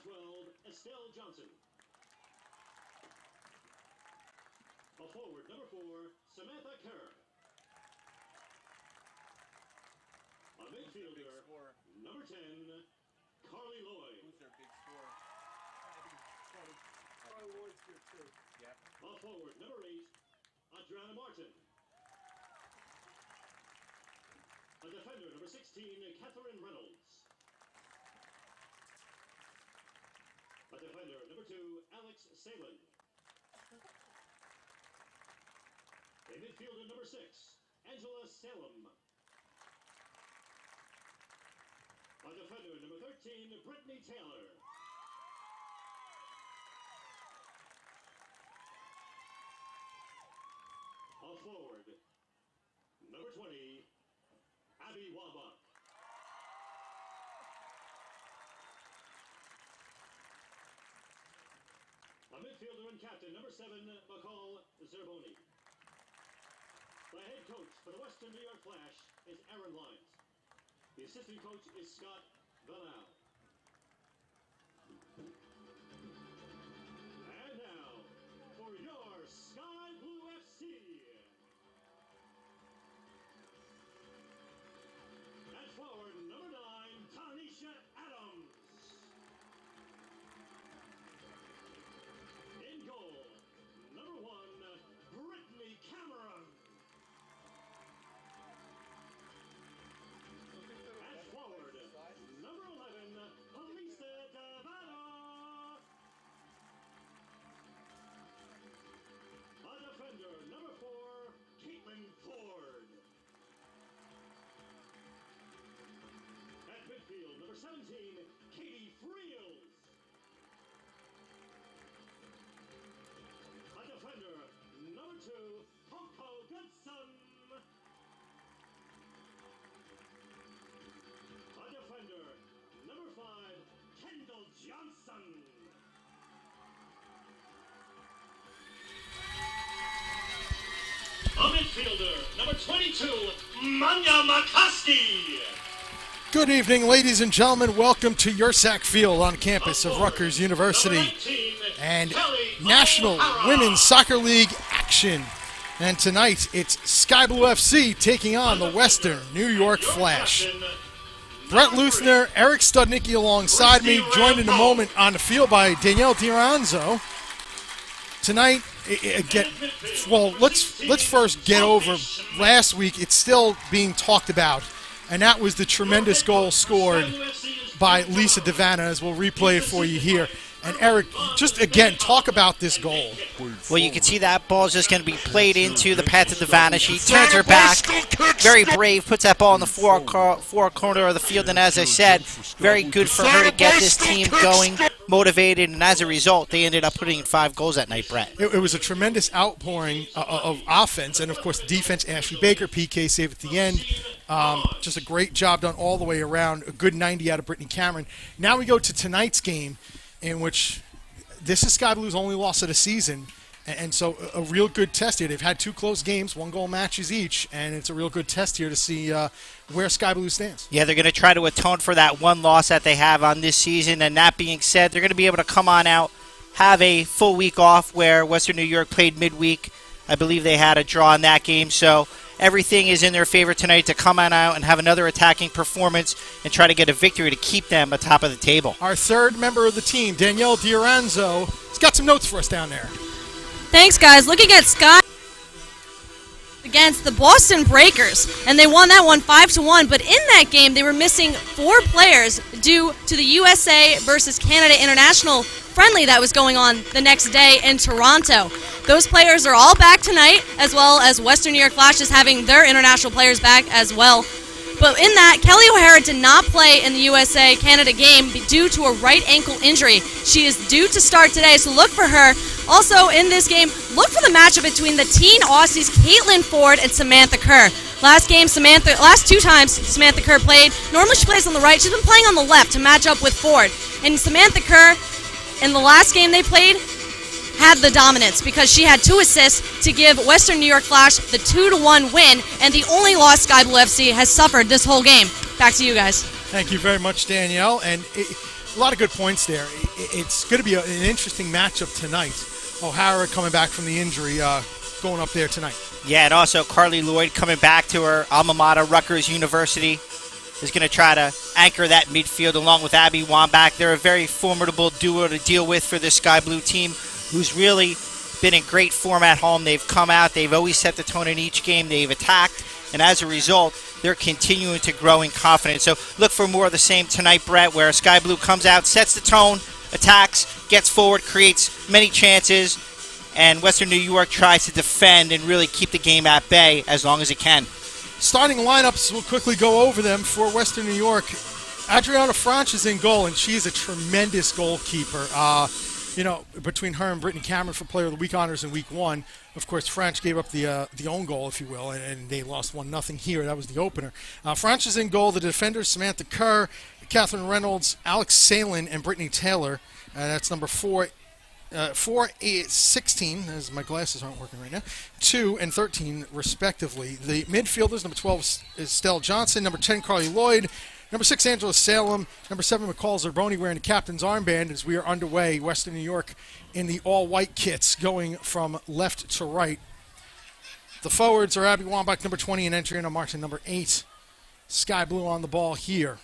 12, Estelle Johnson. A forward, number 4, Samantha Kerr. A midfielder, number 10, Carly Lloyd. Who's their big scorer? Carly Lloyd's good too. Yep. A forward, number 8, Adriana Martin. A defender, number 16, Catherine Reynolds. A defender, number 2, Alex Salin. A midfielder, number 6, Angela Salem. A defender, number 13, Brittany Taylor. A forward, number 20, Abby Wabach. A midfielder and captain, number 7, McCall Zerboni. The head coach for the Western New York Flash is Aaron Lyons. The assistant coach is Scott Vanal. And now, for your Sky Blue FC. At forward, number 9, Tanisha Adams. In goal, number 1, Brittany Cameron. At forward, number 11, Elisa Davano. A defender, number 4, Caitlin Ford. At midfield, number 17, Katie Friels. A defender, number 2, Coco Goodson. A defender, number 5, Kendall Johnson. A midfielder, number 22, Manya McCuskey. Good evening, ladies and gentlemen. Welcome to Yersak Field on campus of Rutgers University and National Women's Soccer League action. And tonight, it's Sky Blue FC taking on the Western New York Flash. Brett Luthner, Eric Studnicki alongside me, joined in a moment on the field by Danielle D'Oranzo. Tonight, again, well, let's first get over last week. It's still being talked about, and that was the tremendous goal scored by Lisa Davana, as we'll replay it for you here. And Eric, just again, talk about this goal. Well, you can see that ball is just going to be played into the path of Davana. She turns her back, very brave, puts that ball in the far corner of the field. And as I said, very good for her to get this team going, motivated. And as a result, they ended up putting in 5 goals that night, Brett. It was a tremendous outpouring of offense. And, of course, defense, Ashley Baker, PK save at the end. Just a great job done all the way around. A good 90 out of Brittany Cameron. Now we go to tonight's game, in which this is Sky Blue's only loss of the season, and so a real good test here. They've had 2 close games, 1-goal matches each, and it's a real good test here to see where Sky Blue stands. Yeah, they're going to try to atone for that 1 loss that they have on this season, and that being said, they're going to be able to come on out, have a full week off where Western New York played midweek. I believe they had a draw in that game, so everything is in their favor tonight to come on out and have another attacking performance and try to get a victory to keep them atop of the table. Our third member of the team, Danielle D'Oranzo, has got some notes for us down there. Thanks, guys. Looking at Sky against the Boston Breakers, and they won that one 5-1, but in that game they were missing 4 players due to the USA versus Canada International friendly that was going on the next day in Toronto. Those players are all back tonight, as well as Western New York Flash is having their international players back as well. But in that, Kelly O'Hara did not play in the USA-Canada game due to a right ankle injury. She is due to start today, so look for her. Also in this game, look for the matchup between the teen Aussies Caitlin Ford and Samantha Kerr. Last 2 times Samantha Kerr played. Normally she plays on the right. She's been playing on the left to match up with Ford. And Samantha Kerr, in the last game they played, had the dominance because she had 2 assists to give Western New York Flash the 2-1 win, and the only loss Sky Blue FC has suffered this whole game. Back to you guys. Thank you very much, Danielle. And a lot of good points there. It's going to be an interesting matchup tonight. O'Hara coming back from the injury, going up there tonight. Yeah, and also Carly Lloyd coming back to her alma mater, Rutgers University, is going to try to anchor that midfield along with Abby Wambach. They're a very formidable duo to deal with for this Sky Blue team, who's really been in great form at home. They've come out. They've always set the tone in each game. They've attacked, and as a result, they're continuing to grow in confidence. So look for more of the same tonight, Brett, where Sky Blue comes out, sets the tone, attacks, gets forward, creates many chances, and Western New York tries to defend and really keep the game at bay as long as it can. Starting lineups, we'll quickly go over them for Western New York. Adriana Franch is in goal, and she's a tremendous goalkeeper. Between her and Brittany Cameron for Player of the Week honors in Week 1, of course, Franch gave up the own goal, if you will, and they lost 1-0 here. That was the opener. Franch is in goal. The defenders, Samantha Kerr, Catherine Reynolds, Alex Salin, and Brittany Taylor. That's number 4, 8, 16, as my glasses aren't working right now, 2 and 13, respectively. The midfielders, number 12 is Estelle Johnson, number 10, Carly Lloyd, number 6, Angela Salem, number 7, McCall Zerboni, wearing the captain's armband as we are underway. Western New York in the all-white kits, going from left to right. The forwards are Abby Wambach, number 20, and Adriana Martin, number 8. Sky Blue on the ball here.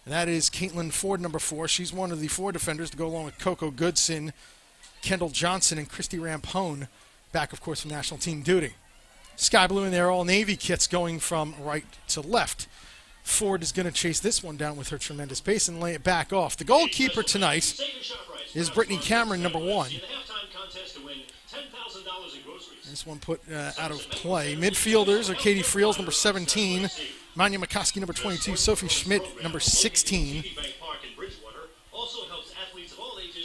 And that is Caitlin Ford, number 4. She's one of the 4 defenders to go along with Coco Goodson, Kendall Johnson, and Christy Rampone, back, of course, from national team duty. Sky Blue in their all-navy kits going from right to left. Ford is going to chase this one down with her tremendous pace and lay it back off. The goalkeeper tonight is Brittany Cameron, number 1. This one put out of play. Midfielders are Katie Friels, number 17. Manya McCoskey, number 22. Sophie Schmidt, number 16.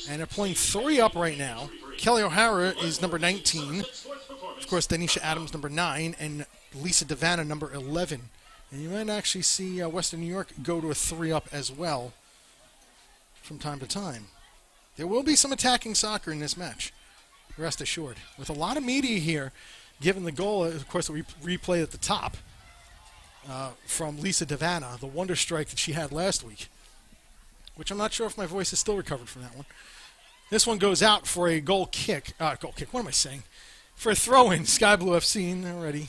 And they're playing 3 up right now. Kelly O'Hara is number 19. Of course, Denisha Adams, number 9. And Lisa Devanna, number 11. And you might actually see Western New York go to a 3 up as well from time to time. There will be some attacking soccer in this match, rest assured. With a lot of media here, given the goal, of course, that we replay at the top from Lisa Devanna, the wonder strike that she had last week, which I'm not sure if my voice is still recovered from that one. This one goes out for a goal kick. What am I saying? For a throw-in, Sky Blue FC already.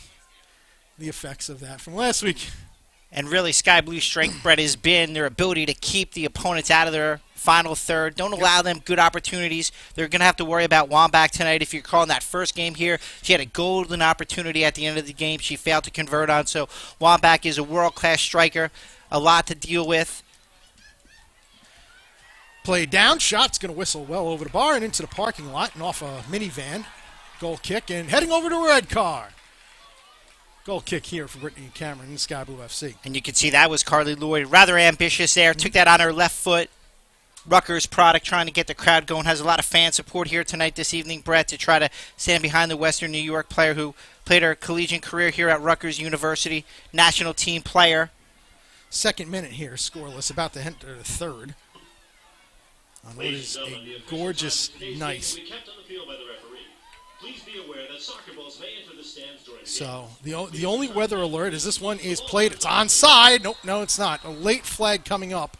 The effects of that from last week. And really, Sky Blue's strength, Brett, has been their ability to keep the opponents out of their final third. Don't allow them good opportunities. They're going to have to worry about Wambach tonight. If you're calling that first game here, she had a golden opportunity at the end of the game she failed to convert on. So Wambach is a world-class striker. A lot to deal with. Play down. Shot's going to whistle well over the bar and into the parking lot and off a minivan. Goal kick and heading over to a red car. Goal kick here for Brittany Cameron and Sky Blue FC. And you can see that was Carly Lloyd. Rather ambitious there. Took that on her left foot. Rutgers product, trying to get the crowd going. Has a lot of fan support here tonight this evening, Brett, to try to stand behind the Western New York player who played her collegiate career here at Rutgers University. National team player. Second minute here, scoreless. About to enter the third. On what is a gorgeous night. So the only weather alert is this one is played. It's onside. Nope, no, it's not. A late flag coming up.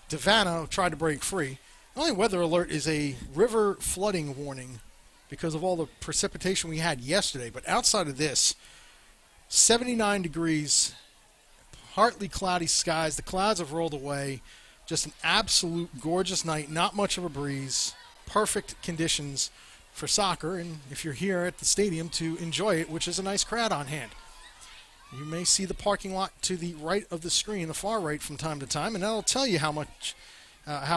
Devanna tried to break free. The only weather alert is a river flooding warning because of all the precipitation we had yesterday. But outside of this, 79 degrees, partly cloudy skies. The clouds have rolled away. Just an absolute gorgeous night. Not much of a breeze. Perfect conditions for soccer, and if you're here at the stadium to enjoy it, which is a nice crowd on hand. You may see the parking lot to the right of the screen, the far right, from time to time, and that'll tell you how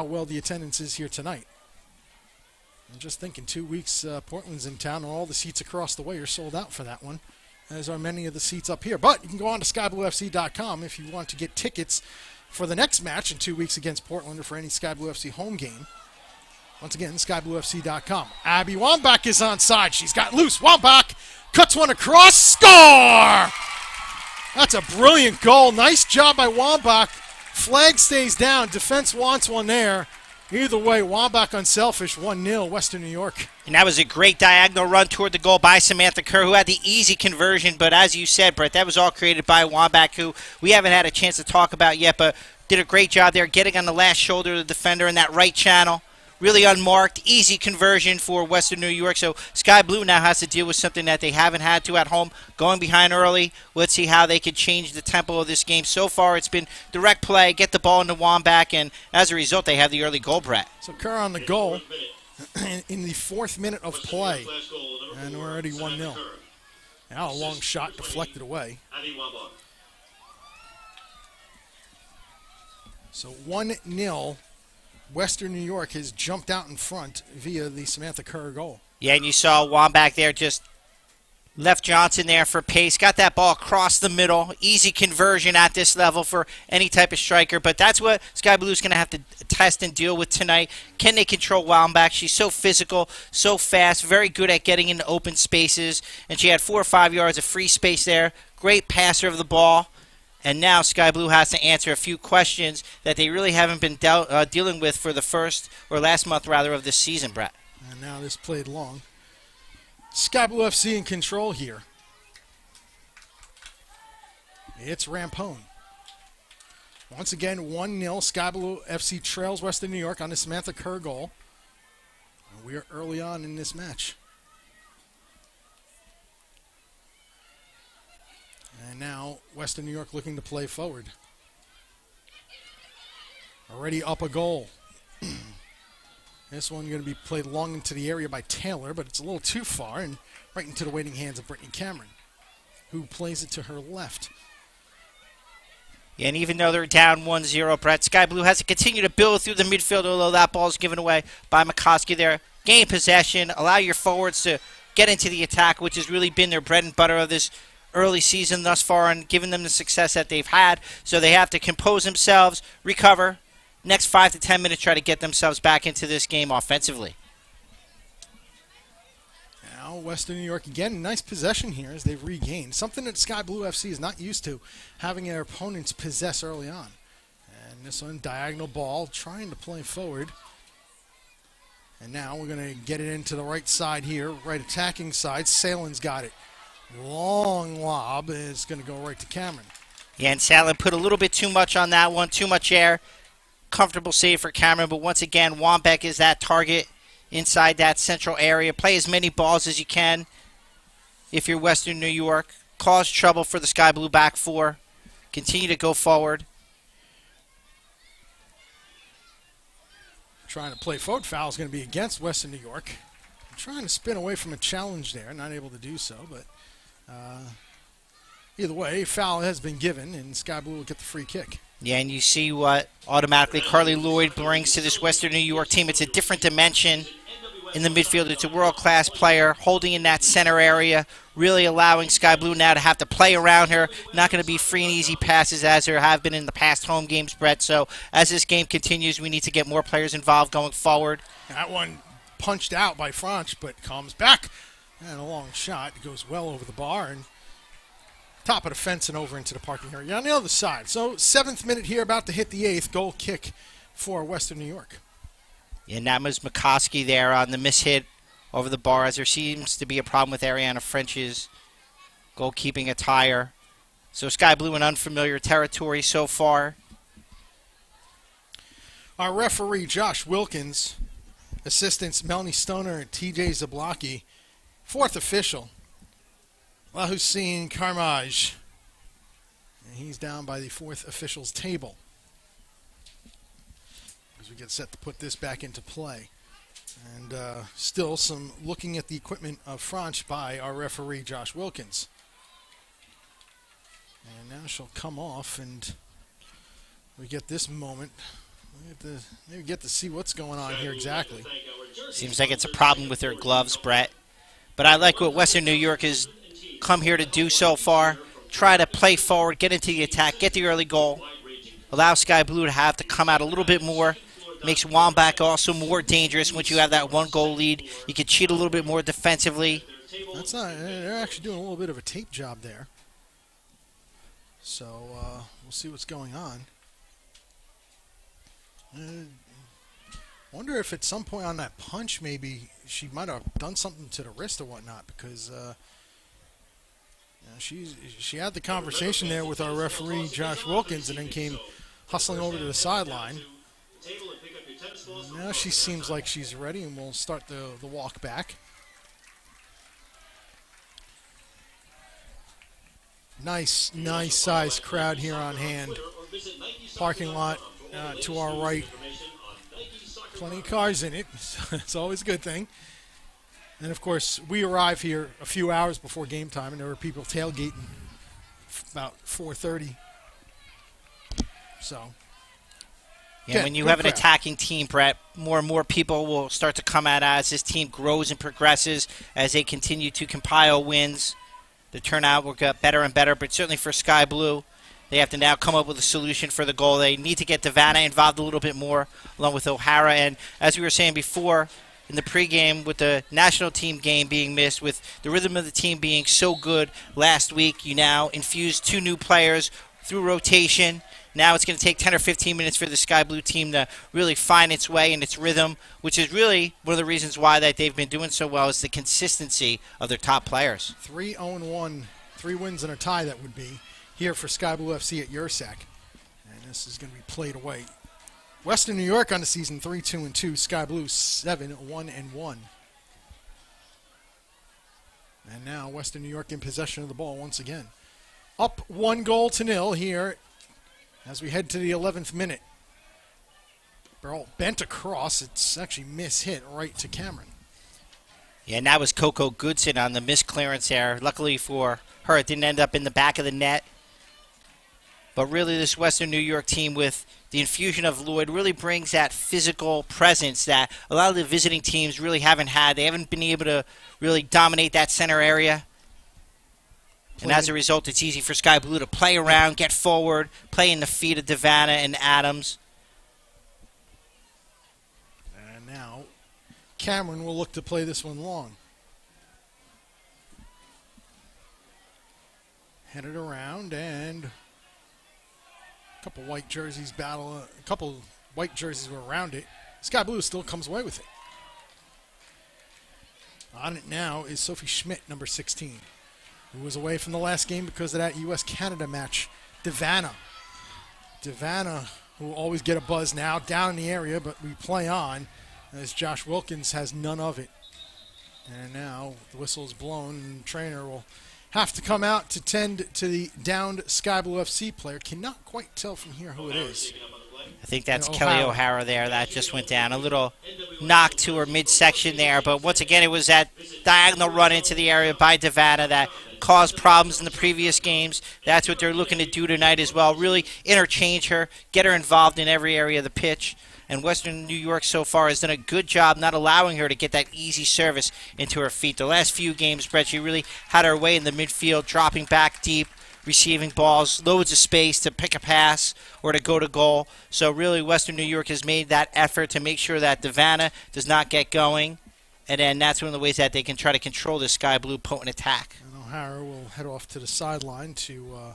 well the attendance is here tonight. I'm just thinking 2 weeks, Portland's in town, and all the seats across the way are sold out for that one, as are many of the seats up here. But you can go on to skybluefc.com if you want to get tickets for the next match in 2 weeks against Portland or for any Sky Blue FC home game. Once again, skybluefc.com. Abby Wambach is onside. She's got loose. Wambach cuts one across. Score! That's a brilliant goal. Nice job by Wambach. Flag stays down. Defense wants one there. Either way, Wambach unselfish. 1-0, Western New York. And that was a great diagonal run toward the goal by Samantha Kerr, who had the easy conversion. But as you said, Brett, that was all created by Wambach, who we haven't had a chance to talk about yet. But did a great job there getting on the last shoulder of the defender in that right channel. Really unmarked, easy conversion for Western New York. So Sky Blue now has to deal with something that they haven't had to at home, going behind early. Let's see how they can change the tempo of this game. So far, it's been direct play, get the ball into Wambach, and as a result, they have the early goal, Brett. So Kerr on the goal in the 4th minute of play, and we're already 1-0. Now a long shot deflected away. So 1-0. Western New York has jumped out in front via the Samantha Kerr goal. Yeah, and you saw Wambach there just left Johnson there for pace. Got that ball across the middle. Easy conversion at this level for any type of striker. But that's what Sky Blue's going to have to test and deal with tonight. Can they control Wambach? She's so physical, so fast, very good at getting into open spaces. And she had 4 or 5 yards of free space there. Great passer of the ball. And now Sky Blue has to answer a few questions that they really haven't been dealing with for the last month rather of this season, Brett. And now this played long. Sky Blue FC in control here. It's Rampone. Once again, 1-0. Sky Blue FC trails Western New York on the Samantha Kerr goal. And we are early on in this match. And now Western New York looking to play forward. Already up a goal. This one going to be played long into the area by Taylor, but it's a little too far and right into the waiting hands of Brittany Cameron, who plays it to her left. Yeah, and even though they're down 1-0, Brett, Sky Blue has to continue to build through the midfield, although that ball is given away by McCoskey there. Gain possession, allow your forwards to get into the attack, which has really been their bread and butter of this early season thus far and given them the success that they've had. So they have to compose themselves, recover. Next 5 to 10 minutes, try to get themselves back into this game offensively. Now Western New York again, nice possession here as they've regained. Something that Sky Blue FC is not used to, having their opponents possess early on. And this one, diagonal ball, trying to play forward. And now we're going to get it into the right side here, right attacking side. Salen's got it. Long lob is going to go right to Cameron. Yeah, and Salen put a little bit too much on that one, too much air. Comfortable save for Cameron, but once again, Wambach is that target inside that central area. Play as many balls as you can if you're Western New York. Cause trouble for the Sky Blue back four. Continue to go forward. Trying to play forward. Foul is going to be against Western New York. Trying to spin away from a challenge there. Not able to do so, but either way, foul has been given, and Sky Blue will get the free kick. Yeah, and you see what automatically Carly Lloyd brings to this Western New York team. It's a different dimension in the midfield. It's a world-class player holding in that center area, really allowing Sky Blue now to have to play around her. Not going to be free and easy passes as there have been in the past home games, Brett. So as this game continues, we need to get more players involved going forward. That one punched out by Franch, but comes back. And a long shot. It goes well over the bar and top of the fence and over into the parking area on the other side. So 7th minute here, about to hit the 8th. Goal kick for Western New York. And that was McCoskey there on the mishit over the bar, as there seems to be a problem with Ariana French's goalkeeping attire. So Sky Blue in unfamiliar territory so far. Our referee, Josh Wilkins. Assistants, Melanie Stoner and TJ Zablocki. 4th official, Lahussein Karmaj. And he's down by the 4th official's table as we get set to put this back into play. And still some looking at the equipment of Franch by our referee, Josh Wilkins. And now she'll come off, and we get this moment. Maybe get to see what's going on here exactly. Seems like it's a problem with their gloves, Brett. But I like what Western New York has come here to do so far. Try to play forward, get into the attack, get the early goal. Allow Sky Blue to have to come out a little bit more. Makes Wambach also more dangerous once you have that 1-goal lead. You can cheat a little bit more defensively. That's not. They're actually doing a little bit of a tape job there. So we'll see what's going on. Wonder if at some point on that punch maybe she might have done something to the wrist or whatnot, because she had the conversation there with our referee Josh Wilkins and then came hustling over to the sideline. Now she seems like she's ready, and we'll start the walk back. Nice size crowd here on hand. Parking lot to our right. Plenty of cars in it. It's always a good thing. And, of course, we arrive here a few hours before game time, and there were people tailgating about 4:30. So, yeah, when you have an attacking team, Brett, more and more people will start to come out as this team grows and progresses, as they continue to compile wins. The turnout will get better and better, but certainly for Sky Blue, they have to now come up with a solution for the goal. They need to get Devana involved a little bit more, along with O'Hara. And as we were saying before, in the pregame, with the national team game being missed, with the rhythm of the team being so good last week, you now infuse 2 new players through rotation. Now it's going to take 10 or 15 minutes for the Sky Blue team to really find its way and its rhythm, which is really one of the reasons why that they've been doing so well, is the consistency of their top players. 3-0-1, 3 wins and a tie that would be here for Sky Blue FC at Yersak. And this is going to be played away. Western New York on the season 3-2-2, Sky Blue 7-1-1. And now Western New York in possession of the ball once again. Up 1-0 here as we head to the 11th minute. Ball bent across. It's actually mishit right to Cameron. Yeah, and that was Coco Goodson on the missed clearance there. Luckily for her, it didn't end up in the back of the net. But really, this Western New York team, with the infusion of Lloyd, really brings that physical presence that a lot of the visiting teams really haven't had. They haven't been able to really dominate that center area. And as a result, it's easy for Sky Blue to play around, get forward, play in the feet of Devana and Adams. And now Cameron will look to play this one long. Headed around, and a couple white jerseys battle. A couple white jerseys were around it. Sky Blue still comes away with it. On it now is Sophie Schmidt, number 16. Who was away from the last game because of that U.S.-Canada match. Devana, who will always get a buzz now, down in the area, but we play on as Josh Wilkins has none of it. And now the whistle is blown, and the trainer will have to come out to tend to the downed Sky Blue FC player. Cannot quite tell from here who it is. I think that's Kelly O'Hara there. That just went down. A little knock to her midsection there. But once again, it was that diagonal run into the area by Devana that caused problems in the previous games. That's what they're looking to do tonight as well. Really interchange her, get her involved in every area of the pitch. And Western New York so far has done a good job not allowing her to get that easy service into her feet. The last few games, Brett, she really had her way in the midfield, dropping back deep, receiving balls, loads of space to pick a pass or to go to goal. So really Western New York has made that effort to make sure that Devana does not get going. And then that's one of the ways that they can try to control this Sky Blue potent attack. And O'Hara will head off to the sideline to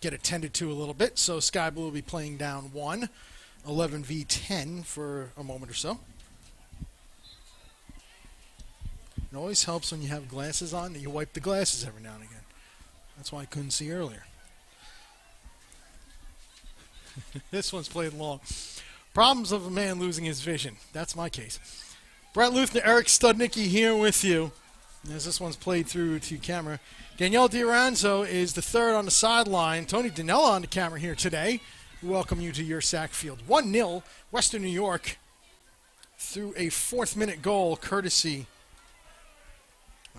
get attended to a little bit. So Sky Blue will be playing down 1, 11v10 for a moment or so. It always helps when you have glasses on that you wipe the glasses every now and again. That's why I couldn't see earlier. This one's played long. Problems of a man losing his vision. That's my case. Brett Luthner, Eric Studnicki here with you. As this one's played through to camera. Danielle D'Oranzo is the third on the sideline. Tony Danella on the camera here today. We welcome you to your sack field. 1-0, Western New York through a 4th-minute goal, courtesy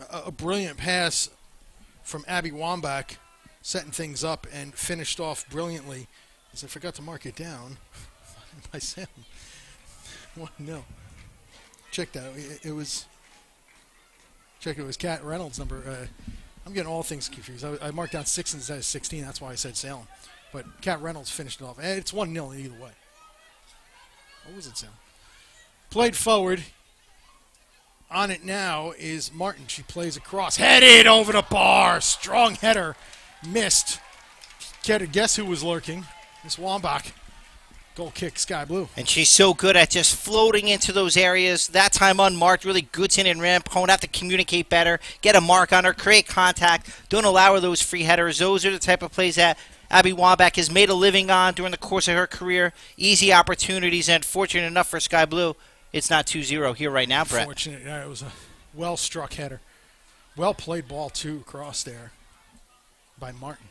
a brilliant pass from Abby Wambach, setting things up and finished off brilliantly. As I forgot to mark it down by Sam. 1-0. Check that. It was Kat Reynolds' number. I'm getting all things confused. I marked down 6 instead of 16. That's why I said Salem. But Kat Reynolds finished it off. And it's 1-0 either way. What was it, Sam? Played forward. On it now is Martin. She plays across. Headed over the bar. Strong header. Missed. Guess who was lurking? Miss Wambach. Goal kick, Sky Blue. And she's so good at just floating into those areas. That time unmarked, really Goodson and Rampone have to communicate better, get a mark on her, create contact. Don't allow her those free headers. Those are the type of plays that, Abby Wambach has made a living on during the course of her career. Easy opportunities, and fortunate enough for Sky Blue, it's not 2-0 here right now, Brett. Fortunate. Yeah, it was a well-struck header. Well-played ball, too, across there by Martin.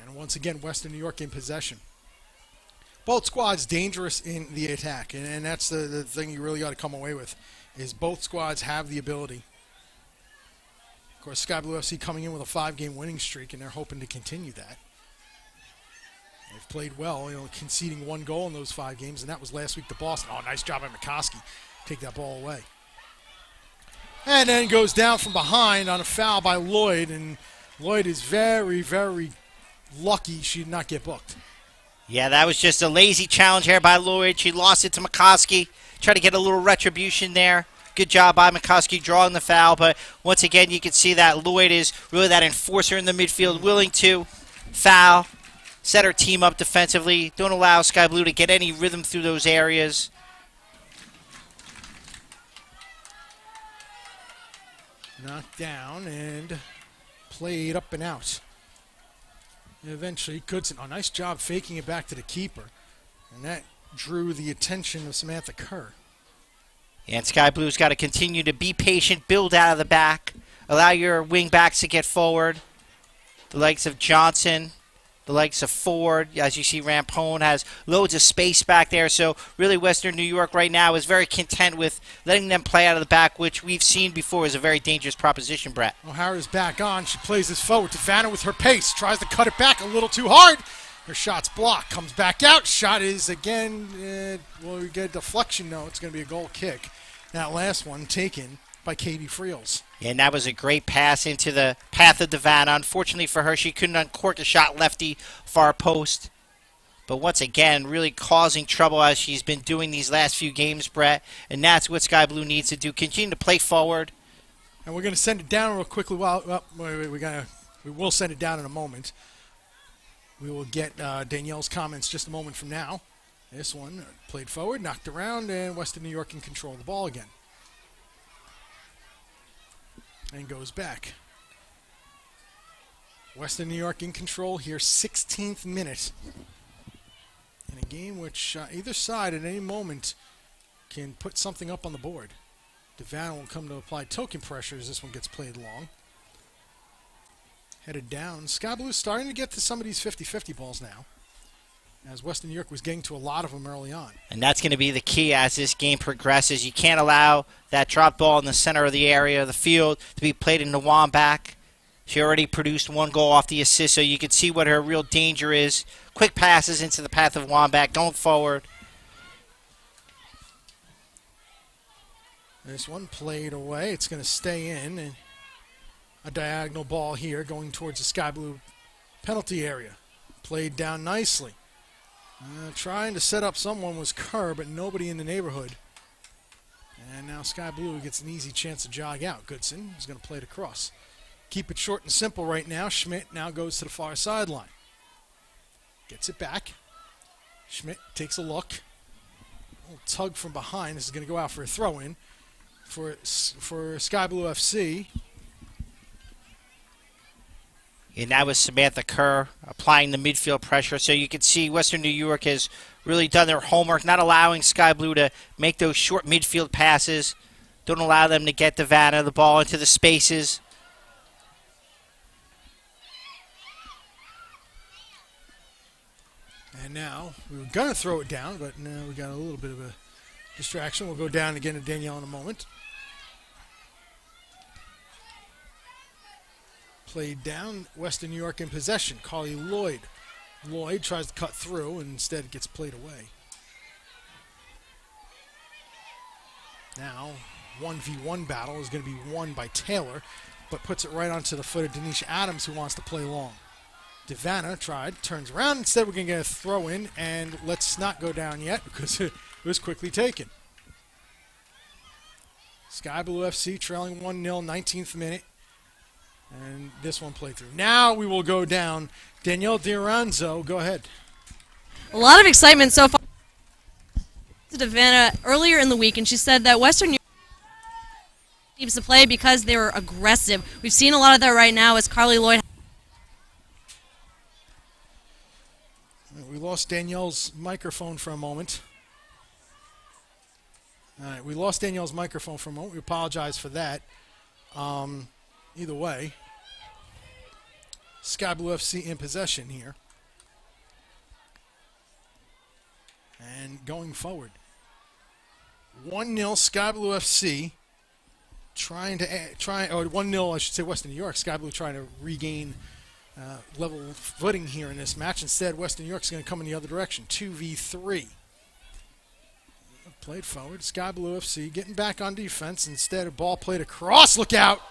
And once again, Western New York in possession. Both squads dangerous in the attack, and that's the thing you really got to come away with, is both squads have the ability. Of course, Sky Blue FC coming in with a 5-game winning streak, and they're hoping to continue that. They've played well, conceding 1 goal in those 5 games, and that was last week to Boston. Oh, nice job by McCoskey. Take that ball away. And then goes down from behind on a foul by Lloyd, and Lloyd is very, very lucky she did not get booked. Yeah, that was just a lazy challenge here by Lloyd. She lost it to McCoskey. Tried to get a little retribution there. Good job by McCoskey drawing the foul, but once again, you can see that Lloyd is really that enforcer in the midfield, willing to foul, set her team up defensively, don't allow Sky Blue to get any rhythm through those areas. Knocked down and played up and out. Eventually, Goodson, nice job faking it back to the keeper, and that drew the attention of Samantha Kerr. And Sky Blue's got to continue to be patient, build out of the back, allow your wing backs to get forward. The likes of Johnson, the likes of Ford, as you see Rampone has loads of space back there. So really Western New York right now is very content with letting them play out of the back, which we've seen before is a very dangerous proposition, Brett. O'Hara's back on. She plays this forward to Vanna with her pace. Tries to cut it back a little too hard. Her shot's blocked. Comes back out. Shot is again, we get a deflection. No, it's going to be a goal kick. That last one taken by Katie Friels. And that was a great pass into the path of Vanna. Unfortunately for her, she couldn't uncork a shot lefty far post. But once again, really causing trouble as she's been doing these last few games, Brett. And that's what Sky Blue needs to do. Continue to play forward. And we're going to send it down real quickly. We will send it down in a moment. We will get Danielle's comments just a moment from now. This one played forward, knocked around, and Western New York can control the ball again. And goes back. Western New York in control here, 16th minute. In a game which either side at any moment can put something up on the board. DeVanna will come to apply token pressure as this one gets played long. Headed down. Sky Blue starting to get to some of these 50-50 balls now, as Western New York was getting to a lot of them early on. And that's going to be the key as this game progresses. You can't allow that drop ball in the center of the area of the field to be played into Wambach. She already produced 1 goal off the assist, so you can see what her real danger is. Quick passes into the path of Wambach, going forward. This one played away. It's going to stay in. And a diagonal ball here going towards the Sky Blue penalty area. Played down nicely. Trying to set up someone was Kerr, but nobody in the neighborhood. And now Sky Blue gets an easy chance to jog out. Goodson is going to play it across. Keep it short and simple right now. Schmidt now goes to the far sideline. Gets it back. Schmidt takes a look. A little tug from behind. This is going to go out for a throw-in for Sky Blue FC. And that was Samantha Kerr applying the midfield pressure. So you can see Western New York has really done their homework, not allowing Sky Blue to make those short midfield passes. Don't allow them to get DeVanna the ball into the spaces. And now, we were going to throw it down, but now we got a little bit of a distraction. We'll go down again to Danielle in a moment. Played down, Western New York in possession. Carly Lloyd. Lloyd tries to cut through, and instead it gets played away. Now, 1v1 battle is going to be won by Taylor, but puts it right onto the foot of Denisha Adams, who wants to play long. DeVanna tried, turns around. Instead, we're going to get a throw in, and let's not go down yet because it was quickly taken. Sky Blue FC trailing 1-0, 19th minute. And this one played through. Now we will go down. Danielle D'Oranzo, go ahead. A lot of excitement so far. To DeVanna earlier in the week, and she said that Western New York teams to play because they were aggressive. We've seen a lot of that right now as Carly Lloyd. lost Danielle's microphone for a moment. All right, we lost Danielle's microphone for a moment. We apologize for that. Either way, Sky Blue FC in possession here. And going forward, 1-0 Sky Blue FC, or 1-0, I should say, Western New York. Sky Blue trying to regain level footing here in this match. Instead, Western New York's going to come in the other direction, 2v3. Played forward, Sky Blue FC getting back on defense. Instead, a ball played across. Look out!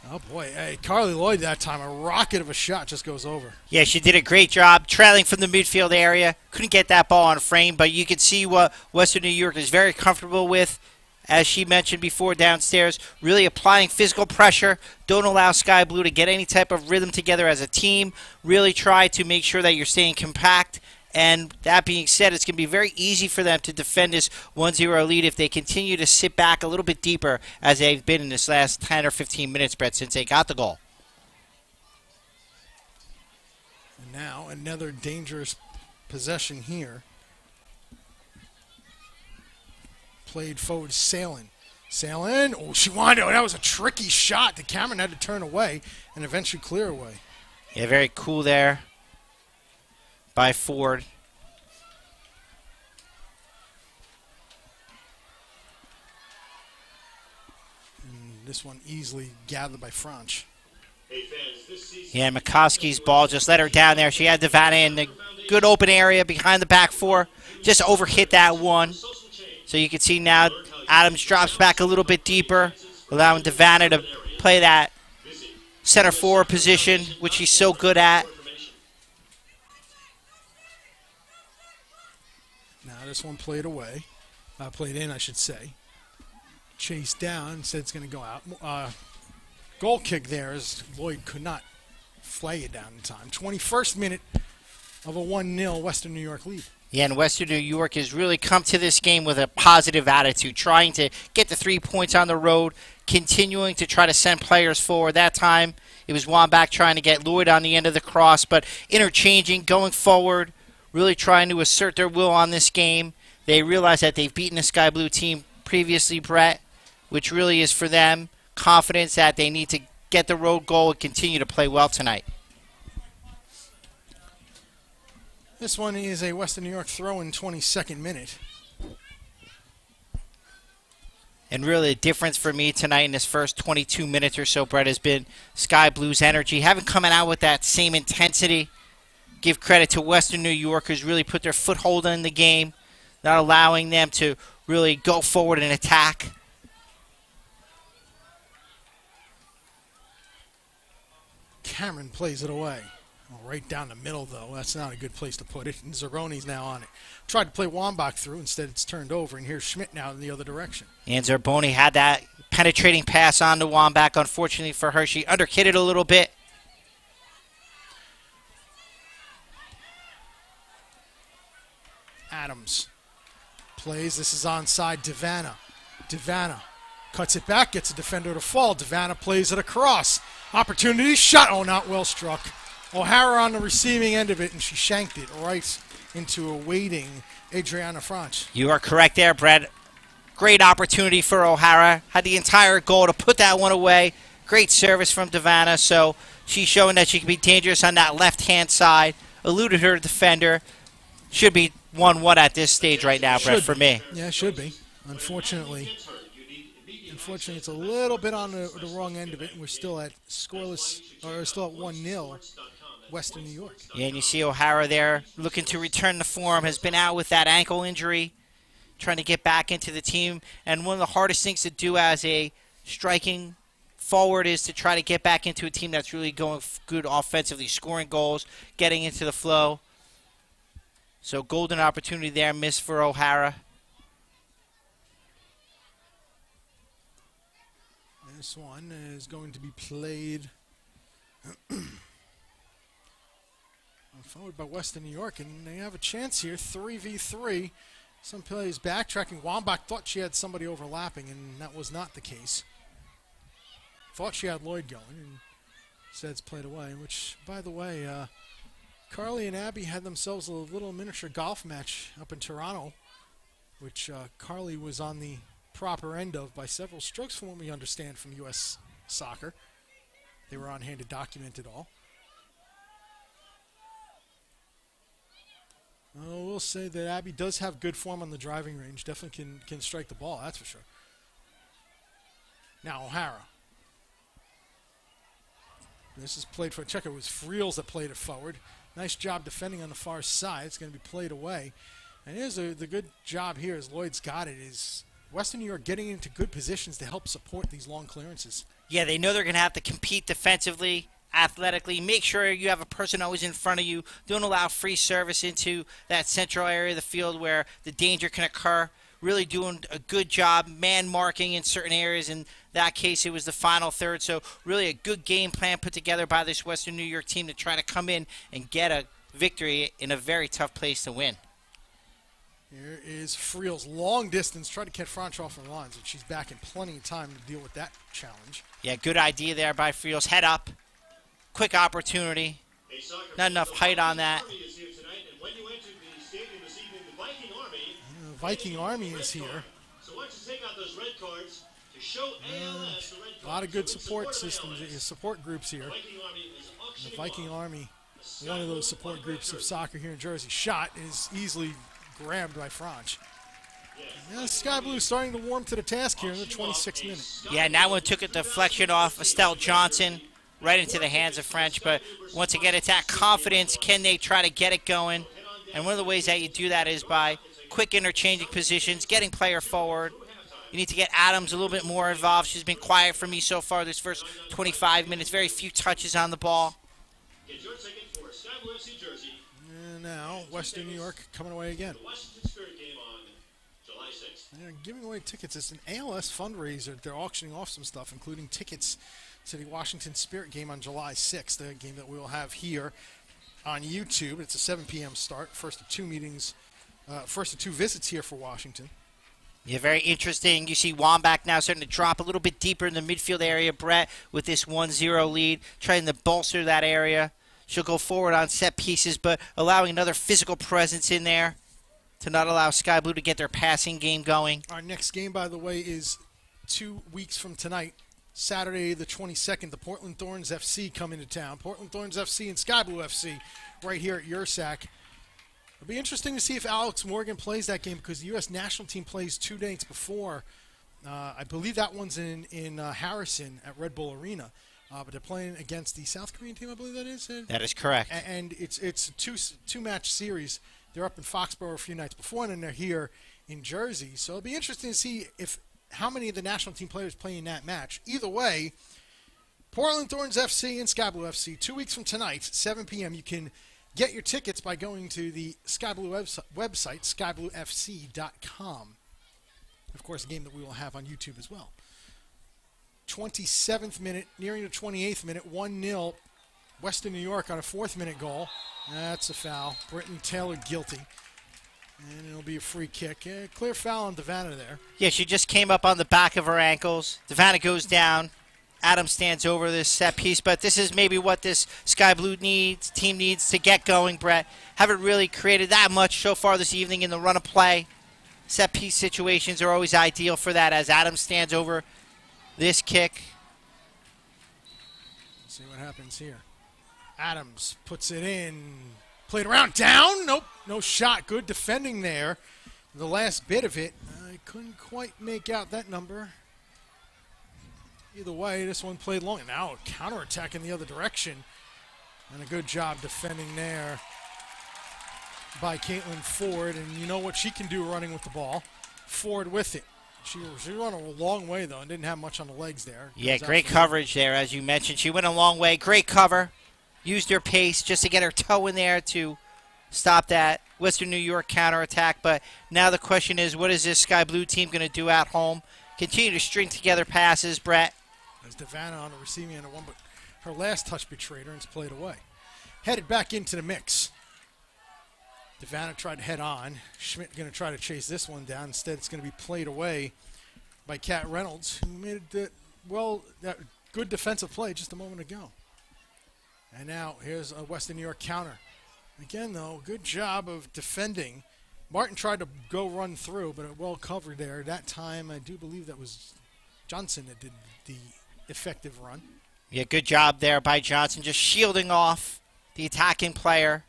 Oh boy, hey, Carly Lloyd that time, a rocket of a shot just goes over. Yeah, she did a great job trailing from the midfield area. Couldn't get that ball on frame, but you can see what Western New York is very comfortable with. As she mentioned before downstairs, really applying physical pressure. Don't allow Sky Blue to get any type of rhythm together as a team. Really try to make sure that you're staying compact. And that being said, it's going to be very easy for them to defend this 1-0 lead if they continue to sit back a little bit deeper as they've been in this last 10 or 15 minutes, Brett, since they got the goal. And now another dangerous possession here. Played forward, Sailing. Oh, she wanted it. That was a tricky shot. The Cameron had to turn away and eventually clear away. Yeah, very cool there by Ford. And this one easily gathered by Franch. Yeah, McCoskey's ball just let her down there. She had Devana in the good open area behind the back four. Just overhit that one. So you can see now Adams drops back a little bit deeper, allowing Devana to play that center forward position, which he's so good at. Now this one played away. Played in, I should say. Chased down, said it's going to go out. Goal kick there as Lloyd could not flag it down in time. 21st minute of a 1-0 Western New York lead. Yeah, and Western New York has really come to this game with a positive attitude, trying to get the 3 points on the road, continuing to try to send players forward. That time it was Wambach trying to get Lloyd on the end of the cross, but interchanging, going forward, really trying to assert their will on this game. They realize that they've beaten the Sky Blue team previously, Brett, which really is for them confidence that they need to get the road goal and continue to play well tonight. This one is a Western New York throw in 22nd minute. And really the difference for me tonight in this first 22 minutes or so, Brett, has been Sky Blue's energy. Haven't come out with that same intensity. Give credit to Western New York, who's really put their foothold in the game, not allowing them to really go forward and attack. Cameron plays it away. Right down the middle, though. That's not a good place to put it. And Zeroni's now on it. Tried to play Wambach through. Instead, it's turned over. And here's Schmidt now in the other direction. And Zerboni had that penetrating pass on to Wambach. Unfortunately for her, she underhit it a little bit. Adams plays. This is onside. Devana cuts it back. Gets a defender to fall. Devana plays it across. Opportunity. Shot. Oh, not well struck. O'Hara on the receiving end of it, and she shanked it right into a waiting Adriana Franch. You are correct there, Brett. Great opportunity for O'Hara. Had the entire goal to put that one away. Great service from Devana, so she's showing that she can be dangerous on that left-hand side. Eluded her defender. Should be 1-1 at this stage right now, Brett, for me. Yeah, it should be. Unfortunately, it's a little bit on the wrong end of it, and we're still at scoreless, or still at 1-0. Western New York. Yeah, and you see O'Hara there looking to return to form, has been out with that ankle injury, trying to get back into the team. And one of the hardest things to do as a striking forward is to try to get back into a team that's really going good offensively, scoring goals, getting into the flow. So golden opportunity there, missed for O'Hara. This one is going to be played forward by Western New York, and they have a chance here, 3v3. Some players backtracking. Wambach thought she had somebody overlapping, and that was not the case. Thought she had Lloyd going, and instead it's played away, which, by the way, Carly and Abby had themselves a little miniature golf match up in Toronto, which Carly was on the proper end of by several strokes from what we understand from U.S. Soccer. They were on hand to document it all. We'll say that Abby does have good form on the driving range. Definitely can strike the ball, that's for sure. Now O'Hara. This is played for, check it was Friels that played it forward. Nice job defending on the far side. It's going to be played away. And here's the good job here as Lloyd's got it is Western New York getting into good positions to help support these long clearances. Yeah, they know they're going to have to compete defensively, athletically. Make sure you have a person always in front of you. Don't allow free service into that central area of the field where the danger can occur. Really doing a good job man marking in certain areas. In that case, it was the final third. So really a good game plan put together by this Western New York team to try to come in and get a victory in a very tough place to win. Here is Friels, long distance, tried to catch Franch off the lines, but she's back in plenty of time to deal with that challenge. Yeah, good idea there by Friels. Head up, quick opportunity. Not enough height on that. The Viking Army is here. A lot of good support systems, support groups here. The Viking Army, one of those support groups of soccer here in Jersey. Shot is easily grabbed by Franch. Yeah, Sky Blue starting to warm to the task here in the 26th minute. Yeah, that one took a deflection off Estelle Johnson right into the hands of French. But once again, it's that confidence. Can they try to get it going? And one of the ways that you do that is by quick interchanging positions, getting player forward. You need to get Adams a little bit more involved. She's been quiet for me so far this first 25 minutes. Very few touches on the ball. And now Western New York coming away again. They're giving away tickets. It's an ALS fundraiser. They're auctioning off some stuff, including tickets to the Washington Spirit game on July 6th, the game that we will have here on YouTube. It's a 7 p.m. start. First of two visits here for Washington. Yeah, very interesting. You see Wambach now starting to drop a little bit deeper in the midfield area, Brett, with this 1-0 lead, trying to bolster that area. She'll go forward on set pieces, but allowing another physical presence in there to not allow Sky Blue to get their passing game going. Our next game, by the way, is 2 weeks from tonight, Saturday the 22nd. The Portland Thorns FC come into town. Portland Thorns FC and Sky Blue FC right here at Ursac. It'll be interesting to see if Alex Morgan plays that game because the U.S. national team plays 2 days before. I believe that one's in Harrison at Red Bull Arena. But they're playing against the South Korean team, I believe that is. That is correct. And it's a two-match series. They're up in Foxborough a few nights before, and then they're here in Jersey. So it'll be interesting to see how many of the national team players play in that match. Either way, Portland Thorns FC and Sky Blue FC, 2 weeks from tonight, 7 p.m. You can get your tickets by going to the Sky Blue website, skybluefc.com. Of course, a game that we will have on YouTube as well. 27th minute, nearing the 28th minute, 1-0. Western New York on a 4th-minute goal. That's a foul. Brittany Taylor guilty. And it'll be a free kick. Clear foul on Devana there. Yeah, she just came up on the back of her ankles. Devana goes down. Adam stands over this set piece, but this is maybe what this Sky Blue team needs to get going, Brett. Haven't really created that much so far this evening in the run of play. Set piece situations are always ideal for that as Adam stands over this kick. Let's see what happens here. Adams puts it in. Played around. Down. Nope. No shot. Good defending there. The last bit of it. I couldn't quite make out that number. Either way, this one played long. And now a counterattack in the other direction. And a good job defending there by Caitlin Ford. And you know what she can do running with the ball. Ford with it. She ran a long way, though, and didn't have much on the legs there. Yeah, great coverage there, as you mentioned. She went a long way. Great cover. Used her pace just to get her toe in there to stop that Western New York counterattack. But now the question is, what is this Sky Blue team going to do at home? Continue to string together passes, Brett. There's Devana on the receiving end of one, but her last touch betrayed her and it's played away. Headed back into the mix. Devana tried to head on. Schmidt going to try to chase this one down. Instead, it's going to be played away by Kat Reynolds, who made that good defensive play just a moment ago. And now here's a Western New York counter. Again, though, good job of defending. Martin tried to go run through, but it well covered there. That time, I do believe that was Johnson that did the effective run. Yeah, good job there by Johnson, just shielding off the attacking player.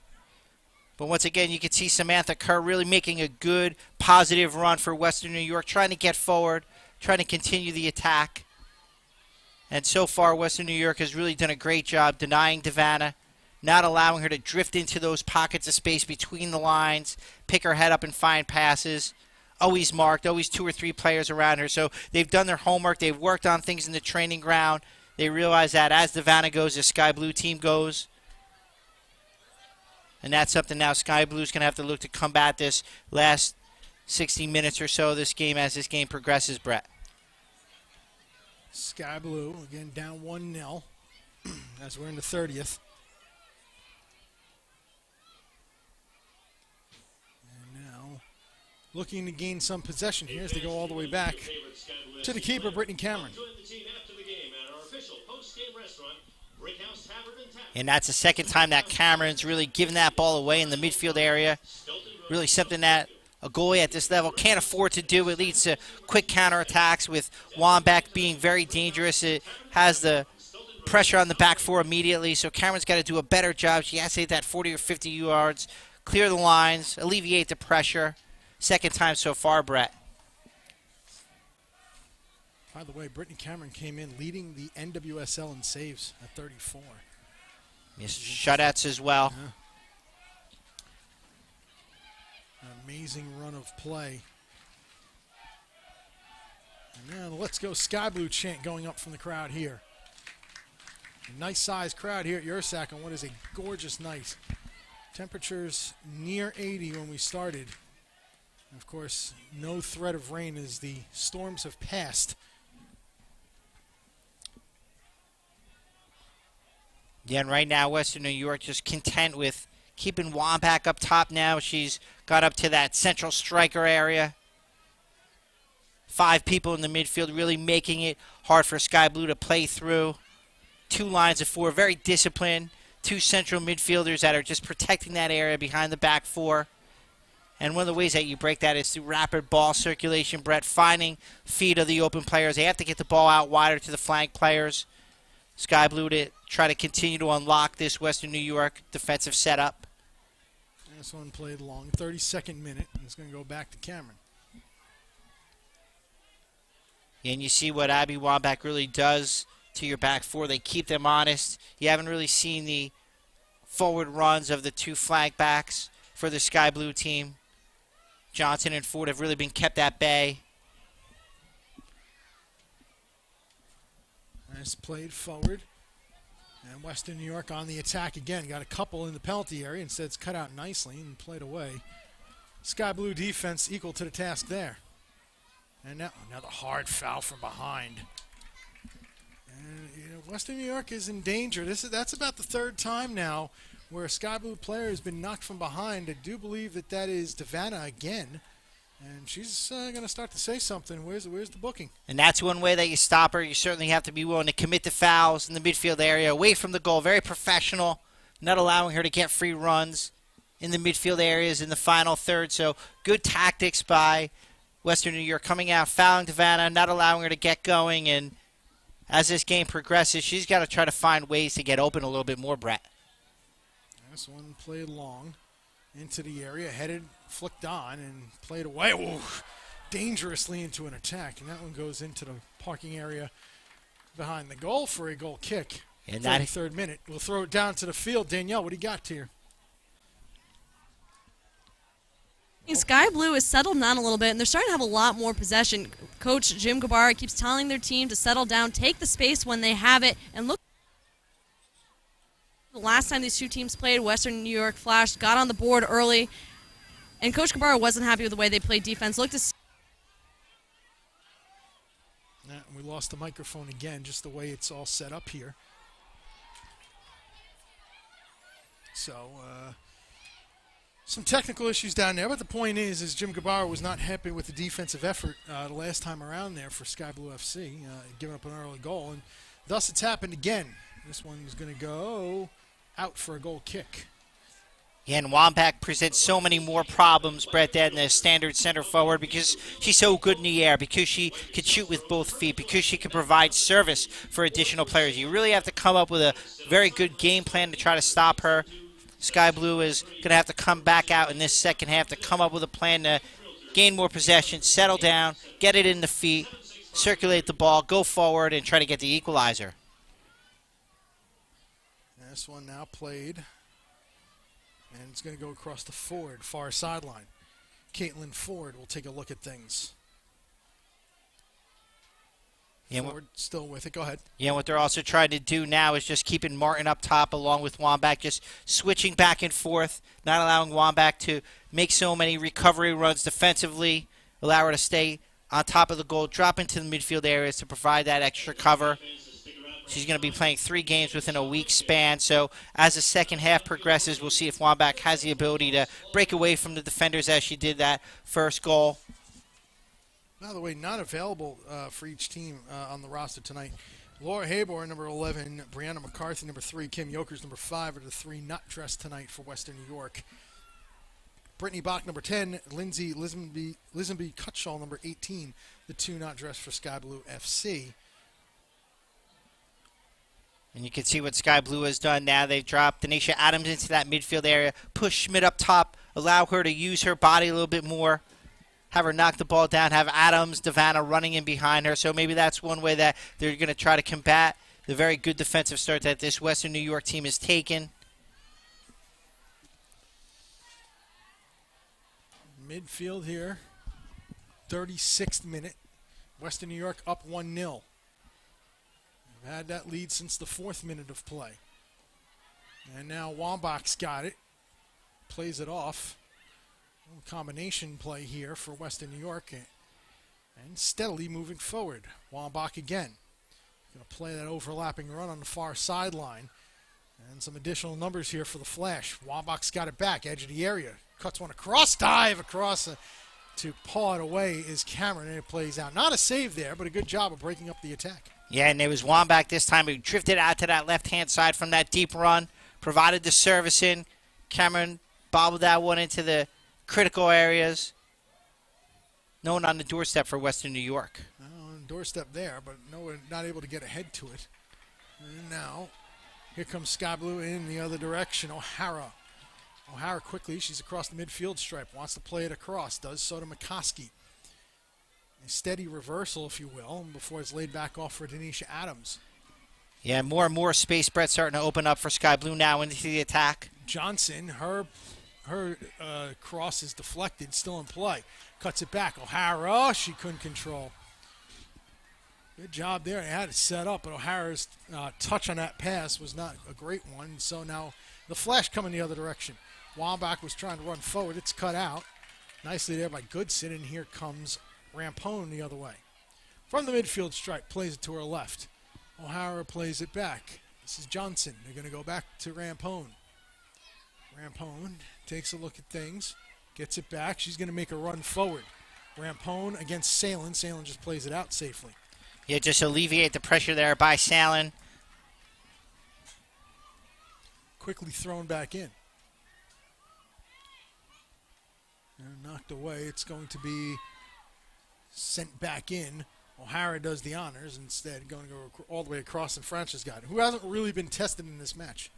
But once again, you can see Samantha Kerr really making a good, positive run for Western New York, trying to get forward, trying to continue the attack. And so far, Western New York has really done a great job denying Devanna, not allowing her to drift into those pockets of space between the lines, pick her head up and find passes. Always marked, always 2 or 3 players around her. So they've done their homework. They've worked on things in the training ground. They realize that as Devanna goes, the Sky Blue team goes. And that's something now Sky Blue's going to have to look to combat this last 60 minutes or so of this game as this game progresses, Brett. Sky Blue, again, down 1-0 as we're in the 30th. And now looking to gain some possession here as they go all the way back to the keeper, Brittany Cameron. And that's the second time that Cameron's really given that ball away in the midfield area. Really something that a goalie at this level can't afford to do. It leads to quick counterattacks with Wambach being very dangerous. It has the pressure on the back four immediately, so Cameron's got to do a better job. She has to hit that 40 or 50 yards, clear the lines, alleviate the pressure. Second time so far, Brett. By the way, Brittany Cameron came in leading the NWSL in saves at 34. Yes, shutouts as well. Yeah. An amazing run of play. And now the Let's Go Sky Blue chant going up from the crowd here. A nice sized crowd here at Yersack on what is a gorgeous night. Temperatures near 80 when we started. And of course, no threat of rain as the storms have passed. Yeah, and right now, Western New York just content with keeping Wambach up top now. She's got up to that central striker area. 5 people in the midfield, really making it hard for Sky Blue to play through. 2 lines of 4, very disciplined. 2 central midfielders that are just protecting that area behind the back 4. And one of the ways that you break that is through rapid ball circulation, Brett, finding feet of the open players. They have to get the ball out wider to the flank players. Sky Blue to try to continue to unlock this Western New York defensive setup. This one played long, 32nd minute, and it's going to go back to Cameron. And you see what Abby Wambach really does to your back 4. They keep them honest. You haven't really seen the forward runs of the 2 flank backs for the Sky Blue team. Johnson and Ford have really been kept at bay. Nice played forward. And Western New York on the attack again. Got a couple in the penalty area. Instead, it's cut out nicely and played away. Sky Blue defense equal to the task there. And now another hard foul from behind. And you know, Western New York is in danger. That's about the 3rd time now where a Sky Blue player has been knocked from behind. I do believe that is Devanna again. And she's going to start to say something. Where's the booking? And that's one way that you stop her. You certainly have to be willing to commit to fouls in the midfield area, away from the goal. Very professional, not allowing her to get free runs in the midfield areas in the final third. So good tactics by Western New York, coming out, fouling Devanna, not allowing her to get going. And as this game progresses, she's got to try to find ways to get open a little bit more, Brett. This one played long into the area, headed, flicked on, and played away. Ooh, dangerously into an attack. And that one goes into the parking area behind the goal for a goal kick. And 33rd minute. We'll throw it down to the field. Danielle, what do you got here? Sky Blue has settled down a little bit, and they're starting to have a lot more possession. Coach Jim Gabara keeps telling their team to settle down, take the space when they have it, and look. The last time these 2 teams played, Western New York Flash got on the board early, and Coach Gabara wasn't happy with the way they played defense. Look to see. We lost the microphone again, just the way it's all set up here. So, some technical issues down there, but the point is Jim Gabara was not happy with the defensive effort the last time around there for Sky Blue FC, giving up an early goal, and thus it's happened again. This one's going to go out for a goal kick. Yeah, and Wambach presents so many more problems, Brett, than the standard center forward because she's so good in the air, because she can shoot with both feet, because she can provide service for additional players. You really have to come up with a very good game plan to try to stop her. Sky Blue is going to have to come back out in this second half to come up with a plan to gain more possession, settle down, get it in the feet, circulate the ball, go forward, and try to get the equalizer. This one now played. And it's going to go across the Ford, far sideline. Caitlin Ford will take a look at things. Yeah, Ford still with it. Go ahead. Yeah, what they're also trying to do now is just keeping Martin up top along with Wambach, just switching back and forth, not allowing Wambach to make so many recovery runs defensively, allow her to stay on top of the goal, drop into the midfield areas to provide that extra cover. She's going to be playing 3 games within a week span, so as the second half progresses, we'll see if Wambach has the ability to break away from the defenders as she did that first goal. By the way, not available for each team on the roster tonight. Laura Habor, number 11, Brianna McCarthy, number 3, Kim Yokers, number 5, are the 3 not dressed tonight for Western New York. Brittany Bach, number 10, Lindsay Lisenby Cutshall, number 18, the 2 not dressed for Sky Blue FC. And you can see what Sky Blue has done now. They've dropped Denisha Adams into that midfield area, push Schmidt up top, allow her to use her body a little bit more, have her knock the ball down, have Adams, Devanna running in behind her. So maybe that's one way that they're going to try to combat the very good defensive start that this Western New York team has taken. Midfield here, 36th minute. Western New York up 1-0. Had that lead since the 4th minute of play. And now Wambach's got it. Plays it off. A little combination play here for Western New York. And steadily moving forward. Wambach again. Going to play that overlapping run on the far sideline. And some additional numbers here for the Flash. Wambach's got it back. Edge of the area. Cuts one across. Dive across to paw it away is Cameron. And it plays out. Not a save there, but a good job of breaking up the attack. Yeah, and it was Wambach this time who drifted out to that left-hand side from that deep run, provided the service in. Cameron bobbled that one into the critical areas. No one on the doorstep for Western New York. Doorstep there, but no one not able to get ahead to it. And now, here comes Sky Blue in the other direction. O'Hara quickly, she's across the midfield stripe, wants to play it across, does so to McCoskey. A steady reversal, if you will, before it's laid back off for Denisha Adams. Yeah, more and more space, Brett, starting to open up for Sky Blue now into the attack. Johnson, her cross is deflected, still in play. Cuts it back. O'Hara, she couldn't control. Good job there. They had it set up, but O'Hara's touch on that pass was not a great one. So now the Flash coming the other direction. Wambach was trying to run forward. It's cut out. Nicely there by Goodson, and here comes Rampone the other way. From the midfield stripe, plays it to her left. O'Hara plays it back. This is Johnson. They're going to go back to Rampone. Rampone takes a look at things, gets it back. She's going to make a run forward. Rampone against Salen. Salen just plays it out safely. Yeah, just alleviate the pressure there by Salen. Quickly thrown back in. And knocked away. It's going to be sent back in. O'Hara does the honors instead, going to go all the way across, and Francis got it, who hasn't really been tested in this match.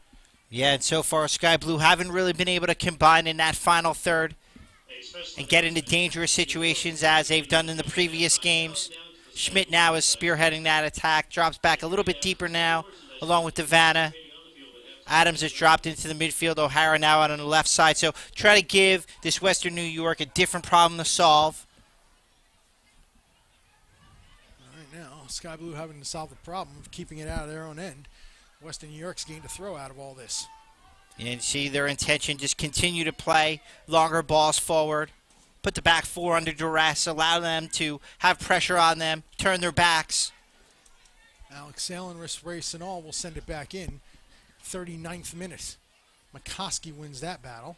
Yeah, and so far Sky Blue haven't really been able to combine in that final third and get into dangerous situations as they've done in the previous games. Schmidt now is spearheading that attack, drops back a little bit deeper now, along with Devanna. Adams has dropped into the midfield. O'Hara now out on the left side. So try to give this Western New York a different problem to solve. All right, now Sky Blue having to solve the problem of keeping it out of their own end. Western New York's gained a throw out of all this. And see their intention, just continue to play longer balls forward. Put the back four under duress, allow them to have pressure on them, turn their backs. Alex Salen, race and all, will send it back in. 39th minute. McCoskey wins that battle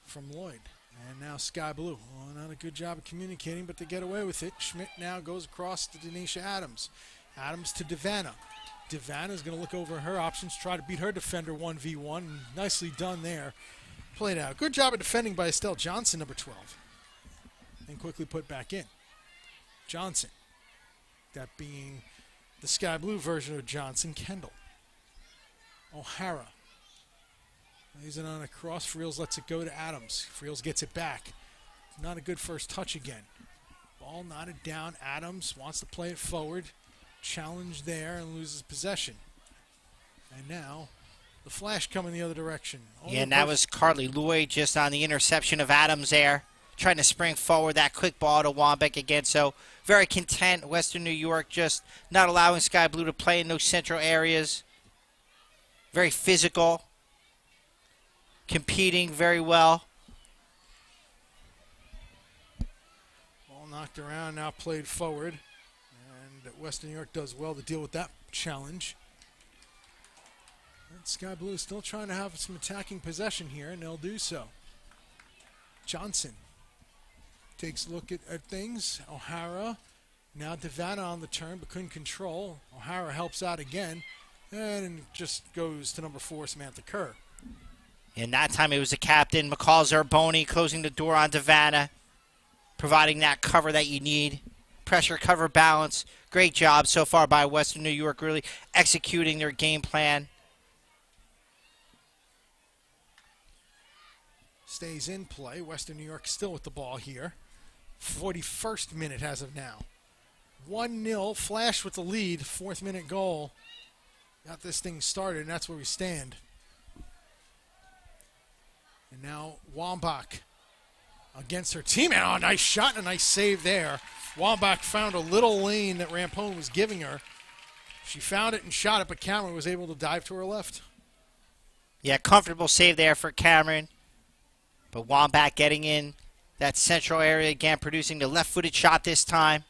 from Lloyd. And now Sky Blue. Well, not a good job of communicating, but they get away with it. Schmidt now goes across to Denisha Adams. Adams to Devanna. Devanna's going to look over her options, try to beat her defender 1v1. Nicely done there Played out. Good job of defending by Estelle Johnson, number 12. And quickly put back in. Johnson. That being the sky blue version of Johnson, Kendall. O'Hara. Lays it on a cross. Friels lets it go to Adams. Friels gets it back. Not a good first touch again. Ball knotted down. Adams wants to play it forward. Challenge there and loses possession. And now the flash coming the other direction. Yeah, and that was Carly Lloyd just on the interception of Adams there. Trying to spring forward that quick ball to Wambeck again. So very content. Western New York just not allowing Sky Blue to play in those central areas. Very physical. Competing very well. Ball knocked around, now played forward. And Western New York does well to deal with that challenge. And Sky Blue is still trying to have some attacking possession here, and they'll do so. Johnson takes a look at things. O'Hara, now Devana on the turn, but couldn't control. O'Hara helps out again, and it just goes to number 4, Samantha Kerr. And that time it was the captain, McCall Zerboni, closing the door on Devana, providing that cover that you need. Pressure, cover, balance. Great job so far by Western New York, really executing their game plan. Stays in play. Western New York still with the ball here. 41st minute as of now. 1-0, Flash with the lead, 4th minute goal. Got this thing started, and that's where we stand. And now Wambach against her teammate. Oh, nice shot and a nice save there. Wambach found a little lane that Rampone was giving her. She found it and shot it, but Cameron was able to dive to her left. Yeah, comfortable save there for Cameron. But Wambach getting in that central area again, producing the left-footed shot this time.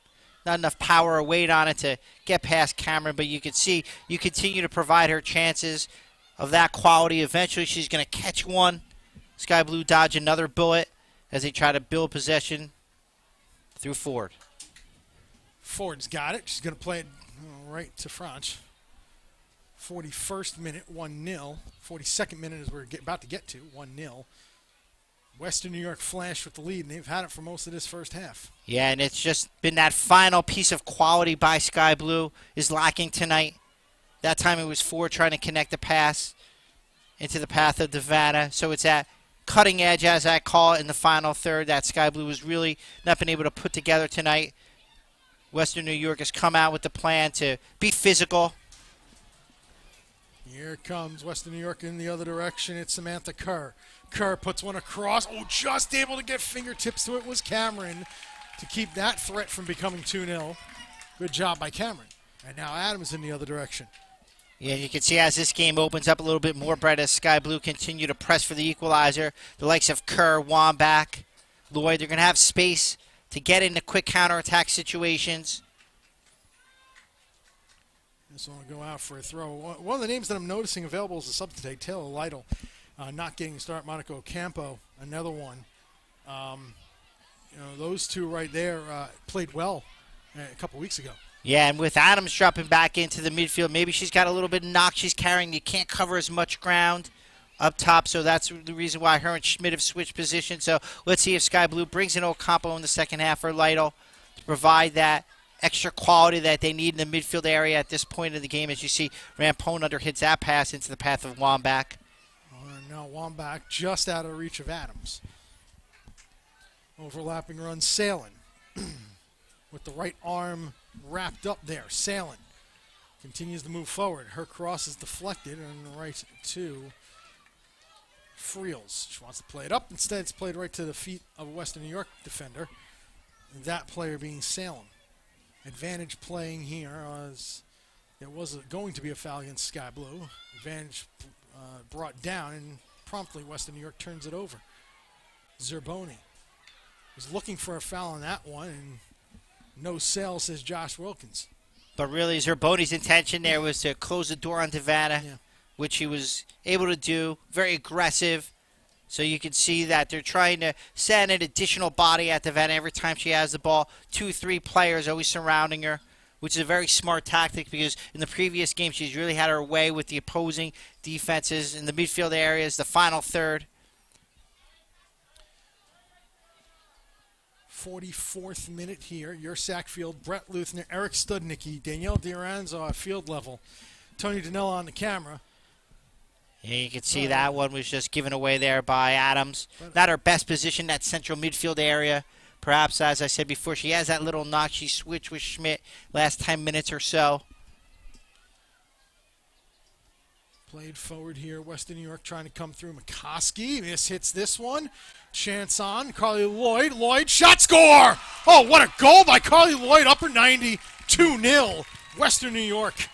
Not enough power or weight on it to get past Cameron, but you can see you continue to provide her chances of that quality. Eventually she's going to catch one. Sky Blue dodge another bullet as they try to build possession through Ford. Ford's got it. She's going to play it right to France. 41st minute, 1-0. 42nd minute is we're about to get to, 1-0. Western New York Flash with the lead, and they've had it for most of this first half. Yeah, and it's just been that final piece of quality by Sky Blue is lacking tonight. That time it was Ford trying to connect the pass into the path of Devana. So it's that cutting edge, as I call it, in the final third that Sky Blue has really not been able to put together tonight. Western New York has come out with the plan to be physical. Here comes Western New York in the other direction. It's Samantha Kerr. Kerr puts one across. Oh, just able to get fingertips to it was Cameron to keep that threat from becoming 2-0. Good job by Cameron. And now Adams in the other direction. Yeah, you can see as this game opens up a little bit more, Brett, as Sky Blue continue to press for the equalizer. The likes of Kerr, Wambach, Lloyd, they're going to have space to get into quick counterattack situations. This one will go out for a throw. One of the names that I'm noticing available as a sub today, Taylor Lytle, not getting a start. Monica Ocampo, another one. Those two right there played well a couple weeks ago. Yeah, and with Adams dropping back into the midfield, maybe she's got a little bit of knock she's carrying. You can't cover as much ground up top, so that's the reason why her and Schmidt have switched positions. So let's see if Sky Blue brings in Ocampo in the second half for Lytle to provide that extra quality that they need in the midfield area at this point of the game. As you see, Rampone underhits that pass into the path of Wambach. Now Wambach just out of reach of Adams. Overlapping run, Salen with the right arm wrapped up there. Salen continues to move forward. Her cross is deflected and right to Friels. She wants to play it up. Instead, it's played right to the feet of a Western New York defender. That player being Salem. Advantage playing here as there was going to be a foul against Sky Blue. Advantage brought down, and promptly Western New York turns it over. Zerboni was looking for a foul on that one, and no sale, says Josh Wilkins. But really, Zerboni's intention there was to close the door on Devana, which he was able to do. Very aggressive. So you can see that they're trying to send an additional body at Devana every time she has the ball. 2-3 players always surrounding her, which is a very smart tactic because in the previous game she's really had her way with the opposing defenses in the midfield areas, the final third. 44th minute here. Your Sac Field, Brett Luthner, Eric Studnicki, Danielle D'Oranzo at field level, Tony Danella on the camera. Yeah, you can see that one was just given away there by Adams. Not her best position, that central midfield area. Perhaps, as I said before, she has that little knock. She switched with Schmidt last 10 minutes or so. Played forward here. Western New York trying to come through. McCoskey hits this one. Chance on. Carly Lloyd. Lloyd, shot, score! Oh, what a goal by Carly Lloyd. Upper 90, 2-0. Western New York.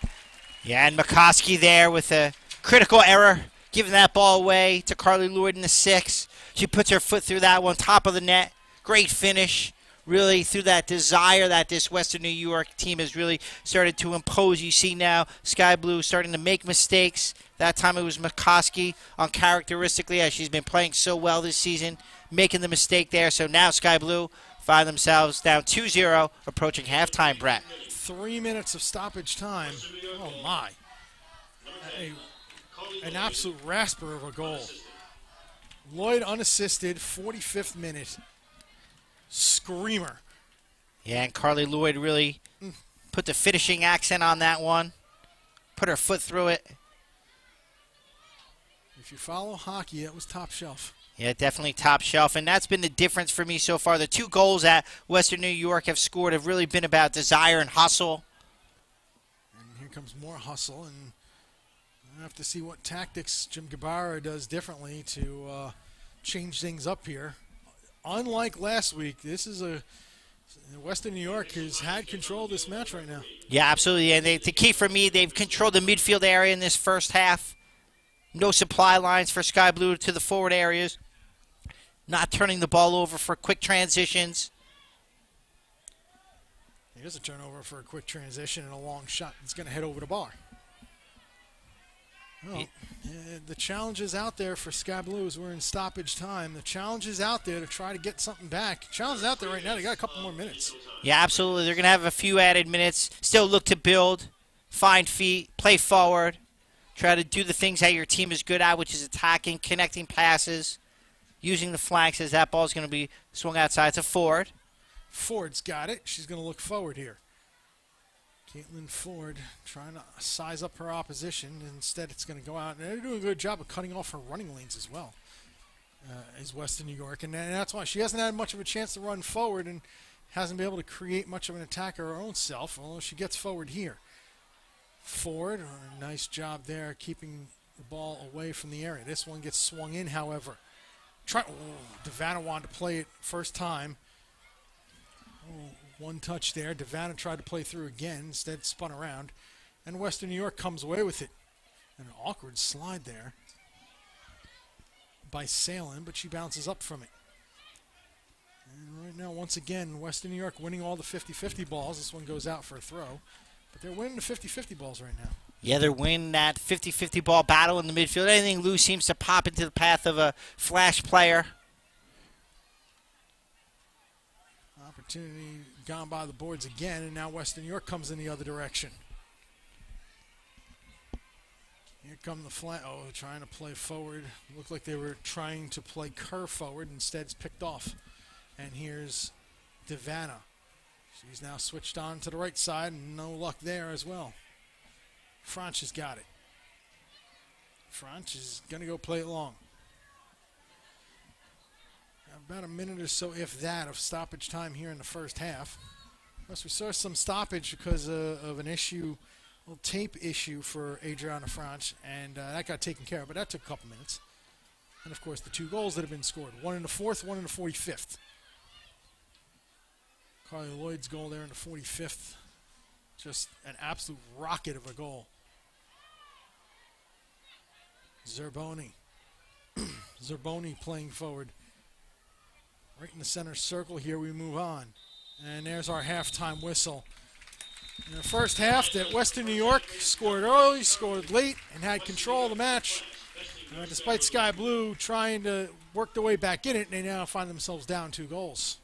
Yeah, and McCoskey there with a critical error, giving that ball away to Carly Lloyd in the 6. She puts her foot through that one, top of the net. Great finish. Really, through that desire that this Western New York team has really started to impose. You see now Sky Blue starting to make mistakes. That time it was McCoskey, uncharacteristically, as she's been playing so well this season, making the mistake there. So now Sky Blue find themselves down 2-0, approaching halftime, Brett. 3 minutes of stoppage time. Oh, my. An absolute rasper of a goal. Lloyd unassisted, 45th minute. Screamer. Yeah, and Carly Lloyd really put the finishing accent on that one. Put her foot through it. If you follow hockey, that was top shelf. Yeah, definitely top shelf, and that's been the difference for me so far. The 2 goals that Western New York have scored have really been about desire and hustle. And here comes more hustle, and we'll have to see what tactics Jim Gabarra does differently to change things up here. Unlike last week, this is Western New York has had control of this match right now. Yeah, absolutely. And the key for me, they've controlled the midfield area in this first half. No supply lines for Sky Blue to the forward areas. Not turning the ball over for quick transitions. Here's a turnover for a quick transition and a long shot. It's going to head over the bar. Well, the challenge is out there for Sky Blues. We're in stoppage time. The challenge is out there to try to get something back. The challenge is out there right now. They got a couple more minutes. Yeah, absolutely. They're going to have a few added minutes. Still look to build, find feet, play forward, try to do the things that your team is good at, which is attacking, connecting passes, using the flanks as that ball is going to be swung outside to Ford. Ford's got it. She's going to look forward here. Caitlin Ford trying to size up her opposition. Instead, it's going to go out. And they're doing a good job of cutting off her running lanes as well, as Western New York. And that's why she hasn't had much of a chance to run forward and hasn't been able to create much of an attack of her own self, although she gets forward here. Ford, a nice job there keeping the ball away from the area. This one gets swung in, however. Devanna wanted to play it first time. One touch there. Devanna tried to play through again. Instead, spun around. And Western New York comes away with it. An awkward slide there by Salem, but she bounces up from it. And right now, once again, Western New York winning all the 50-50 balls. This one goes out for a throw. But they're winning the 50-50 balls right now. Yeah, they're winning that 50-50 ball battle in the midfield. Anything loose seems to pop into the path of a flash player. Opportunity gone by the boards again, and now Western New York comes in the other direction. Here come the flank. Oh, trying to play forward. Looked like they were trying to play curve forward. Instead, it's picked off. And here's Devanna. She's now switched on to the right side, and no luck there as well. Franch has got it. Franch is going to go play it long. About a minute or so, if that, of stoppage time here in the first half. Plus, we saw some stoppage because of an issue, a little tape issue for Adriana Franch, and that got taken care of, but that took a couple minutes. And, of course, the 2 goals that have been scored, one in the 4th, one in the 45th. Carly Lloyd's goal there in the 45th. Just an absolute rocket of a goal. Zerboni. Zerboni playing forward. Right in the center circle here, we move on. And there's our halftime whistle. In the first half, that Western New York scored early, scored late, and had control of the match. Despite Sky Blue trying to work their way back in it, they now find themselves down 2 goals.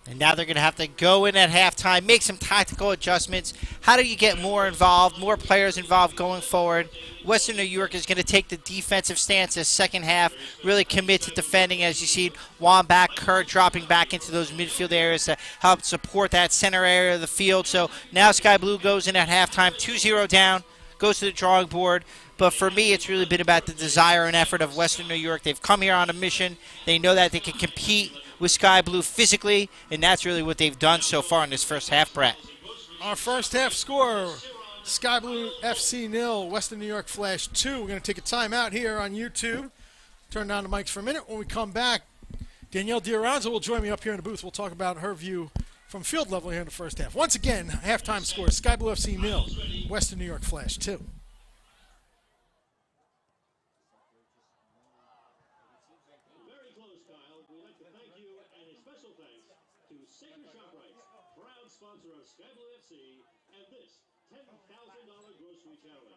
And now they're going to have to go in at halftime, make some tactical adjustments. How do you get more involved, more players involved going forward? Western New York is going to take the defensive stance this second half, really commit to defending, as you see Wambach, Kurt dropping back into those midfield areas to help support that center area of the field. So now Sky Blue goes in at halftime, 2-0 down, goes to the drawing board. But for me, it's really been about the desire and effort of Western New York. They've come here on a mission. They know that they can compete with Sky Blue physically, and that's really what they've done so far in this first half, Brett. Our first half score, Sky Blue FC 0, Western New York Flash 2. We're going to take a timeout here on YouTube. Turn down the mics for a minute. When we come back, Danielle Dioranzo will join me up here in the booth. We'll talk about her view from field level here in the first half. Once again, halftime score, Sky Blue FC 0, Western New York Flash 2. Sponsor of Sky Blue FC and this $10,000 grocery challenge.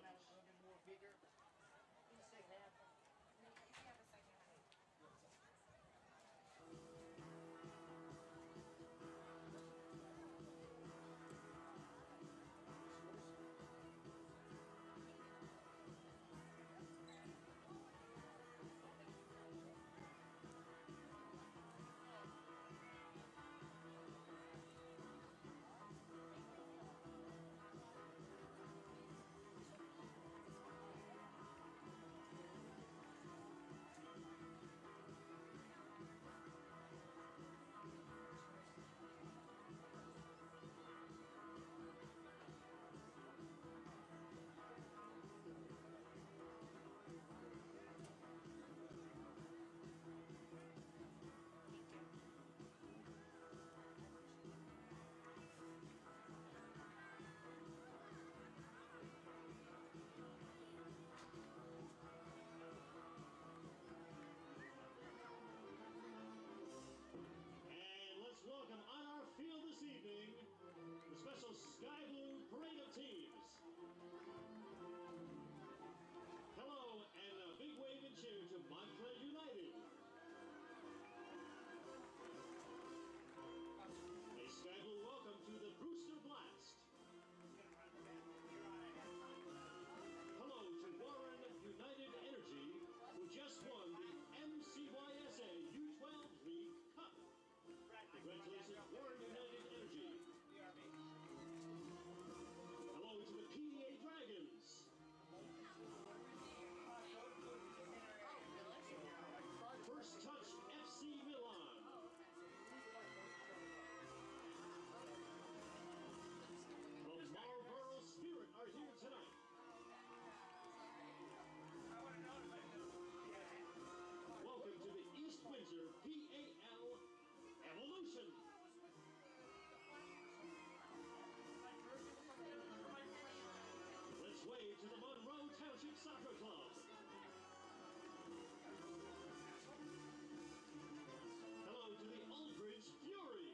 Welcome on our field this evening, the special Sky Blue Parade of Teams. Hello, and a big wave and cheer to Montclair United. A Sky Blue welcome to the Brewster Blast. Hello to Warren United Energy, who just won the MCYSA U12 League Cup. Congratulations, Warren United Energy. Hello to the PDA Dragons. First Touch FC Milan. The Marlboro Spirit are here tonight. Welcome to the East Windsor PAL Evolution. Let's wave to the Monroe Township Soccer Club. Hello to the Aldridge Fury.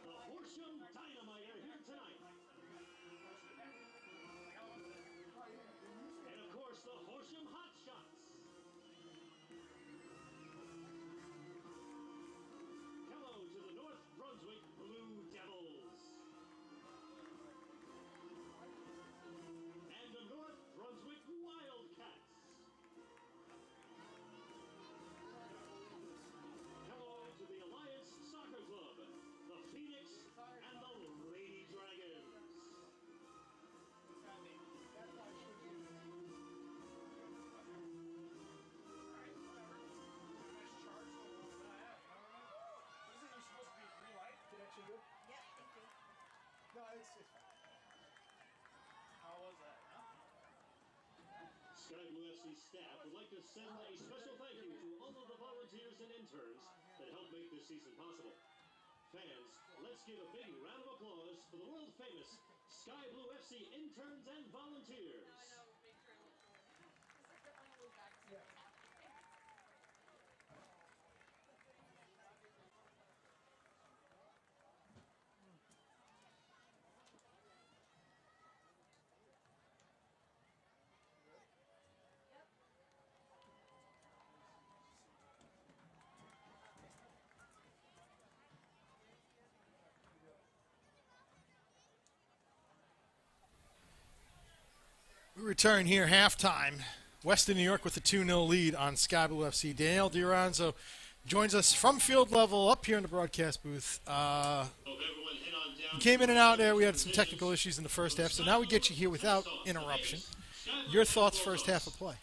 The Horsham Dynamite are here tonight. And of course, the Horsham Hot Shots. Hello to the North Brunswick Blue Devils. And the North Brunswick Wildcats. Hello to the Alliance Soccer Club, the Phoenix and the Lady Dragons. Sky Blue FC staff would like to send a special thank you to all of the volunteers and interns that helped make this season possible. Fans, let's give a big round of applause for the world-famous Sky Blue FC interns and volunteers. Return here, halftime. Western New York with a 2-0 lead on Sky Blue FC. Danielle DiRanzo joins us from field level up here in the broadcast booth. You came in and out there. We had some technical issues in the first half, so now we get you here without interruption. Your thoughts first half of play?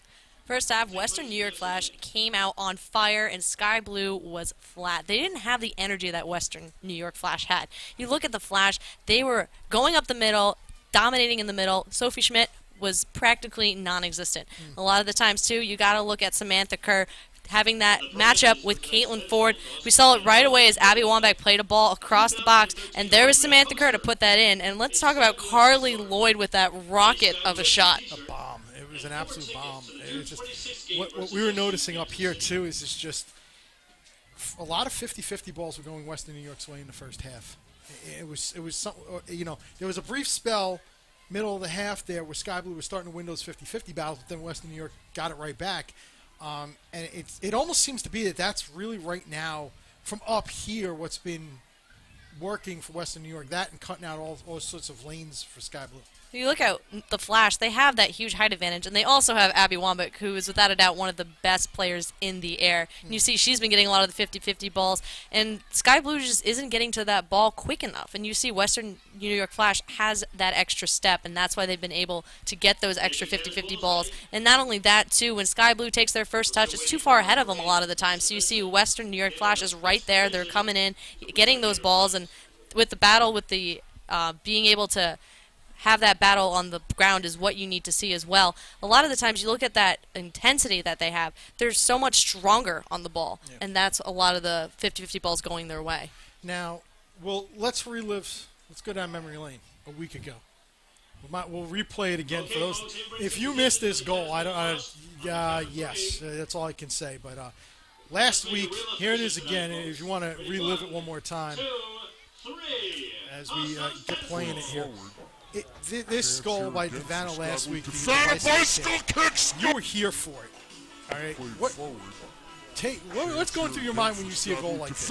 First half, Western New York Flash came out on fire, and Sky Blue was flat. They didn't have the energy that Western New York Flash had. You look at the Flash, they were going up the middle, dominating in the middle. Sophie Schmidt was practically non-existent. A lot of the times, too, you got to look at Samantha Kerr having that matchup with Caitlin Ford. We saw it right away as Abby Wambach played a ball across the box, and there was Samantha Kerr to put that in. And let's talk about Carly Lloyd with that rocket of a shot. A bomb. It was an absolute bomb. It was just what we were noticing up here, too, is it's just a lot of 50-50 balls were going Western New York's way in the first half. It was something, you know, there was a brief spell middle of the half there where Sky Blue was starting to win those 50-50 battles, but then Western New York got it right back. And it almost seems to be that that's really right now, from up here, what's been working for Western New York, that and cutting out all sorts of lanes for Sky Blue. You look at the Flash, they have that huge height advantage, and they also have Abby Wambach, who is without a doubt one of the best players in the air. And you see she's been getting a lot of the 50-50 balls, and Sky Blue just isn't getting to that ball quick enough. And you see Western New York Flash has that extra step, and that's why they've been able to get those extra 50-50 balls. And not only that, too, when Sky Blue takes their first touch, it's too far ahead of them a lot of the time. So you see Western New York Flash is right there. They're coming in, getting those balls, and with the battle, with the being able to have that battle on the ground is what you need to see as well. A lot of the times you look at that intensity that they have, they're so much stronger on the ball, and that's a lot of the 50-50 balls going their way. Now, let's go down memory lane a week ago. We'll replay it again for those. If you missed this goal, yes, that's all I can say. But last week, here it is again. If you want to relive it one more time, as we get playing it here. This goal by Devana last week, you were here for it. All right. What's going through your mind when you see a goal like this?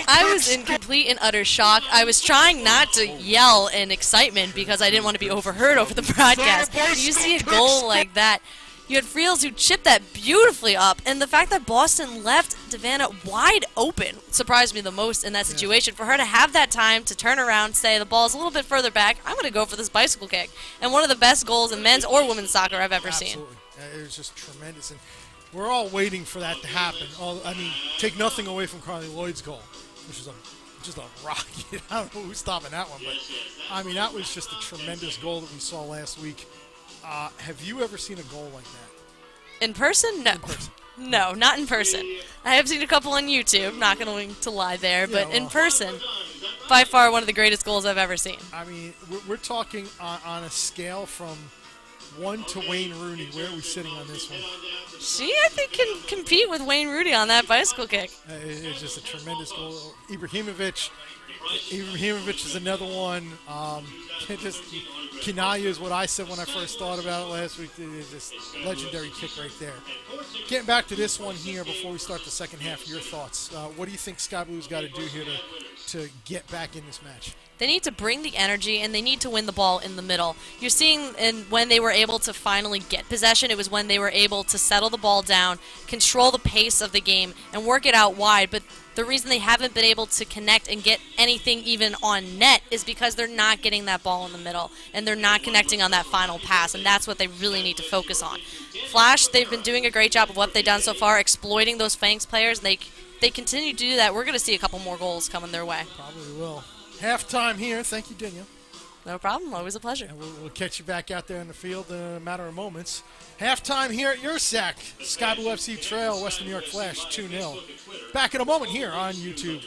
I was in complete and utter shock. I was trying not to yell in excitement because I didn't want to be overheard over the broadcast. You see a goal like that. You had Friels who chipped that beautifully up, and the fact that Boston left Devana wide open surprised me the most in that situation. For her to have that time to turn around, say the ball's a little bit further back, I'm going to go for this bicycle kick. And one of the best goals in men's or women's soccer I've ever seen. It was just tremendous, and we're all waiting for that to happen. Take nothing away from Carly Lloyd's goal, which is just a rocket. I don't know who's stopping that one, but that was just a tremendous goal that we saw last week. Have you ever seen a goal like that? In person? No. No, not in person. I have seen a couple on YouTube, not going to lie there, but in person, by far one of the greatest goals I've ever seen. We're talking on a scale from 1 to Wayne Rooney. Where are we sitting on this one? She, I think, can compete with Wayne Rooney on that bicycle kick. It's just a tremendous goal. Ibrahimovic is another one. Kinaya is what I said when I first thought about it last week. It's just legendary kick right there. Getting back to this one here before we start the second half, your thoughts. What do you think Sky Blue's got to do here to get back in this match? They need to bring the energy, and they need to win the ball in the middle. You're seeing when they were able to finally get possession, it was when they were able to settle the ball down, control the pace of the game, and work it out wide. But the reason they haven't been able to connect and get anything even on net is because they're not getting that ball in the middle, and they're not connecting on that final pass, and that's what they really need to focus on. Flash, they've been doing a great job of what they've done so far, exploiting those Fangs players, and they continue to do that. We're going to see a couple more goals coming their way. Probably will. Halftime here. Thank you, Danielle. No problem. Always a pleasure. And we'll catch you back out there in the field in a matter of moments. Halftime here at your sack. Sky Blue FC Trail, Western New York Flash, 2-0. Back in a moment here on YouTube.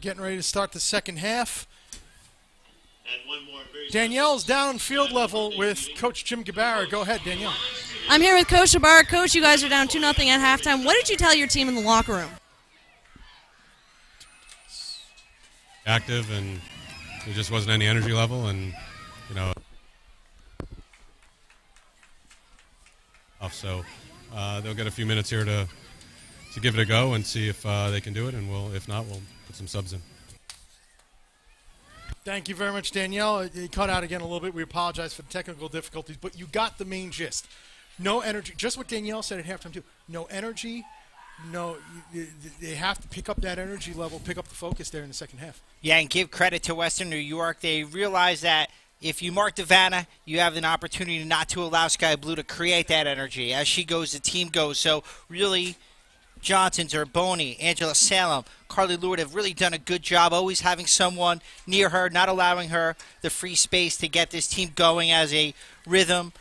getting ready to start the second half. And one more very Danielle's down field level with Coach Jim Gabarra. Go ahead, Danielle. I'm here with Coach Gabarra. Coach, you guys are down 2-0 at halftime. What did you tell your team in the locker room? Active, and there just wasn't any energy level, and so they'll get a few minutes here to give it a go and see if they can do it, and if not, we'll put some subs in. Thank you very much, Danielle. It cut out again a little bit. We apologize for the technical difficulties, but you got the main gist. No energy. Just what Danielle said at halftime, too. No energy. No, they have to pick up that energy level, pick up the focus there in the second half. Yeah, and give credit to Western New York. They realize that if you mark Devana, you have an opportunity not to allow Sky Blue to create that energy. As she goes, the team goes. So really, Johnson, Zerboni, Angela Salem, Carly Lord have really done a good job always having someone near her, not allowing her the free space to get this team going as a rhythm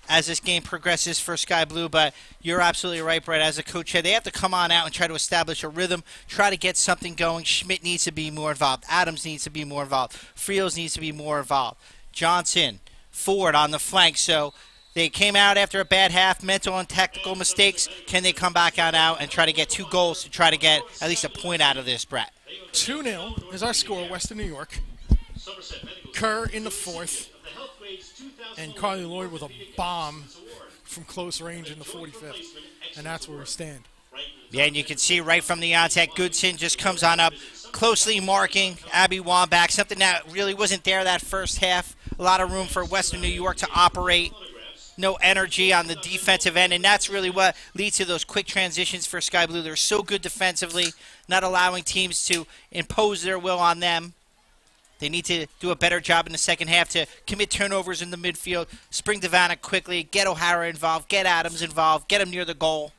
as this game progresses for Sky Blue. But you're absolutely right, Brett. As a coach, they have to come on out and try to establish a rhythm, try to get something going. Schmidt needs to be more involved. Adams needs to be more involved. Friels needs to be more involved. Johnson, Ford on the flank. So they came out after a bad half, mental and tactical mistakes. Can they come back on out and try to get 2 goals to try to get at least a point out of this, Brett? 2-0 is our score, Western New York. Kerr in the fourth, and Carly Lloyd with a bomb from close range in the 45th. And that's where we stand. Yeah, and you can see right from the onset, Goodson just comes on up, closely marking Abby Wambach, something that really wasn't there that first half. A lot of room for Western New York to operate. No energy on the defensive end, and that's really what leads to those quick transitions for Sky Blue. They're so good defensively, not allowing teams to impose their will on them. They need to do a better job in the second half to commit turnovers in the midfield, spring Devana quickly, get O'Hara involved, get Adams involved, get him near the goal.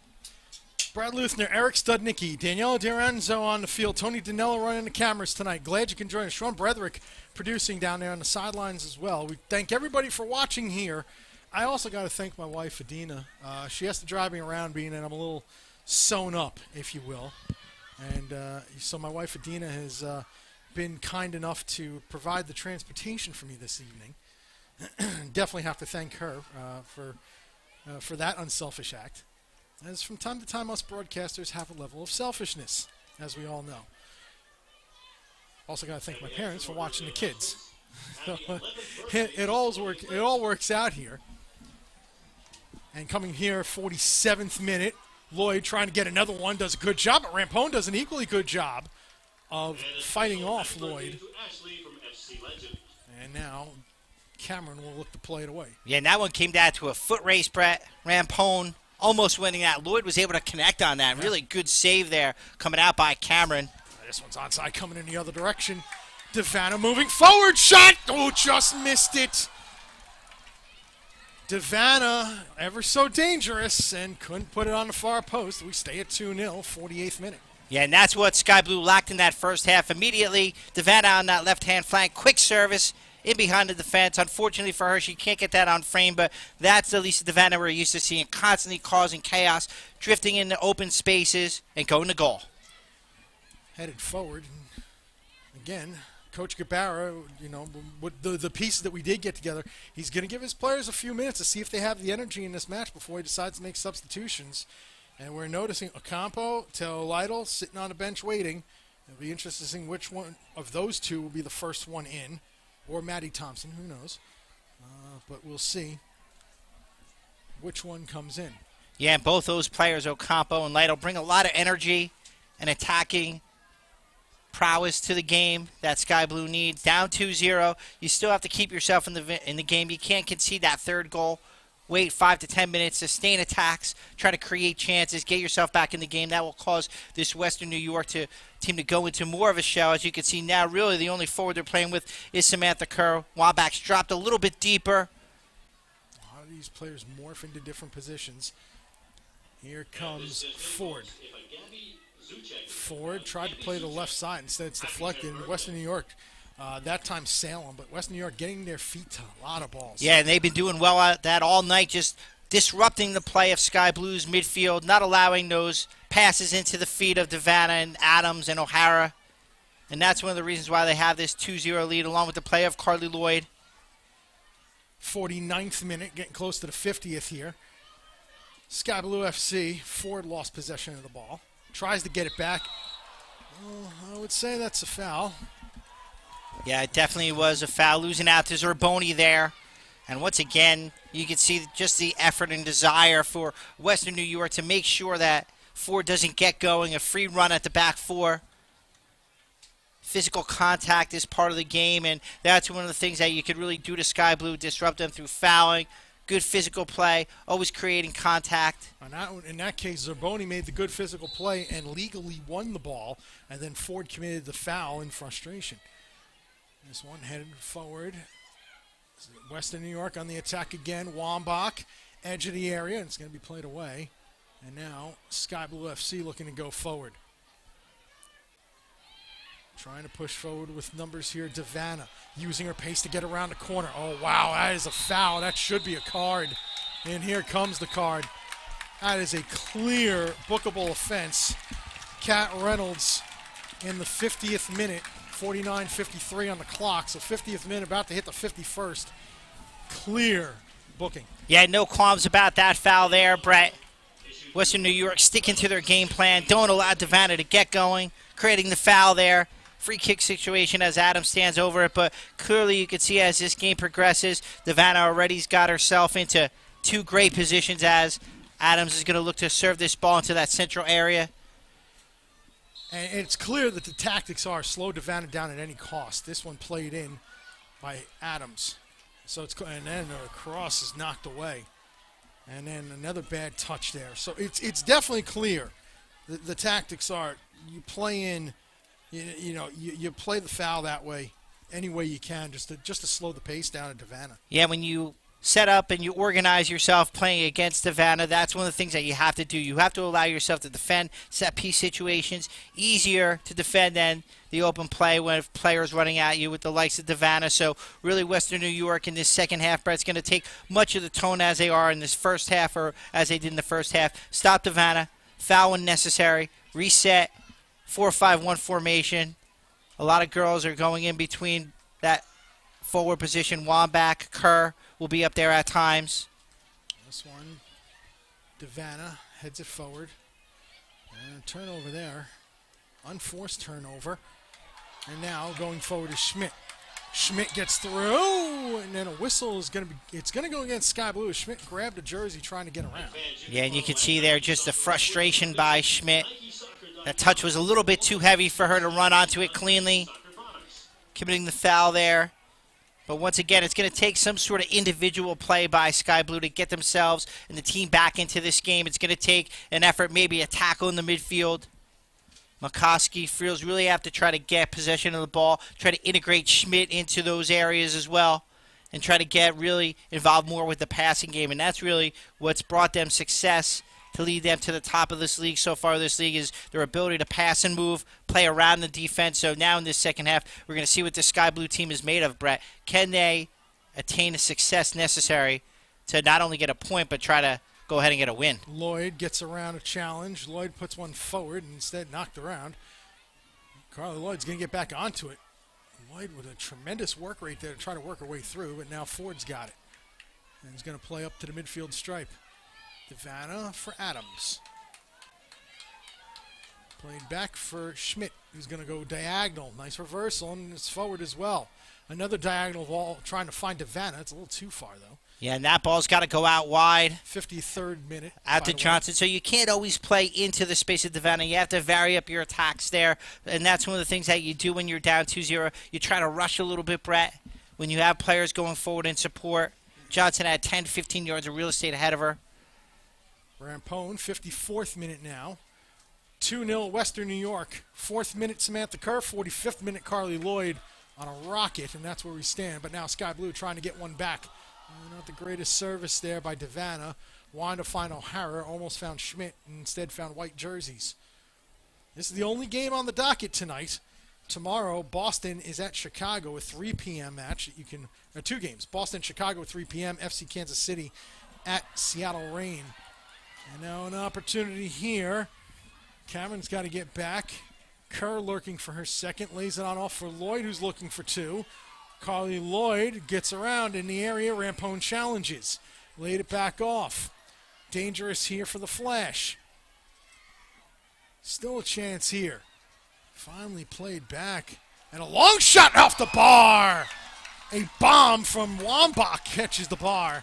Brad Luthner, Eric Studnicki, Daniela D'Arenzo on the field, Tony Danello running the cameras tonight. Glad you can join us. Sean Brederick producing down there on the sidelines as well. We thank everybody for watching here. I also got to thank my wife, Adina. She has to drive me around being that I'm a little sewn up, if you will. And so my wife, Adina, has been kind enough to provide the transportation for me this evening. Definitely have to thank her for that unselfish act. As from time to time, us broadcasters have a level of selfishness, as we all know. Also got to thank my parents for watching the kids. It all works out here. And coming here, 47th minute, Lloyd trying to get another one, does a good job, but Rampone does an equally good job of fighting off Lloyd. And now Cameron will look to play it away. Yeah, and that one came down to a foot race, Brett. Rampone almost winning that. Lloyd was able to connect on that. Really good save there coming out by Cameron. This one's onside, coming in the other direction. Devana moving forward, shot! Oh, just missed it. Devana, ever so dangerous, and couldn't put it on the far post. We stay at 2-0, 48th minute. Yeah, and that's what Sky Blue lacked in that first half. Immediately, Devana on that left-hand flank, quick service in behind the defense. Unfortunately for her, she can't get that on frame, but that's the Lisa Devana we're used to seeing, constantly causing chaos, drifting into open spaces, and going to goal. Headed forward. Again, Coach Gabarra, you know, with the pieces that we did get together, he's going to give his players a few minutes to see if they have the energy in this match before he decides to make substitutions. And we're noticing Ocampo, Teo Lytle sitting on the bench waiting. It'll be interesting to see which one of those two will be the first one in, or Maddie Thompson, who knows. But we'll see which one comes in. Yeah, and both those players, Ocampo and Lytle, bring a lot of energy and attacking prowess to the game that Sky Blue needs. Down 2-0, you still have to keep yourself in the game. You can't concede that third goal. Wait 5 to 10 minutes, sustain attacks, try to create chances, get yourself back in the game. That will cause this Western New York team to go into more of a shell. As you can see now, really the only forward they're playing with is Samantha Kerr. Wambach's dropped a little bit deeper. A lot of these players morph into different positions. Here comes Ford. Ford tried to play the left side. Instead, it's deflected. Western New York, that time Salem, but Western New York getting their feet to a lot of balls. Yeah, and they've been doing well at that all night, just disrupting the play of Sky Blue's midfield, not allowing those passes into the feet of Devana and Adams and O'Hara. And that's one of the reasons why they have this 2-0 lead, along with the play of Carly Lloyd. 49th minute, getting close to the 50th here. Sky Blue FC, Ford lost possession of the ball. Tries to get it back. Well, I would say that's a foul. Yeah, it definitely was a foul, losing out to Zerboni there. And once again, you can see just the effort and desire for Western New York to make sure that Ford doesn't get going. A free run at the back four. Physical contact is part of the game, and that's one of the things that you could really do to Sky Blue, disrupt them through fouling, good physical play, always creating contact. In that case, Zerboni made the good physical play and legally won the ball, and then Ford committed the foul in frustration. This one headed forward. Western New York on the attack again. Wambach, edge of the area, and it's going to be played away. And now Sky Blue FC looking to go forward. Trying to push forward with numbers here. Devanna using her pace to get around the corner. Oh, wow, that is a foul. That should be a card. And here comes the card. That is a clear bookable offense. Kat Reynolds in the 50th minute. 49:53 on the clock. So 50th minute, about to hit the 51st. Clear booking. Yeah, no qualms about that foul there, Brett. Western New York sticking to their game plan. Don't allow Devanna to get going. Creating the foul there. Free kick situation as Adams stands over it, but clearly you can see as this game progresses, Devanna already's got herself into two great positions as Adams is going to look to serve this ball into that central area. And it's clear that the tactics are slow Devanna down at any cost. This one played in by Adams. So it's, and then the cross is knocked away. And then another bad touch there. So it's definitely clear. The tactics are you play in, you play the foul that way, any way you can, just to slow the pace down at Devanna. Yeah, when you set up and you organize yourself playing against Devanna, that's one of the things that you have to do. You have to allow yourself to defend set-piece situations. Easier to defend than the open play when players running at you with the likes of Devanna. So really Western New York in this second half, Brett's going to take much of the tone as they are in this first half or as they did in the first half. Stop Devanna, foul when necessary, reset, 4-5-1 formation. A lot of girls are going in between that forward position. Wambach, Kerr will be up there at times. This one, Devanna heads it forward. And a turnover there. Unforced turnover. And now going forward is Schmidt. Schmidt gets through, and then a whistle is going to be, it's going to go against Sky Blue. Schmidt grabbed the jersey trying to get around. Yeah, and you can see there just the frustration by Schmidt. That touch was a little bit too heavy for her to run onto it cleanly. Committing the foul there. But once again, it's going to take some sort of individual play by Sky Blue to get themselves and the team back into this game. It's going to take an effort, maybe a tackle in the midfield. McCoskey feels really have to try to get possession of the ball, try to integrate Schmidt into those areas as well, and try to get really involved more with the passing game. And that's really what's brought them success to lead them to the top of this league so far. This league is their ability to pass and move, play around the defense. So now in this second half, we're going to see what the Sky Blue team is made of, Brett. Can they attain the success necessary to not only get a point, but try to go ahead and get a win? Lloyd gets around a challenge. Lloyd puts one forward and instead knocked around. Carly Lloyd's going to get back onto it. Lloyd with a tremendous work rate there to try to work her way through, but now Ford's got it. And he's going to play up to the midfield stripe. Devanna for Adams. Played back for Schmidt, who's going to go diagonal. Nice reversal, and it's forward as well. Another diagonal ball trying to find Devanna. It's a little too far, though. Yeah, and that ball's got to go out wide. 53rd minute. Out to Johnson. So you can't always play into the space of Devanna. You have to vary up your attacks there. And that's one of the things that you do when you're down 2-0. You try to rush a little bit, Brett, when you have players going forward in support. Johnson had 10, 15 yards of real estate ahead of her. Rampone, 54th minute now. 2-0 Western New York. 4th minute Samantha Kerr. 45th minute Carly Lloyd on a rocket, and that's where we stand. But now Sky Blue trying to get one back. Not the greatest service there by Devanna. Wanted to find O'Hara, almost found Schmidt, and instead found white jerseys. This is the only game on the docket tonight. Tomorrow, Boston is at Chicago, a 3 p.m. match. You can, two games. Boston, Chicago, 3 p.m. FC Kansas City at Seattle Reign. And now an opportunity here. Cameron's got to get back. Kerr lurking for her second, lays it on off for Lloyd, who's looking for two. Carly Lloyd gets around in the area. Rampone challenges. Laid it back off. Dangerous here for the Flash. Still a chance here. Finally played back. And a long shot off the bar. A bomb from Wambach catches the bar.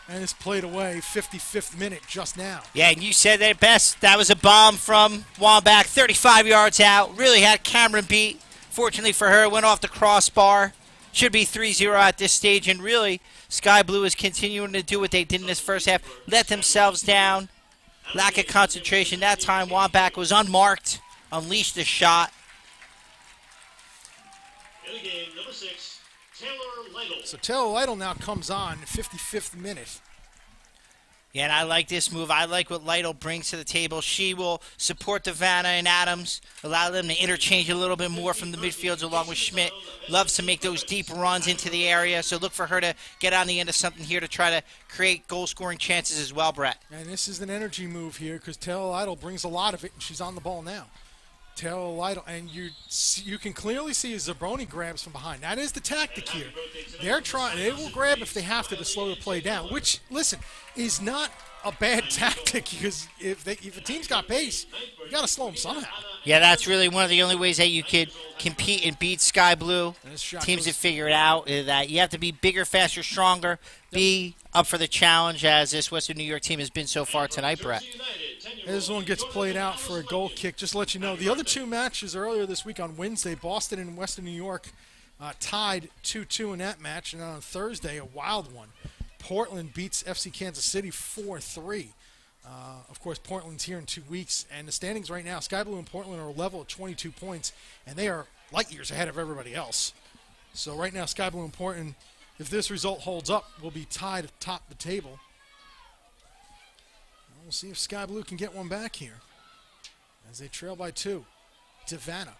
And it's played away. 55th minute just now. Yeah, and you said that best. That was a bomb from Wambach, 35 yards out. Really had Cameron beat. Fortunately for her, went off the crossbar. Should be 3-0 at this stage. And really, Sky Blue is continuing to do what they did in this first half. Let themselves down. Lack of concentration. That time, Wambach was unmarked. Unleashed the shot. In the game, number 6, Taylor Lytle. So Taylor Lytle now comes on, 55th minute. Yeah, and I like this move. I like what Lytle brings to the table. She will support Vanna and Adams, allow them to interchange a little bit more from the midfields along with Schmidt. Loves to make those deep runs into the area, so look for her to get on the end of something here to try to create goal-scoring chances as well, Brett. And this is an energy move here because Taylor Lytle brings a lot of it, and she's on the ball now. Taylor Lytle, and you can clearly see Zerboni grabs from behind. That is the tactic here. They're trying. They will grab if they have to slow the play down, which, listen, is not a bad tactic because if a team's got pace, you got to slow them somehow. Yeah, that's really one of the only ways that you could compete and beat Sky Blue. Teams have figured out that you have to be bigger, faster, stronger, be up for the challenge as this Western New York team has been so far tonight, Brett. This one gets played out for a goal kick. Just to let you know, the other two matches earlier this week on Wednesday, Boston and Western New York tied 2-2 in that match. And on Thursday, a wild one. Portland beats FC Kansas City 4-3. Of course, Portland's here in 2 weeks. And the standings right now, Sky Blue and Portland are level at 22 points. And they are light years ahead of everybody else. So right now, Sky Blue and Portland, if this result holds up, will be tied atop the table. We'll see if Sky Blue can get one back here as they trail by 2. Vanna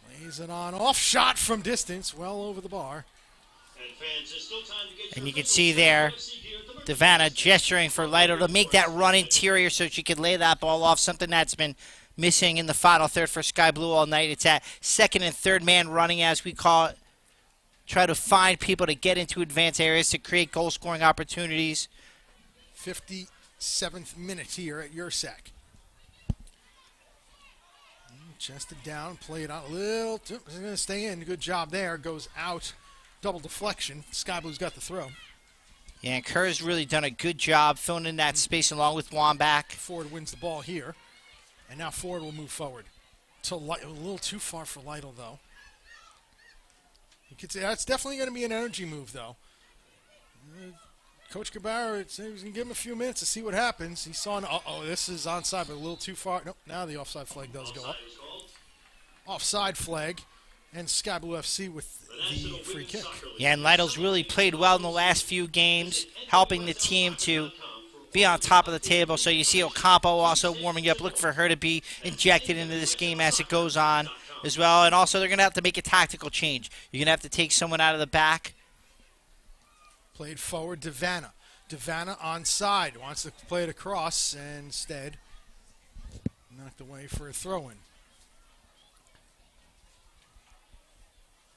lays it on. Off shot from distance, well over the bar. And you can see there, Vanna gesturing for Lytle to make that run interior so she could lay that ball off, something that's been missing in the final third for Sky Blue all night. It's that second and third man running, as we call it. Try to find people to get into advanced areas to create goal-scoring opportunities. 57th minute here at Ursac. Chested down, play it out a little. It's going to stay in. Good job there. Goes out. Double deflection. Sky Blue's got the throw. Yeah, and Kerr's really done a good job filling in that space along with Wambach. Ford wins the ball here. And now Ford will move forward. A little too far for Lytle, though. You could say that's definitely going to be an energy move, though. Coach Cabarra said he was going to give him a few minutes to see what happens. He saw, this is onside, but a little too far. Nope, now the offside flag does go up. Offside flag, and Sky Blue FC with the free kick. Yeah, and Lytle's really played well in the last few games, helping the team to be on top of the table. So you see Ocampo also warming up. Look for her to be injected into this game as it goes on as well. And also they're going to have to make a tactical change. You're going to have to take someone out of the back. Played forward to Vanna. Vanna onside. Wants to play it across, and instead knocked away for a throw-in.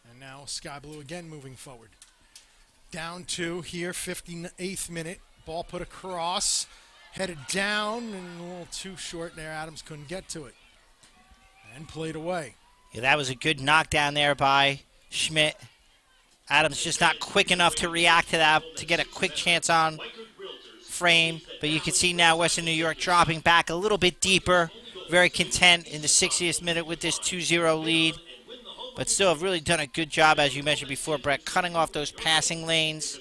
And now Sky Blue again moving forward. Down 2 here, 58th minute. Ball put across. Headed down, and a little too short there. Adams couldn't get to it. And played away. Yeah, that was a good knockdown there by Schmidt. Adams just not quick enough to react to that to get a quick chance on frame. But you can see now Western New York dropping back a little bit deeper. Very content in the 60th minute with this 2-0 lead. But still have really done a good job, as you mentioned before, Brett, cutting off those passing lanes.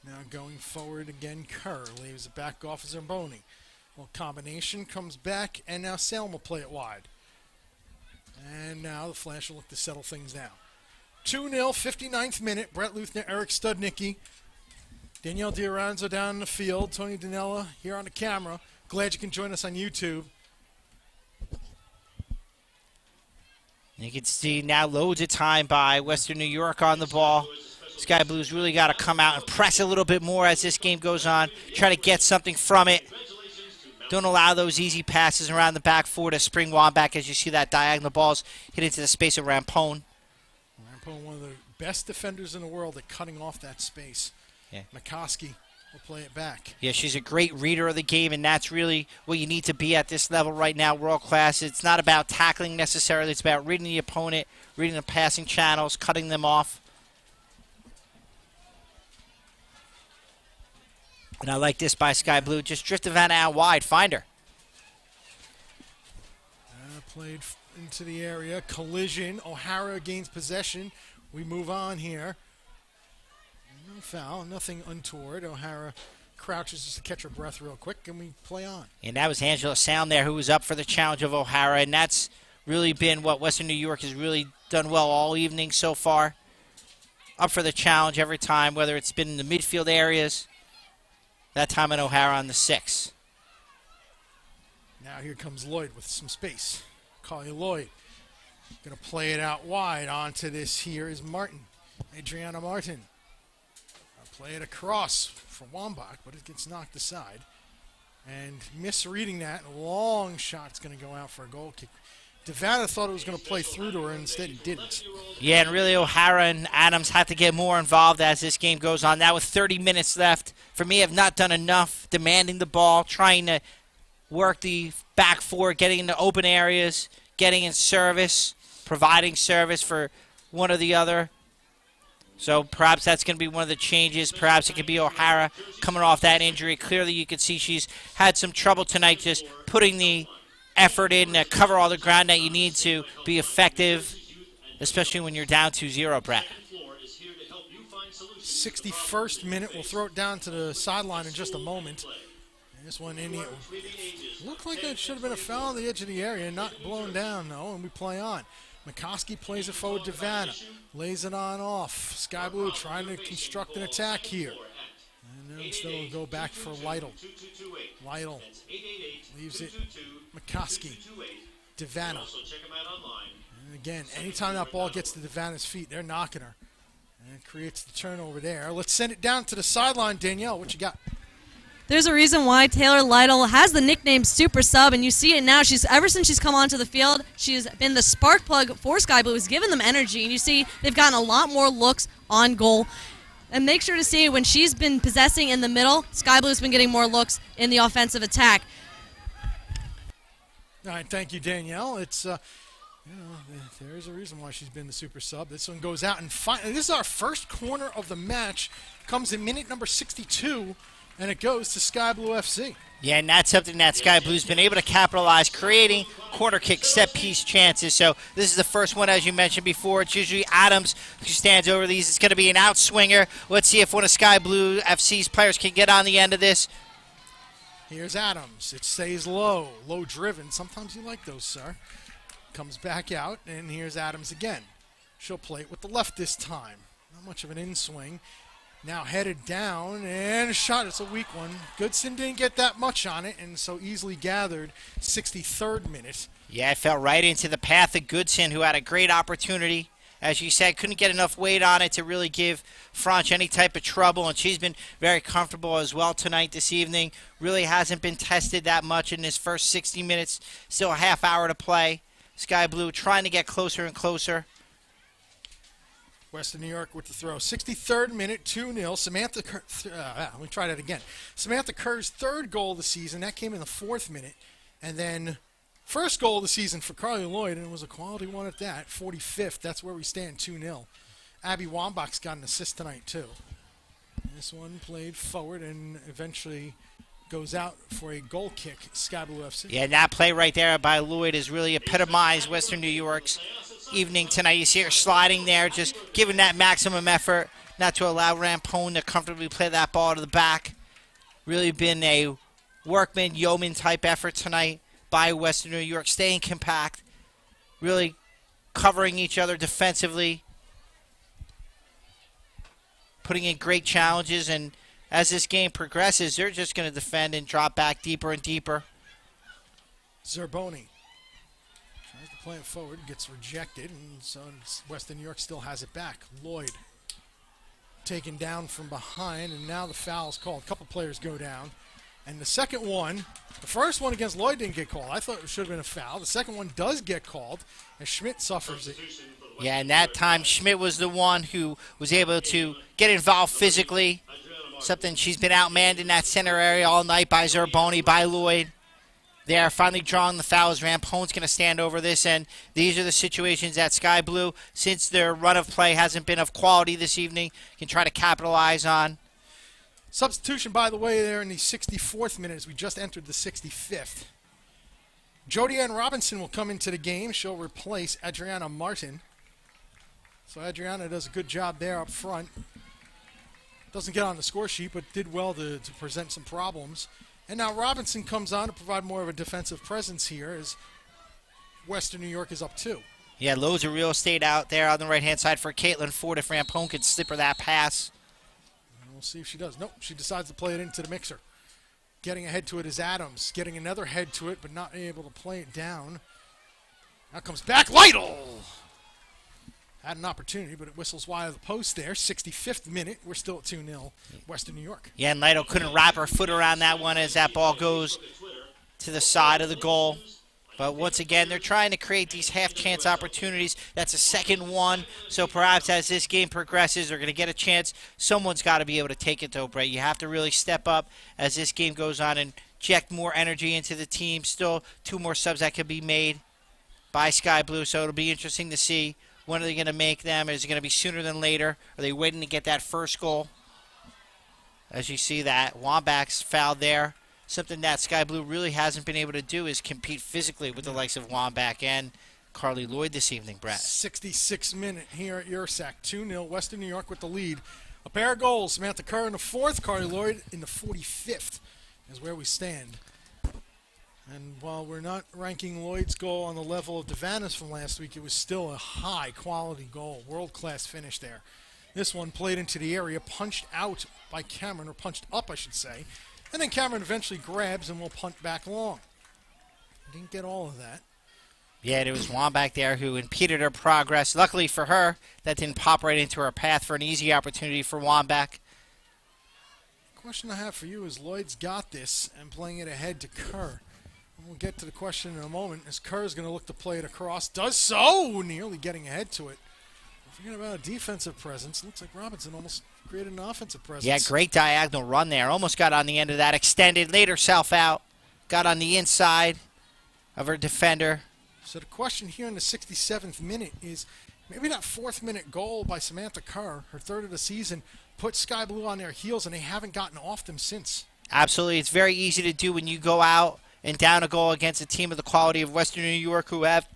Now going forward again, Kerr leaves it back off Zerboni. Well, combination comes back, and now Salem will play it wide. And now the Flash will look to settle things down. 2-0, 59th minute. Brett Luthner, Eric Studnicki, Danielle D'Oranzo down in the field. Tony Danella here on the camera. Glad you can join us on YouTube. You can see now loads of time by Western New York on the ball. Sky Blues really got to come out and press a little bit more as this game goes on. Try to get something from it. don't allow those easy passes around the back four to spring Wambach as you see that diagonal balls hit into the space of Rampone. Rampone, one of the best defenders in the world at cutting off that space. Yeah. McCoskey will play it back. Yeah, she's a great reader of the game, and that's really what you need to be at this level right now, world class. It's not about tackling necessarily. It's about reading the opponent, reading the passing channels, cutting them off. And I like this by Sky Blue. Just drift Vanna out wide. Find her. Played into the area. Collision. O'Hara gains possession. We move on here. No foul. Nothing untoward. O'Hara crouches just to catch her breath real quick, and we play on. And that was Angela Sound there who was up for the challenge of O'Hara, and that's really been what Western New York has really done well all evening so far. Up for the challenge every time, whether it's been in the midfield areas. That time in O'Hara on the 6. Now here comes Lloyd with some space. Carly Lloyd going to play it out wide. Onto this here is Martin. Adriana Martin. Play it across for Wambach, but it gets knocked aside. And misreading that, a long shot's going to go out for a goal kick. Devanna thought it was going to play through to her, and instead it didn't. Yeah, and really O'Hara and Adams have to get more involved as this game goes on. Now with 30 minutes left, for me, have not done enough demanding the ball, trying to work the back four, getting into open areas, getting in service, providing service for one or the other. So perhaps that's going to be one of the changes. Perhaps it could be O'Hara coming off that injury. Clearly you can see she's had some trouble tonight just putting the effort in to cover all the ground that you need to be effective, especially when you're down 2-0, Brett. 61st minute. We'll throw it down to the sideline in just a moment. And this one in here. Looked like it should have been a foul on the edge of the area, not blown down, though, and we play on. McCoskey plays it forward to Vanna. Lays it on off. Sky Blue trying to construct an attack here. And then instead we'll go back for Lytle. Lytle leaves it. McCoskey. Devanna. And again, anytime that ball gets to Devanna's feet, they're knocking her. And it creates the turnover there. Let's send it down to the sideline. Danielle, what you got? There's a reason why Taylor Lytle has the nickname Super Sub, and you see it now. Ever since she's come onto the field, she's been the spark plug for Sky Blue, has given them energy, and you see they've gotten a lot more looks on goal. And make sure to see when she's been possessing in the middle, Sky Blue's been getting more looks in the offensive attack. All right, thank you, Danielle. It's there's a reason why she's been the Super Sub. This one goes out, and this is our first corner of the match. Comes in minute number 62. And it goes to Sky Blue FC. Yeah, and that's something that Sky Blue's been able to capitalize, creating corner kick set-piece chances. So this is the first one, as you mentioned before. It's usually Adams who stands over these. It's going to be an outswinger. Let's see if one of Sky Blue FC's players can get on the end of this. Here's Adams. It stays low, low-driven. Sometimes you like those, sir. Comes back out, and here's Adams again. She'll play it with the left this time. Not much of an in-swing. Now headed down, and a shot. It's a weak one. Goodson didn't get that much on it, and so easily gathered. 63rd minute. Yeah, it fell right into the path of Goodson, who had a great opportunity. As you said, couldn't get enough weight on it to really give Franch any type of trouble, and she's been very comfortable as well tonight, this evening. Really hasn't been tested that much in this first 60 minutes. Still a half hour to play. Sky Blue trying to get closer and closer. Western New York with the throw. 63rd minute, 2-0. Samantha Kerr, let me try that again. Samantha Kerr's third goal of the season. That came in the 4th minute. And then first goal of the season for Carly Lloyd, and it was a quality one at that. 45th. That's where we stand, 2-0. Abby Wambach's got an assist tonight, too. This one played forward and eventually goes out for a goal kick, Sky Blue FC. Yeah, that play right there by Lloyd has really epitomized Western New York's evening tonight. You see her sliding there, just giving that maximum effort, not to allow Rampone to comfortably play that ball to the back. Really been a workman, yeoman type effort tonight by Western New York, staying compact, really covering each other defensively, putting in great challenges, and as this game progresses, they're just going to defend and drop back deeper and deeper. Zerboni tries to play it forward, gets rejected, and so Western New York still has it back. Lloyd taken down from behind, and now the foul's called. A couple players go down. And the second one, the first one against Lloyd didn't get called. I thought it should have been a foul. The second one does get called, and Schmidt suffers it. Yeah, and that time Schmidt was the one who was able to get involved physically. Something she's been outmanned in that center area all night by Zerboni, by Lloyd. They are finally drawing the fouls. Rampone's going to stand over this, and these are the situations that Sky Blue, since their run of play hasn't been of quality this evening, can try to capitalize on. Substitution, by the way, there in the 64th minute as we just entered the 65th. Jody Ann Robinson will come into the game. She'll replace Adriana Martin. So Adriana does a good job there up front. Doesn't get on the score sheet, but did well to present some problems. And now Robinson comes on to provide more of a defensive presence here as Western New York is up 2. Yeah, loads of real estate out there on the right-hand side for Caitlin Ford if Rampone could slip her that pass. And we'll see if she does. Nope, she decides to play it into the mixer. Getting ahead to it is Adams. Getting another head to it, but not able to play it down. Now comes back Lytle. Had an opportunity, but it whistles wide of the post there. 65th minute. We're still at 2-0 Western New York. Yeah, and Lytle couldn't wrap her foot around that one as that ball goes to the side of the goal. But once again, they're trying to create these half-chance opportunities. That's a second one. So perhaps as this game progresses, they're going to get a chance. Someone's got to be able to take it, though, Brett. You have to really step up as this game goes on and inject more energy into the team. Still 2 more subs that could be made by Sky Blue, so it'll be interesting to see. When are they going to make them? Is it going to be sooner than later? Are they waiting to get that first goal? As you see that, Wambach's fouled there. Something that Sky Blue really hasn't been able to do is compete physically with the likes of Wambach and Carly Lloyd this evening, Brett. 66th minute here at Ursac. 2-0, Western New York with the lead. A pair of goals. Samantha Kerr in the 4th, Carly Lloyd in the 45th is where we stand. And while we're not ranking Lloyd's goal on the level of Devanna's from last week, it was still a high-quality goal, world-class finish there. This one played into the area, punched out by Cameron, or punched up, I should say. And then Cameron eventually grabs and will punt back long. Didn't get all of that. Yeah, it was Wambach there who impeded her progress. Luckily for her, that didn't pop right into her path for an easy opportunity for Wambach. Question I have for you is Lloyd's got this and playing it ahead to Kerr. We'll get to the question in a moment as Kerr is going to look to play it across. Does so! Nearly getting ahead to it. Forget about a defensive presence. Looks like Robinson almost created an offensive presence. Yeah, great diagonal run there. Almost got on the end of that. Extended, laid herself out. Got on the inside of her defender. So the question here in the 67th minute is maybe that 4th minute goal by Samantha Kerr, her 3rd of the season, put Sky Blue on their heels, and they haven't gotten off them since. Absolutely. It's very easy to do when you go out and down a goal against a team of the quality of Western New York who have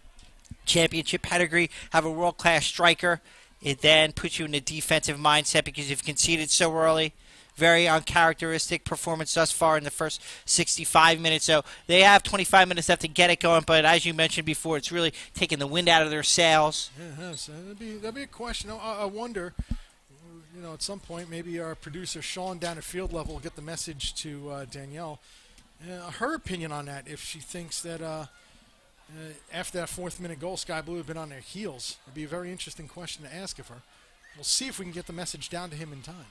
championship pedigree, have a world-class striker. It then puts you in a defensive mindset because you've conceded so early. Very uncharacteristic performance thus far in the first 65 minutes. So they have 25 minutes left to get it going, but as you mentioned before, it's really taking the wind out of their sails. Yeah, so that'd be a question. I wonder, at some point, maybe our producer Sean down at field level will get the message to Danielle. Her opinion on that, if she thinks that after that 4th minute goal, Sky Blue have been on their heels. It'd be a very interesting question to ask of her. We'll see if we can get the message down to him in time.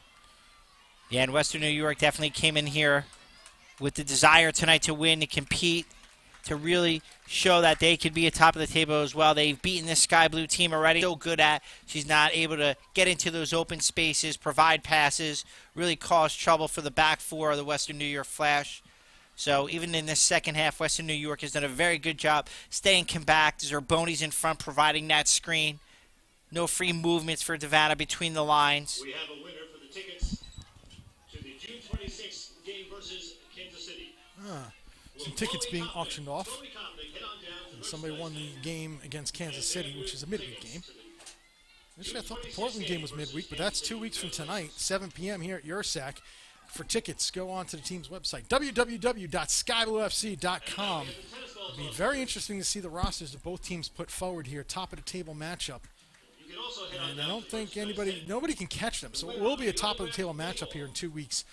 Yeah, and Western New York definitely came in here with the desire tonight to win, to compete, to really show that they could be at top of the table as well. They've beaten this Sky Blue team already. So good at she's not able to get into those open spaces, provide passes, really cause trouble for the back 4 of the Western New York Flash. So even in this second half, Western New York has done a very good job staying compact. Zerboni's in front providing that screen. No free movements for Devanna between the lines. We have a winner for the tickets to the June 26th game versus Kansas City. Some tickets being auctioned off. And somebody won the game against Kansas City, which is a midweek game. Actually, I thought the Portland game was midweek, but that's 2 weeks from tonight, 7 p.m. here at Ursac. For tickets, go on to the team's website, www.skybluefc.com. It'll be very interesting to see the rosters that both teams put forward here, top-of-the-table matchup. And I don't think nobody can catch them, so it will be a top-of-the-table matchup here in 2 weeks.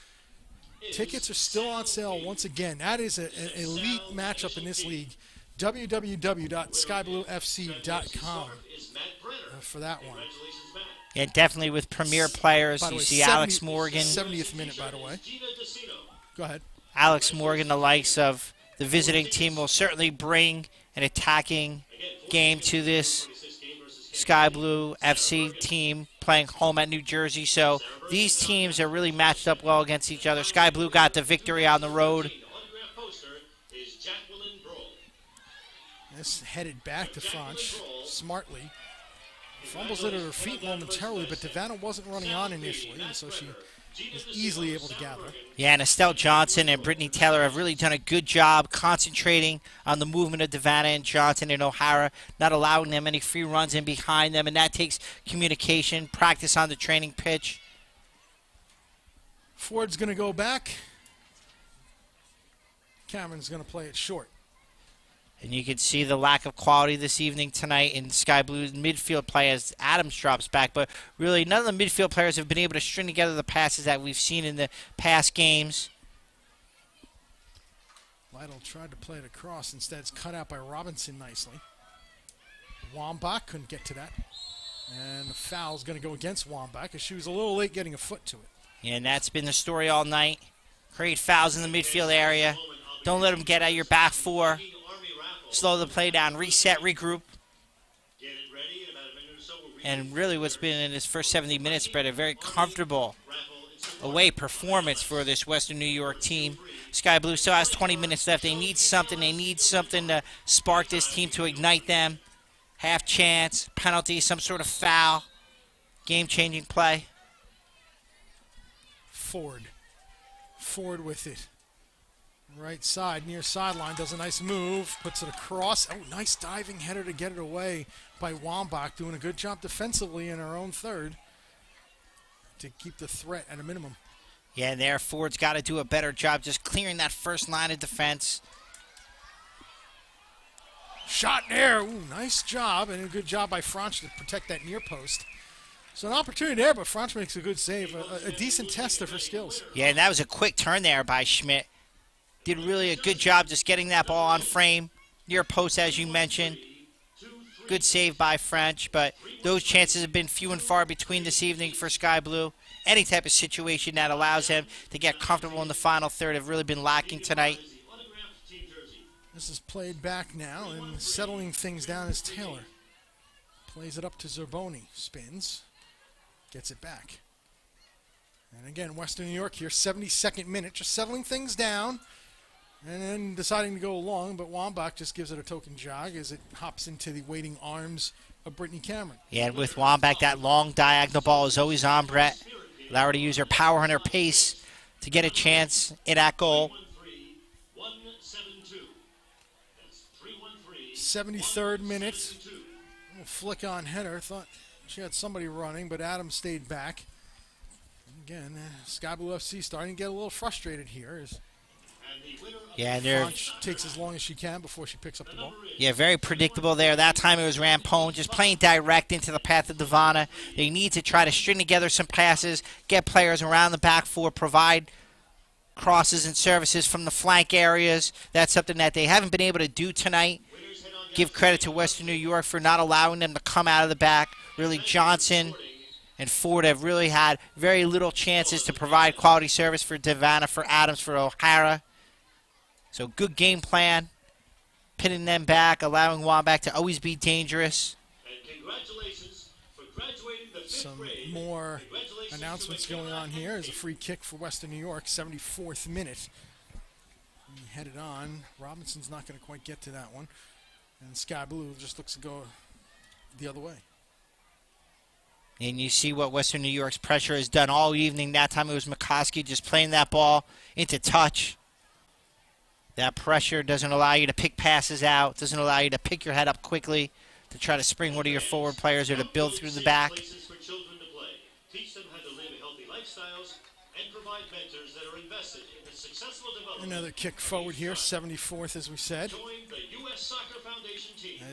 Tickets are still on sale once again. That is an elite matchup in this league. www.skybluefc.com for that one. Yeah, definitely with premier players. You see Alex Morgan. 70th minute, by the way. Go ahead. Alex Morgan, the likes of the visiting team, will certainly bring an attacking game to this Sky Blue FC team playing home at New Jersey. So these teams are really matched up well against each other. Sky Blue got the victory on the road. This headed back to Franch smartly. Fumbles it at her feet momentarily, but Devanna wasn't running on initially, and so she was easily able to gather. Yeah, and Estelle Johnson and Brittany Taylor have really done a good job concentrating on the movement of Devanna and Johnson and O'Hara, not allowing them any free runs in behind them, and that takes communication, practice on the training pitch. Ford's going to go back. Cameron's going to play it short. And you can see the lack of quality this evening tonight in Sky Blue's midfield play as Adams drops back. But really, none of the midfield players have been able to string together the passes that we've seen in the past games. Lytle tried to play it across. Instead, it's cut out by Robinson nicely. Wambach couldn't get to that. And the foul's going to go against Wambach as she was a little late getting a foot to it. Yeah, and that's been the story all night. Create fouls in the midfield area. Don't let them get at your back four. Slow the play down, reset, regroup. And really what's been in this first 70 minutes, Brett, a very comfortable away performance for this Western New York team. Sky Blue still has 20 minutes left. They need something. They need something to spark this team, to ignite them. Half chance, penalty, some sort of foul. Game-changing play. Ford with it. Right side, near sideline, does a nice move, puts it across. Oh, nice diving header to get it away by Wambach, doing a good job defensively in her own third to keep the threat at a minimum. Yeah, and there Ford's got to do a better job just clearing that first line of defense. Shot in there. Ooh, nice job, and a good job by Franch to protect that near post. So an opportunity there, but Franch makes a good save, a decent test of her skills. Yeah, and that was a quick turn there by Schmidt. Did really a good job just getting that ball on frame, near post as you mentioned. Good save by French, but those chances have been few and far between this evening for Sky Blue. Any type of situation that allows them to get comfortable in the final third have really been lacking tonight. This is played back now, and settling things down is Taylor. Plays it up to Zerboni, spins, gets it back. And again, Western New York here, 72nd minute, just settling things down. And then deciding to go along, but Wambach just gives it a token jog as it hops into the waiting arms of Brittany Cameron. Yeah, and with Wambach, that long diagonal ball is always on Brett. Allow her to use her power and her pace to get a chance at that goal. 73rd minute. Little flick on header. Thought she had somebody running, but Adams stayed back. And again, Sky Blue FC starting to get a little frustrated here. Yeah, and Franch takes as long as she can before she picks up the ball. Yeah, very predictable there. That time it was Rampone just playing direct into the path of Devanna. They need to try to string together some passes, get players around the back four, provide crosses and services from the flank areas. That's something that they haven't been able to do tonight. Give credit to Western New York for not allowing them to come out of the back. Really, Johnson and Ford have really had very little chances to provide quality service for Devanna, for Adams, for O'Hara. So good game plan, pinning them back, allowing Wambach to always be dangerous. And congratulations for graduating the fifth Some grade. more announcements going on here. There's a free kick for Western New York, 74th minute. Headed on. Robinson's not going to quite get to that one. And Sky Blue just looks to go the other way. And you see what Western New York's pressure has done all evening. That time it was McCoskey just playing that ball into touch. That pressure doesn't allow you to pick passes out, doesn't allow you to pick your head up quickly to try to spring one of your forward players or to build through the back. Another kick forward here, 74th as we said.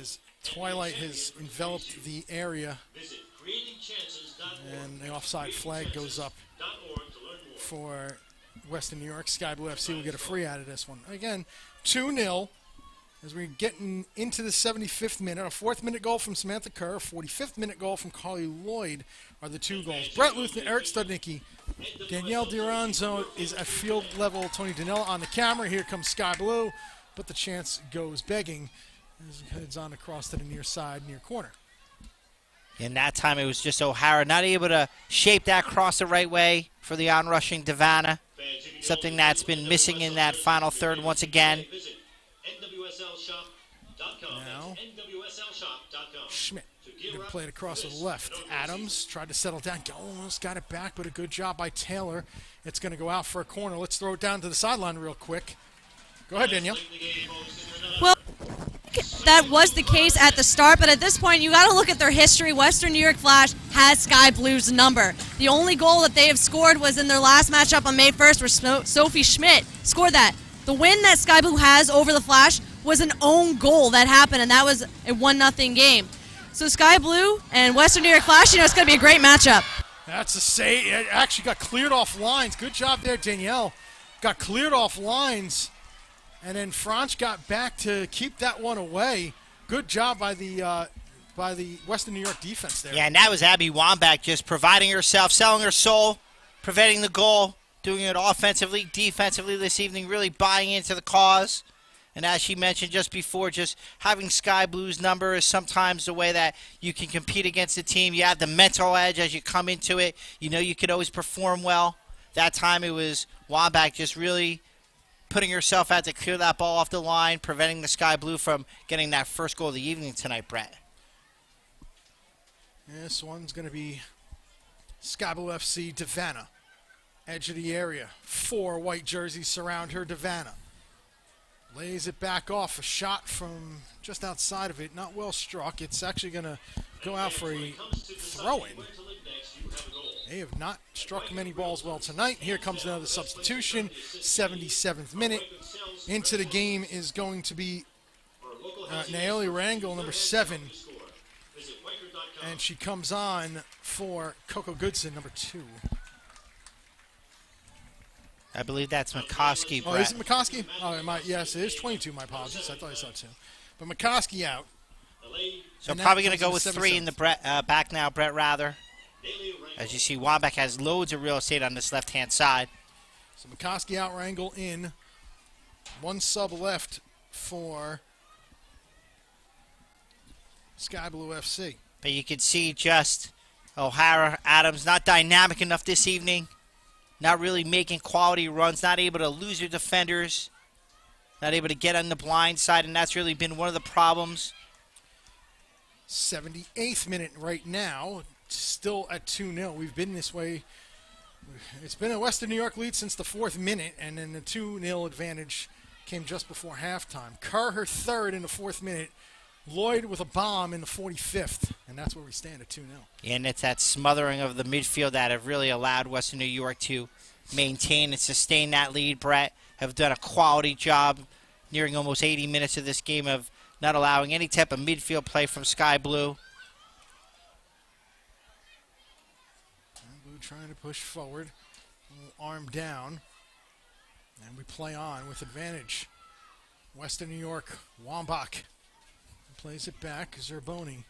As twilight has enveloped the area and the offside flag goes up for Western New York. Sky Blue FC will get a free out of this one. Again, 2-0 as we're getting into the 75th minute. A 4th minute goal from Samantha Kerr, a 45th minute goal from Carly Lloyd are the two goals. Brett Luth and Eric Studnicki Danielle Duranzo is at field level. Tony Danella on the camera. Here comes Sky Blue, but the chance goes begging as he heads on across to the near side, near corner. And that time it was just O'Hara not able to shape that cross the right way for the onrushing Devana. Something that's been missing in that final third once again. Now, Schmidt going to play it across to the left. Adams tried to settle down. Almost got it back, but a good job by Taylor. It's going to go out for a corner. Let's throw it down to the sideline real quick. Go ahead, Danielle. Well, that was the case at the start, but at this point, you got to look at their history. Western New York Flash has Sky Blue's number. The only goal that they have scored was in their last matchup on May 1st, where Sophie Schmidt scored that. The win that Sky Blue has over the Flash was an own goal that happened, and that was a 1-0 game. So Sky Blue and Western New York Flash, it's going to be a great matchup. That's a save. It actually got cleared off lines. Good job there, Danielle. Got cleared off lines. And then Franch got back to keep that one away. Good job by the Western New York defense there. Yeah, and that was Abby Wambach just providing herself, selling her soul, preventing the goal, doing it offensively, defensively this evening, really buying into the cause. And as she mentioned just before, just having Sky Blue's number is sometimes the way that you can compete against the team. You have the mental edge as you come into it. You know you could always perform well. That time it was Wambach just really putting herself out to clear that ball off the line, preventing the Sky Blue from getting that first goal of the evening tonight, Brett. This one's going to be Sky Blue FC Devana. Edge of the area. 4 white jerseys surround her, Devana. Lays it back off. A shot from just outside of it. Not well struck. It's actually going to go out for a throw-in. They have not struck many balls well tonight. Here comes another substitution. 77th minute. Into the game is going to be Naomi Rangel, number 7. And she comes on for Coco Goodson, number 2. I believe that's McCoskey, Brett. Oh, is it McCoskey? Oh, yes, it is 22. My apologies. I thought I saw 2. But McCoskey out. So probably going to go with 3 in the back now, Brett Rather. As you see, Wambach has loads of real estate on this left-hand side. So McCoskey out, Rangel in. 1 sub left for Sky Blue FC. But you can see just O'Hara, Adams, not dynamic enough this evening. Not really making quality runs, not able to lose your defenders. Not able to get on the blind side, and that's really been one of the problems. 78th minute right now. Still at 2-0. We've been this way. It's been a Western New York lead since the 4th minute, and then the 2-0 advantage came just before halftime. Kerr, her 3rd in the 4th minute. Lloyd with a bomb in the 45th, and that's where we stand at 2-0. And it's that smothering of the midfield that have really allowed Western New York to maintain and sustain that lead. Brett have done a quality job nearing almost 80 minutes of this game of not allowing any type of midfield play from Sky Blue. Blue trying to push forward, arm down, and we play on with advantage. Western New York, Wambach plays it back, Zerboni.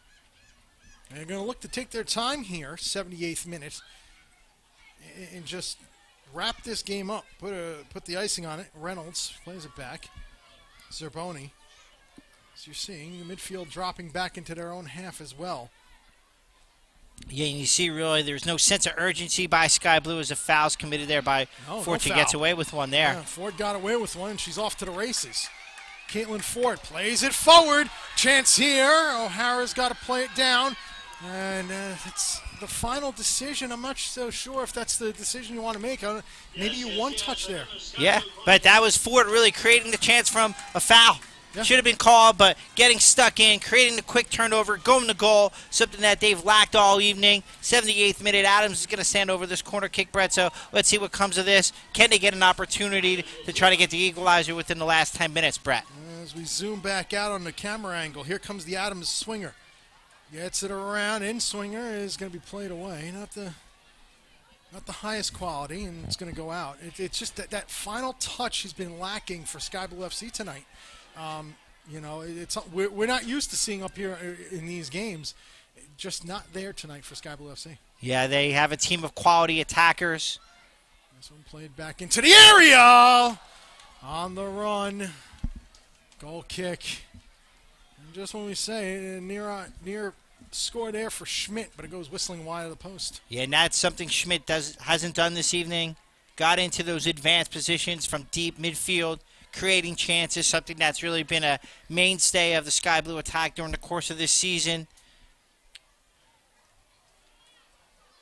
And they're going to look to take their time here, 78th minute, and just wrap this game up. Put the icing on it. Reynolds plays it back. Zerboni. So you're seeing the midfield dropping back into their own half as well. Yeah, and you see really there's no sense of urgency by Sky Blue as a foul's committed there by Ford. She gets away with one there. Yeah, Ford got away with one, and she's off to the races. Caitlin Ford plays it forward. Chance here. O'Hara's got to play it down. And it's the final decision. I'm not so sure if that's the decision you want to make. Maybe you one touch there. Yeah, but that was Ford really creating the chance from a foul. Yeah. Should have been called, but getting stuck in, creating the quick turnover, going to goal, something that they've lacked all evening. 78th minute, Adams is going to stand over this corner kick, Brett, so let's see what comes of this. Can they get an opportunity to try to get the equalizer within the last 10 minutes, Brett? As we zoom back out on the camera angle, here comes the Adams swinger. Gets it around, in swinger is going to be played away. Not the highest quality, and it's going to go out. It's just that final touch has been lacking for Sky Blue FC tonight. You know, we're not used to seeing up here in these games. Just not there tonight for Sky Blue FC. Yeah, they have a team of quality attackers. This one played back into the area. On the run. Goal kick. And just when we say near score there for Schmidt, but it goes whistling wide of the post. Yeah, and that's something Schmidt hasn't done this evening. Got into those advanced positions from deep midfield, creating chances, something that's really been a mainstay of the Sky Blue attack during the course of this season.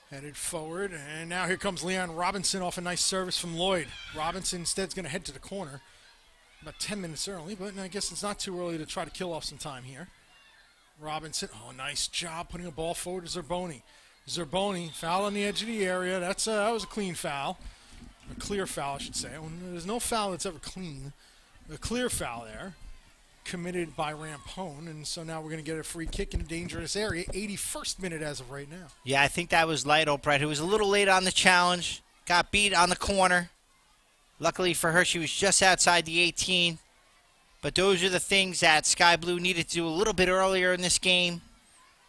Headed forward, and now here comes Leon Robinson off a nice service from Lloyd. Robinson instead's going to head to the corner. About 10 minutes early, but I guess it's not too early to try to kill off some time here. Robinson, oh, nice job putting a ball forward to Zerboni. Zerboni, foul on the edge of the area. That was a clean foul. A clear foul, I should say. There's no foul that's ever clean. A clear foul there, committed by Rampone, and so now we're going to get a free kick in a dangerous area. 81st minute as of right now. Yeah, I think that was Lytle, Brett, who was a little late on the challenge. Got beat on the corner. Luckily for her, she was just outside the 18. But those are the things that Sky Blue needed to do a little bit earlier in this game.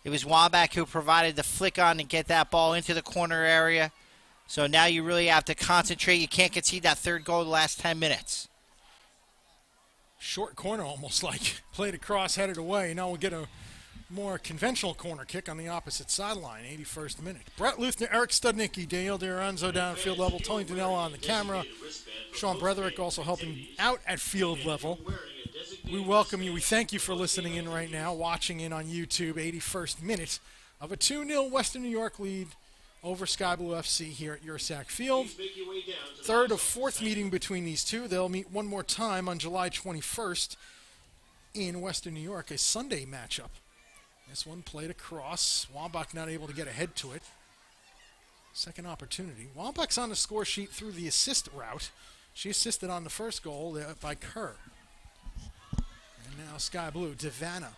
It was Wambach who provided the flick on to get that ball into the corner area. So now you really have to concentrate. You can't concede that third goal the last 10 minutes. Short corner almost like. Played across, headed away. Now we'll get a more conventional corner kick on the opposite sideline, 81st minute. Brett Luthner, Eric Studnicki, Daniel DiRenzo down at field level, Tony Danella on the camera, Sean Bretherick also helping out at field level. We welcome you. We thank you for listening in right now, watching in on YouTube. 81st minute of a 2-0 Western New York lead over Sky Blue FC here at Ursac Field. Third of fourth meeting between these two. They'll meet one more time on July 21st in Western New York, a Sunday matchup. This one played across. Wambach not able to get ahead to it. Second opportunity. Wambach's on the score sheet through the assist route. She assisted on the first goal by Kerr. And now Sky Blue, Devana.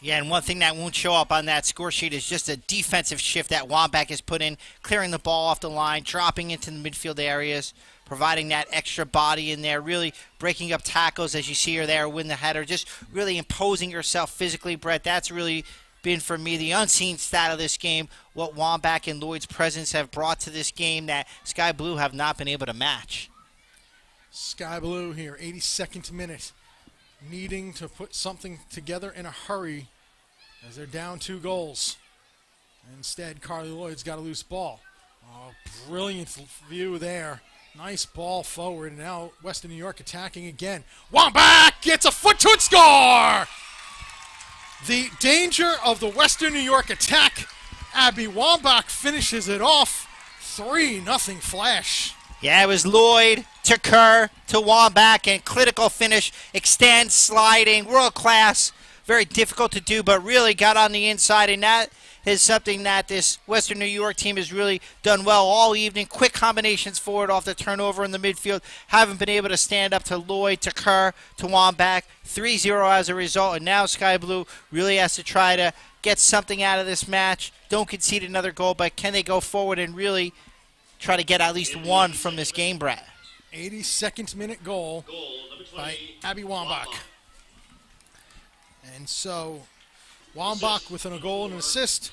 Yeah, and one thing that won't show up on that score sheet is just a defensive shift that Wambach has put in, clearing the ball off the line, dropping into the midfield areas, providing that extra body in there, really breaking up tackles as you see her there, win the header, just really imposing herself physically, Brett. That's really been, for me, the unseen stat of this game, what Wambach and Lloyd's presence have brought to this game that Sky Blue have not been able to match. Sky Blue here, 82nd minute, needing to put something together in a hurry as they're down 2 goals. Instead, Carly Lloyd's got a loose ball. Oh, brilliant view there. Nice ball forward, and now Western New York attacking again. Wambach gets a foot to it, score! The danger of the Western New York attack. Abby Wambach finishes it off. 3-0 Flash. Yeah, it was Lloyd to Kerr to Wambach, and critical finish, extend, sliding, world class. Very difficult to do, but really got on the inside, and that is something that this Western New York team has really done well all evening. Quick combinations forward off the turnover in the midfield. Haven't been able to stand up to Lloyd, to Kerr, to Wambach. 3-0 as a result, and now Sky Blue really has to try to get something out of this match. Don't concede another goal, but can they go forward and really try to get at least one from this game, Brett? 82nd minute goal by Abby Wambach. And so Wambach with a goal and an assist.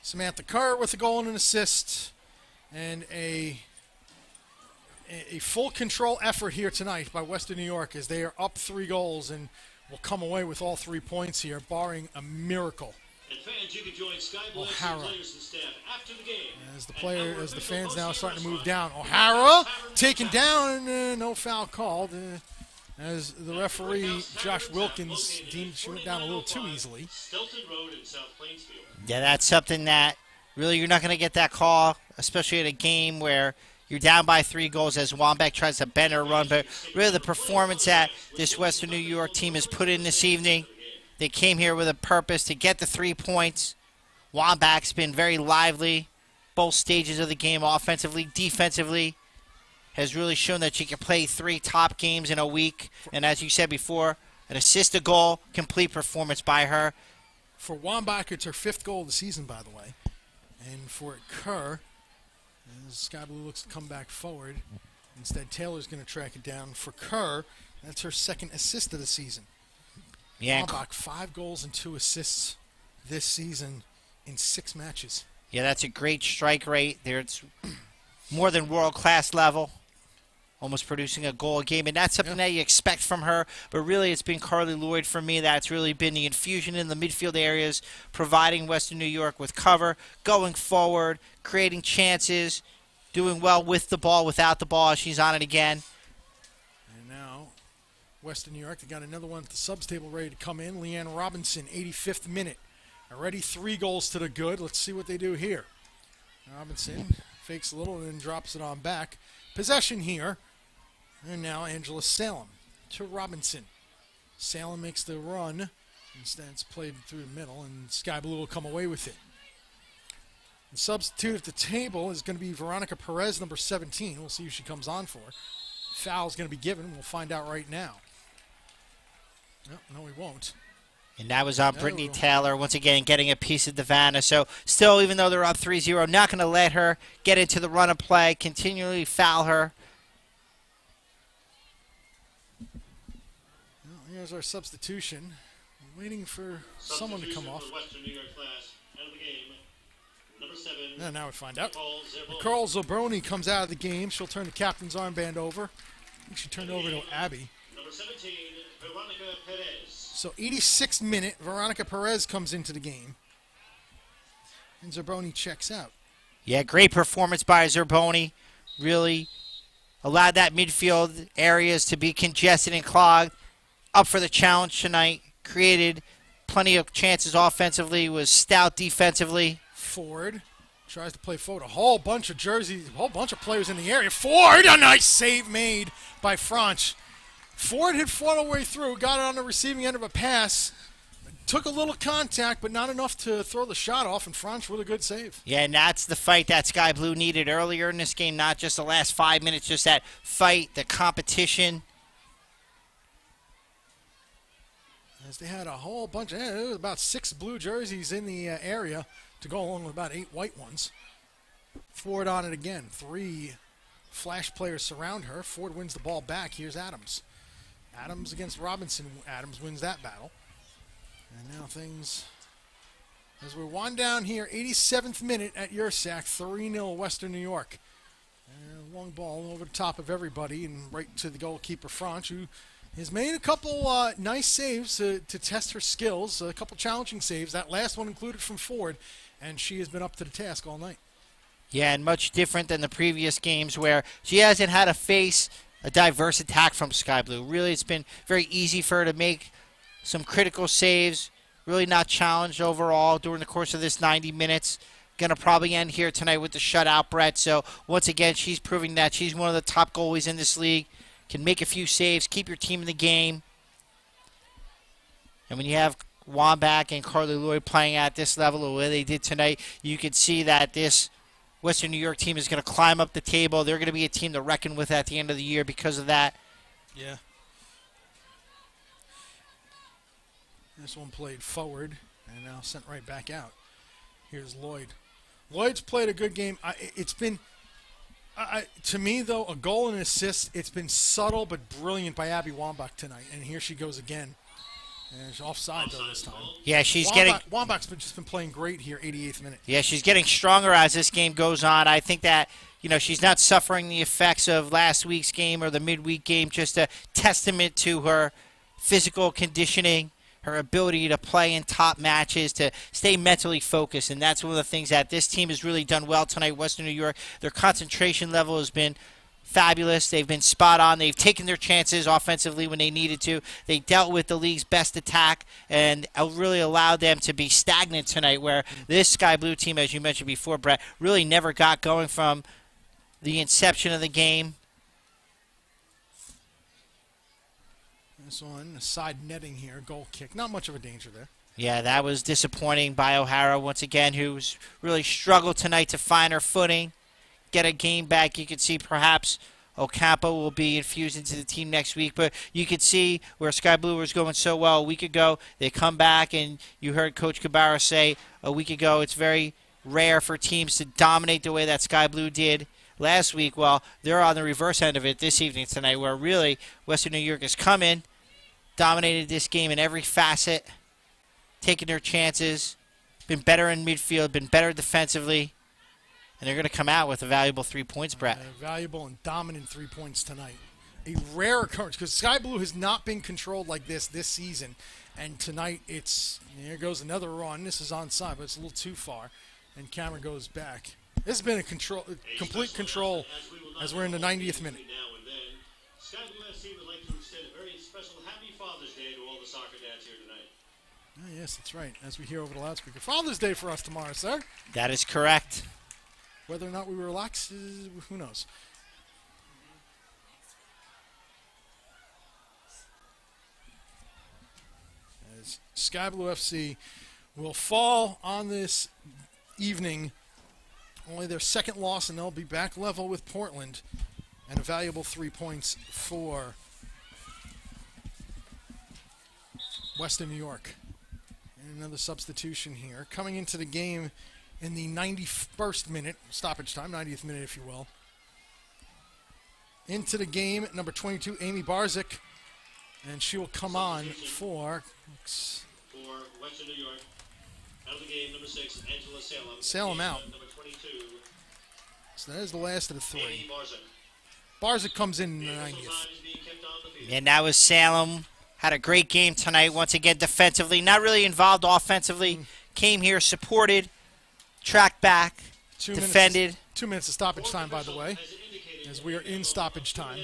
Samantha Kerr with a goal and an assist. And a full control effort here tonight by Western New York as they are up 3 goals and will come away with all 3 points here, barring a miracle. And fans, you can join Sky Blue O'Hara. players and staff after the game. As the fans now starting to move down. O'Hara taken down, and no foul called. As the referee, Josh Wilkins, deemed she went down a little too easily. Stilton Road in South Plainsfield. Yeah, that's something that really you're not going to get that call, especially at a game where you're down by 3 goals as Wambach tries to bend her run. But really the performance that this Western New York team has put in this evening, they came here with a purpose to get the 3 points. Wambach's been very lively both stages of the game, offensively, defensively. Has really shown that she can play 3 top games in a week. And as you said before, an assist, a goal, complete performance by her. For Wambach, it's her 5th goal of the season, by the way. And for Kerr, as Sky Blue looks to come back forward, instead Taylor's going to track it down. For Kerr, that's her 2nd assist of the season. Yeah, Wambach, 5 goals and 2 assists this season in 6 matches. Yeah, that's a great strike rate. more than world-class level, almost producing a goal a game. And that's something that you expect from her. But really, it's been Carly Lloyd for me. That's really been the infusion in the midfield areas, providing Western New York with cover, going forward, creating chances, doing well with the ball, without the ball. She's on it again. And now, Western New York, they got another one at the subs table ready to come in. Leanne Robinson, 85th minute. Already 3 goals to the good. Let's see what they do here. Robinson fakes a little and then drops it on back. Possession here. And now Angela Salem to Robinson. Salem makes the run. Instead, it's played through the middle, and Sky Blue will come away with it. The substitute at the table is going to be Veronica Perez, number 17. We'll see who she comes on for. Foul's going to be given. We'll find out right now. No, we won't. And that was on Brittany Taylor, once again, getting a piece of Divana. So still, even though they're up 3-0, not going to let her get into the run of play, continually foul her. Well, here's our substitution. We're waiting for someone to come off. And now we find out. Nicole Zabroni comes out of the game. She'll turn the captain's armband over. I think she turned over to Abby. Number 17, Veronica Perez. So 86th minute, Veronica Perez comes into the game. And Zabroni checks out. Yeah, great performance by Zerboni. Really allowed that midfield areas to be congested and clogged. Up for the challenge tonight. Created plenty of chances offensively. Was stout defensively. Ford tries to play forward. A whole bunch of jerseys, a whole bunch of players in the area. Ford, a nice save made by Franch. Ford had fought her way through, got it on the receiving end of a pass. Took a little contact, but not enough to throw the shot off, and Franch with a good save. Yeah, and that's the fight that Sky Blue needed earlier in this game, not just the last 5 minutes, just that fight, the competition. As they had a whole bunch, there was about 6 blue jerseys in the area to go along with about 8 white ones. Ford on it again. 3 flash players surround her. Ford wins the ball back. Here's Adams. Adams against Robinson. Adams wins that battle. And now things, as we wind down here, 87th minute at Ursac, 3-0 Western New York. And a long ball over the top of everybody and right to the goalkeeper, Franch, who has made a couple nice saves to test her skills, a couple challenging saves. That last one included from Ford, and she has been up to the task all night. Yeah, and much different than the previous games where she hasn't had to face a diverse attack from Sky Blue. Really, it's been very easy for her to make some critical saves. Really not challenged overall during the course of this 90 minutes. Going to probably end here tonight with the shutout, Brett. So, once again, she's proving that she's one of the top goalies in this league. Can make a few saves, keep your team in the game. And when you have Wambach and Carly Lloyd playing at this level, the way they did tonight, you can see that this Western New York team is going to climb up the table. They're going to be a team to reckon with at the end of the year because of that. Yeah. This one played forward and now sent right back out. Here's Lloyd. Lloyd's played a good game. It's been, to me, though, a goal and an assist. It's been subtle but brilliant by Abby Wambach tonight. And here she goes again. And she's offside, though, this time. Yeah, she's getting... Wambach's just been playing great here, 88th minute. Yeah, she's getting stronger as this game goes on. I think that, you know, she's not suffering the effects of last week's game or the midweek game. Just a testament to her physical conditioning, her ability to play in top matches, to stay mentally focused. And that's one of the things that this team has really done well tonight, Western New York. Their concentration level has been fabulous. They've been spot on. They've taken their chances offensively when they needed to. They dealt with the league's best attack and really allowed them to be stagnant tonight, where this Sky Blue team, as you mentioned before, Brett, really never got going from the inception of the game. This one, side netting here, goal kick. Not much of a danger there. Yeah, that was disappointing by O'Hara once again, who's really struggled tonight to find her footing, get a game back. You could see perhaps Ocampo will be infused into the team next week, but you could see where Sky Blue was going so well a week ago. They come back, and you heard Coach Cabara say a week ago it's very rare for teams to dominate the way that Sky Blue did last week. Well, they're on the reverse end of it this evening tonight, where really Western New York has come in, dominated this game in every facet, taking their chances, been better in midfield, been better defensively, And they're going to come out with a valuable 3 points, Brett. Valuable and dominant 3 points tonight. A rare occurrence because Sky Blue has not been controlled like this season. And tonight here goes another run. This is onside, but it's a little too far. And camera goes back. This has been a complete control as we're in the 90th minute. Sky Blue FC would like to extend a very special Happy Father's Day to all the soccer dads here tonight. Oh, yes, that's right. As we hear over the loudspeaker. Father's Day for us tomorrow, sir. That is correct. Whether or not we relax, who knows? As Sky Blue FC will fall on this evening. Only their second loss, and they'll be back level with Portland. And a valuable 3 points for Western New York. And another substitution here. Coming into the game in the 91st minute, stoppage time, 90th minute if you will. Into the game, number 22, Amy Barzik. And she will come on for Western New York. Out of the game, number 6, Angela Salem. Salem out. Number 22. So that is the last of the three. Amy Barzik. Barzik comes in the 90th. And that was Salem. Had a great game tonight. Once again, defensively. Not really involved offensively. Came here, supported, tracked back, defended. 2 minutes of stoppage time, by the way, as we are in stoppage time.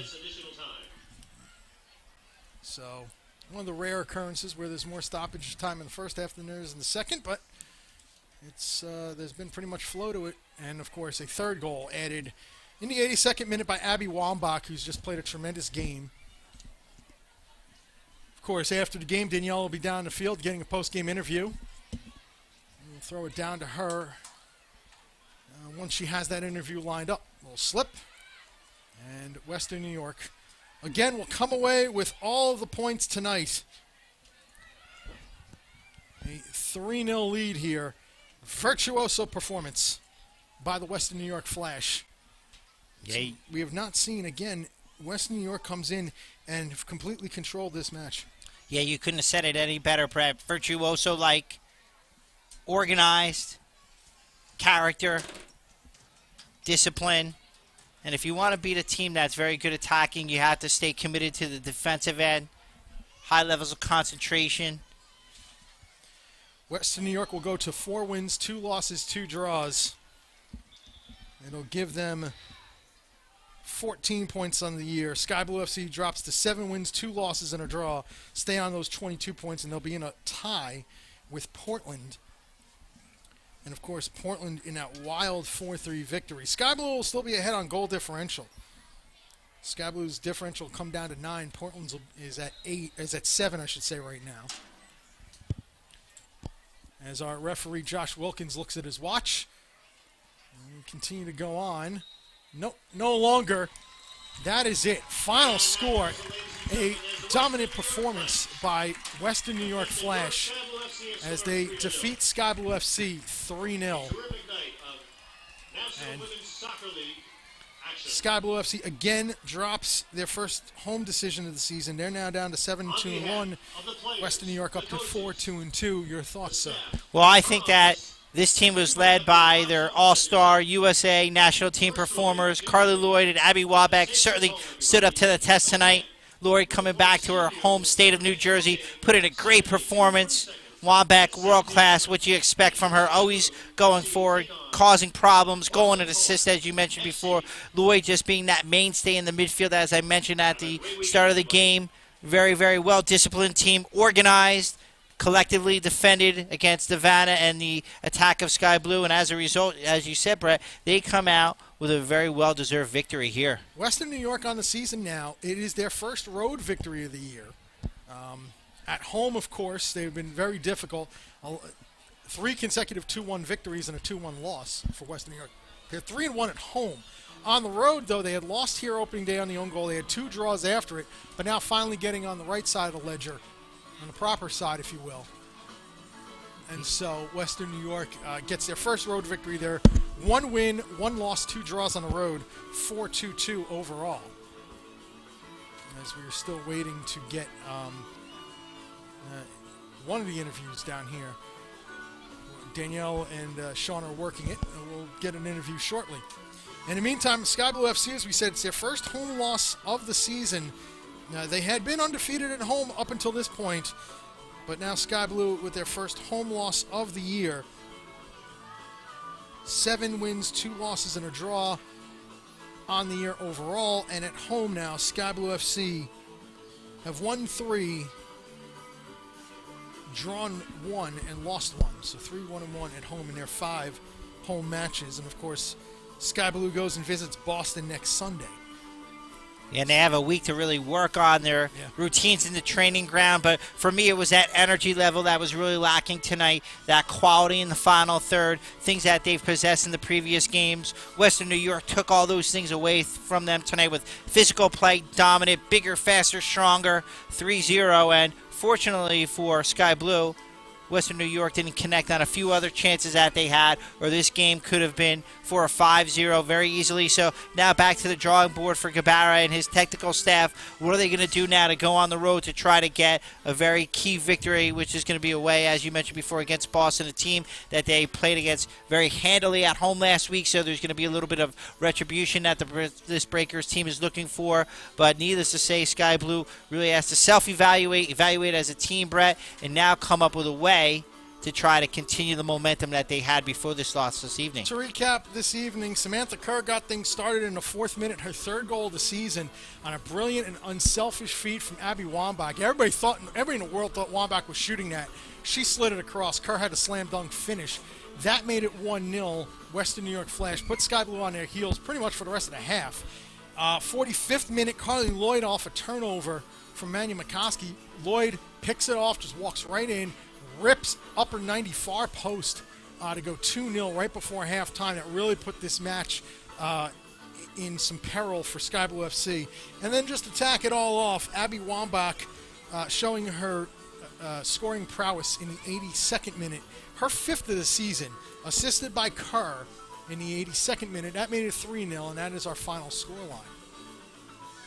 So, one of the rare occurrences where there's more stoppage time in the first half than there is in the second, but there's been pretty much flow to it. And, of course, a third goal added in the 82nd minute by Abby Wambach, who's just played a tremendous game. Of course, after the game, Danielle will be down the field getting a post-game interview. We'll throw it down to her once she has that interview lined up. A little slip. And Western New York, again, will come away with all of the points tonight. A 3-0 lead here. Virtuoso performance by the Western New York Flash. Yay. So we have not seen, again, Western New York comes in and have completely controlled this match. Yeah, you couldn't have said it any better, Brett. Virtuoso-like, organized, character, discipline. And if you want to beat a team that's very good attacking, you have to stay committed to the defensive end, high levels of concentration. Western New York will go to 4 wins, 2 losses, 2 draws. It'll give them 14 points on the year. Sky Blue FC drops to 7 wins, 2 losses, and a draw. Stay on those 22 points, and they'll be in a tie with Portland. And, of course, Portland in that wild 4-3 victory. Sky Blue will still be ahead on goal differential. Sky Blue's differential will come down to 9. Portland's is at 7, I should say, right now. As our referee, Josh Wilkins, looks at his watch. And we continue to go on. No longer. That is it. Final score. A dominant performance by Western New York Flash as they defeat Sky Blue FC 3-0. And Sky Blue FC again drops their first home decision of the season. They're now down to 7-2-1. Western New York up to 4-2-2. Your thoughts, sir? Well, I think that this team was led by their all-star USA national team performers. Carly Lloyd and Abby Wambach certainly stood up to the test tonight. Lloyd coming back to her home state of New Jersey, put in a great performance. Wambach, world-class, what you expect from her, always going forward, causing problems, going and assist, as you mentioned before. Lloyd just being that mainstay in the midfield, as I mentioned at the start of the game. Very, very well-disciplined team, organized, collectively defended against Savannah and the attack of Sky Blue, and as a result, as you said, Brett, they come out with a very well-deserved victory here. Western New York on the season now, it is their first road victory of the year. At home, of course, they've been very difficult. 3 consecutive 2-1 victories and a 2-1 loss for Western New York. They're 3-1 at home. On the road, though, they had lost here opening day on the own goal. They had 2 draws after it, but now finally getting on the right side of the ledger, on the proper side, if you will. And so Western New York gets their first road victory there. 1 win, 1 loss, 2 draws on the road, 4-2-2 overall. As we're still waiting to get one of the interviews down here. Danielle and Sean are working it, and we'll get an interview shortly. In the meantime, Sky Blue FC, as we said, it's their first home loss of the season. Now, they had been undefeated at home up until this point, but now Sky Blue with their first home loss of the year. 7 wins, 2 losses, and a draw on the year overall. And at home now, Sky Blue FC have won 3, drawn 1, and lost 1. So 3-1-1 at home in their 5 home matches. And, of course, Sky Blue goes and visits Boston next Sunday. And they have a week to really work on their routines in the training ground. But for me, it was that energy level that was really lacking tonight, that quality in the final third, things that they've possessed in the previous games. Western New York took all those things away from them tonight with physical play, dominant, bigger, faster, stronger, 3-0. And fortunately for Sky Blue, Western New York didn't connect on a few other chances that they had, or this game could have been for a 5-0 very easily. So now back to the drawing board for Gabara and his technical staff. What are they going to do now to go on the road to try to get a very key victory, which is going to be away, as you mentioned before, against Boston, a team that they played against very handily at home last week. So there's going to be a little bit of retribution that this Breakers team is looking for. But needless to say, Sky Blue really has to self-evaluate, evaluate as a team, Brett, and now come up with a way to try to continue the momentum that they had before this loss this evening. To recap this evening, Samantha Kerr got things started in the 4th minute, her 3rd goal of the season on a brilliant and unselfish feed from Abby Wambach. Everybody in the world thought Wambach was shooting that. She slid it across. Kerr had a slam dunk finish. That made it 1-0. Western New York Flash put Sky Blue on their heels pretty much for the rest of the half. 45th minute, Carly Lloyd off a turnover from Manu McCoskey. Lloyd picks it off, just walks right in, rips upper 90 far post to go 2-0 right before halftime. That really put this match in some peril for Sky Blue FC. And then just to tack it all off, Abby Wambach showing her scoring prowess in the 82nd minute, her 5th of the season, assisted by Kerr in the 82nd minute. That made it 3-0, and that is our final scoreline.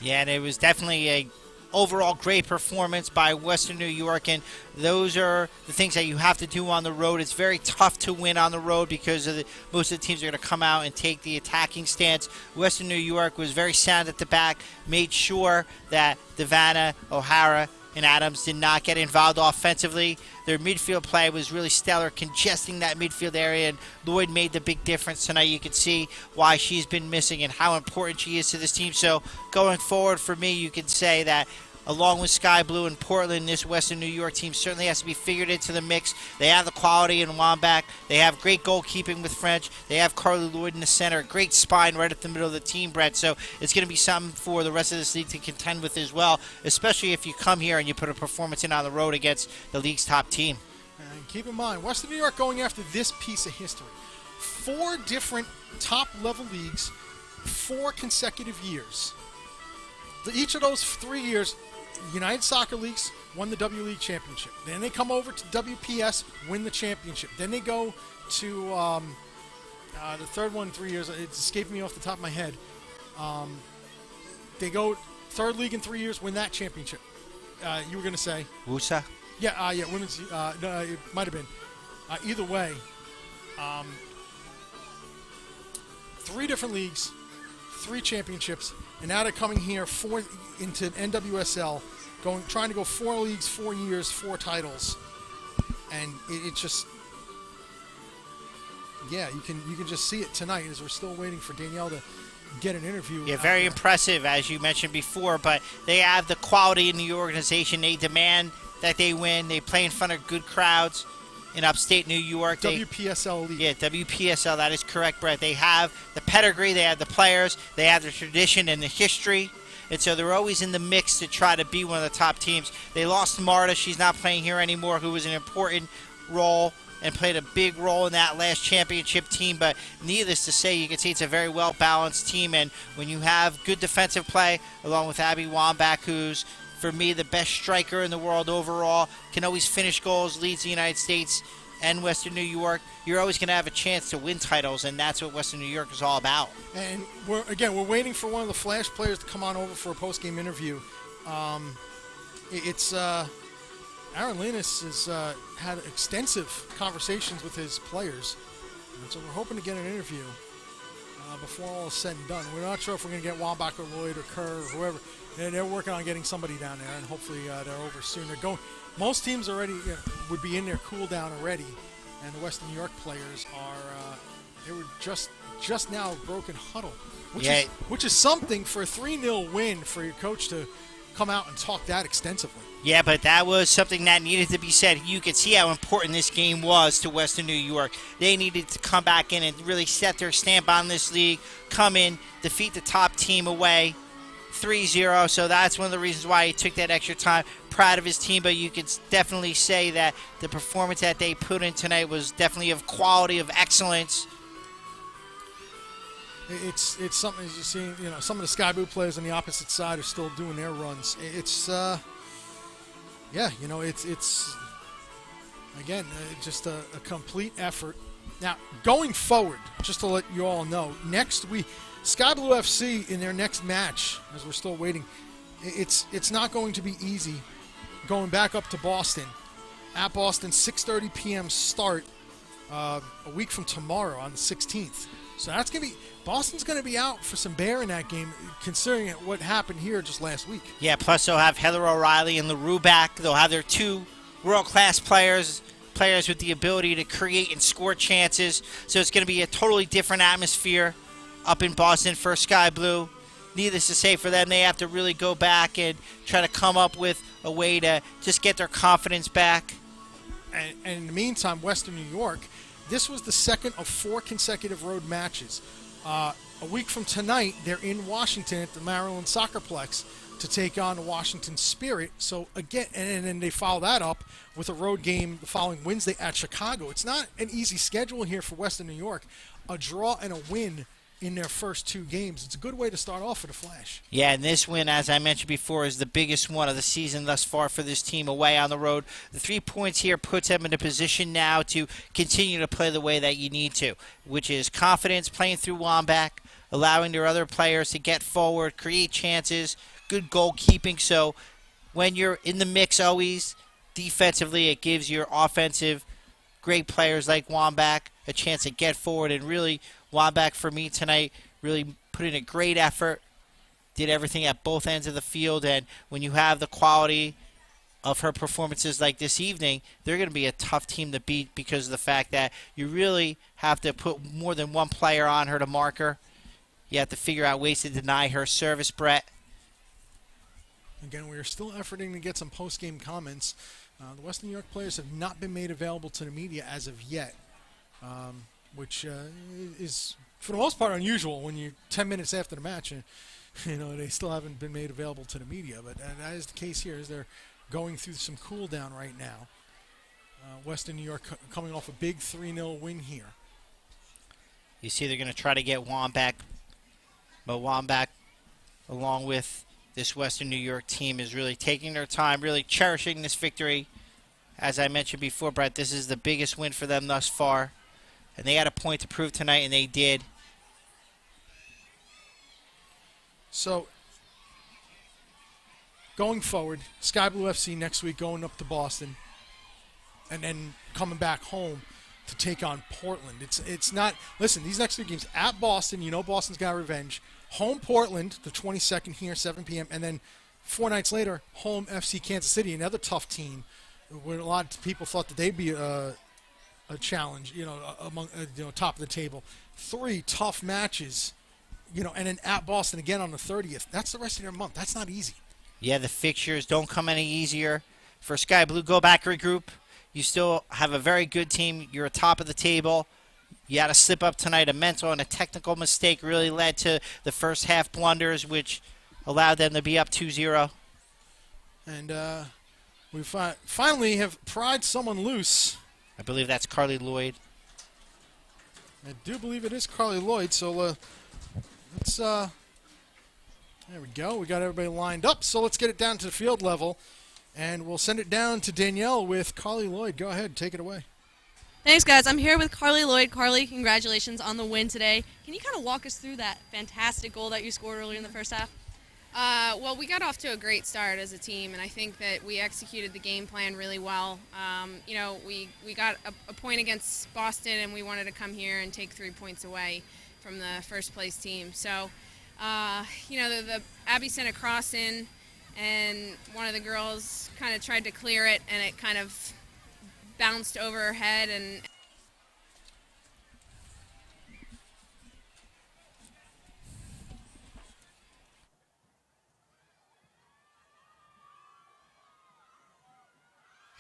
Yeah, and it was definitely a overall great performance by Western New York, and those are the things that you have to do on the road. It's very tough to win on the road because of most of the teams are going to come out and take the attacking stance. Western New York was very sound at the back, made sure that Devana, O'Hara, and Adams did not get involved offensively. Their midfield play was really stellar, congesting that midfield area, and Lloyd made the big difference tonight. You can see why she's been missing and how important she is to this team. So going forward for me, you can say that along with Sky Blue and Portland, this Western New York team certainly has to be figured into the mix. They have the quality in Wambach. They have great goalkeeping with French. They have Carly Lloyd in the center. Great spine right at the middle of the team, Brett. So it's going to be something for the rest of this league to contend with as well, especially if you come here and you put a performance in on the road against the league's top team. And keep in mind, Western New York going after this piece of history. 4 different top-level leagues, 4 consecutive years. Each of those 3 years, United Soccer Leagues won the W League Championship. Then they come over to WPS, win the championship. Then they go to the third one in 3 years. It's escaping me off the top of my head. They go 3rd league in 3 years, win that championship. You were going to say? Wusa? Yeah, women's. No, it might have been. Either way, 3 different leagues, 3 championships, and now they're coming here into NWSL, trying to go 4 leagues, 4 years, 4 titles, and it just, yeah, you can just see it tonight as we're still waiting for Danielle to get an interview. Yeah, very impressive, as you mentioned before, but they have the quality in the organization. They demand that they win. They play in front of good crowds in upstate New York. WPSL League. Yeah, WPSL, that is correct, Brett. They have the pedigree, they have the players, they have the tradition and the history, and so they're always in the mix to try to be one of the top teams. They lost Marta. She's not playing here anymore, who was an important role and played a big role in that last championship team, but needless to say, you can see it's a very well-balanced team, and when you have good defensive play, along with Abby Wambach, who's, for me, the best striker in the world overall, can always finish goals, leads the United States and Western New York, you're always going to have a chance to win titles, and that's what Western New York is all about. And we're waiting for one of the Flash players to come on over for a post-game interview. It's Aaron Linus has had extensive conversations with his players, and so we're hoping to get an interview before all is said and done. We're not sure if we're going to get Wambach or Lloyd or Kerr or whoever. They're working on getting somebody down there, and hopefully they're over soon. They're going. Most teams already would be in their cool down already, and the Western New York players are. They were just now broken huddle, which is something for a 3-0 win for your coach to come out and talk that extensively. Yeah, but that was something that needed to be said. You could see how important this game was to Western New York. They needed to come back in and really set their stamp on this league, come in, defeat the top team away 3-0. So that's one of the reasons why he took that extra time. Proud of his team, but you could definitely say that the performance that they put in tonight was definitely of quality, of excellence. It's something, as you see, some of the Sky Blue players on the opposite side are still doing their runs. It's again, just a complete effort. Now, going forward, just to let you all know, next week, Sky Blue FC in their next match, as we're still waiting, it's not going to be easy going back up to Boston. At Boston, 6:30 p.m. start a week from tomorrow on the 16th. So that's going to be Boston's going to be out for some bear in that game, considering what happened here just last week. Yeah, plus they'll have Heather O'Reilly and LaRue back. They'll have their two world-class players with the ability to create and score chances. So it's going to be a totally different atmosphere up in Boston for Sky Blue. Needless to say, for them, they have to really go back and try to come up with a way to just get their confidence back. And in the meantime, Western New York, this was the second of 4 consecutive road matches. A week from tonight, they're in Washington at the Maryland Soccerplex to take on the Washington Spirit. So again, and then they follow that up with a road game the following Wednesday at Chicago. It's not an easy schedule here for Western New York. A draw and a win in their first 2 games. It's a good way to start off for the Flash. Yeah, and this win, as I mentioned before, is the biggest one of the season thus far for this team away on the road. The 3 points here puts them in a position now to continue to play the way that you need to, which is confidence, playing through Wambach, allowing their other players to get forward, create chances, good goalkeeping. So when you're in the mix always, defensively, it gives your offensive great players like Wambach a chance to get forward. And really, Wambach for me tonight really put in a great effort, did everything at both ends of the field. And when you have the quality of her performances like this evening, they're going to be a tough team to beat because of the fact that you really have to put more than one player on her to mark her. You have to figure out ways to deny her service, Brett. Again, we are still efforting to get some post-game comments. The Western New York players have not been made available to the media as of yet, which is, for the most part, unusual when you're 10 minutes after the match and they still haven't been made available to the media. But that is the case here, as they're going through some cool down right now. Western New York coming off a big 3-0 win here. You see they're going to try to get Wambach, but Wambach, along with this Western New York team, is really taking their time, really cherishing this victory. As I mentioned before, Brett, this is the biggest win for them thus far. And they had a point to prove tonight, and they did. So, going forward, Sky Blue FC next week going up to Boston, and then coming back home to take on Portland. It's not, listen, these next 2 games at Boston, Boston's got revenge. Home Portland, the 22nd here, 7 p.m., and then 4 nights later, home FC Kansas City, another tough team, where a lot of people thought that they'd be a challenge, among top of the table. 3 tough matches, and then at Boston again on the 30th. That's the rest of their month. That's not easy. Yeah, the fixtures don't come any easier for Sky Blue. Go back, regroup. You still have a very good team. You're atop of the table. You had a slip up tonight. A mental and a technical mistake really led to the first half blunders, which allowed them to be up 2-0. And we finally have pried someone loose. I believe that's Carly Lloyd. I do believe it is Carly Lloyd. So let's there we go. We got everybody lined up. So let's get it down to the field level, and we'll send it down to Danielle with Carly Lloyd. Go ahead, take it away. Thanks, guys. I'm here with Carly Lloyd. Carly, congratulations on the win today. Can you kind of walk us through that fantastic goal that you scored earlier in the first half? Well, we got off to a great start as a team, and I think that we executed the game plan really well. You know, we got a point against Boston, and we wanted to come here and take 3 points away from the first-place team. So, you know, the Abby sent a cross in, and one of the girls kind of tried to clear it, and it kind of bounced over her head, and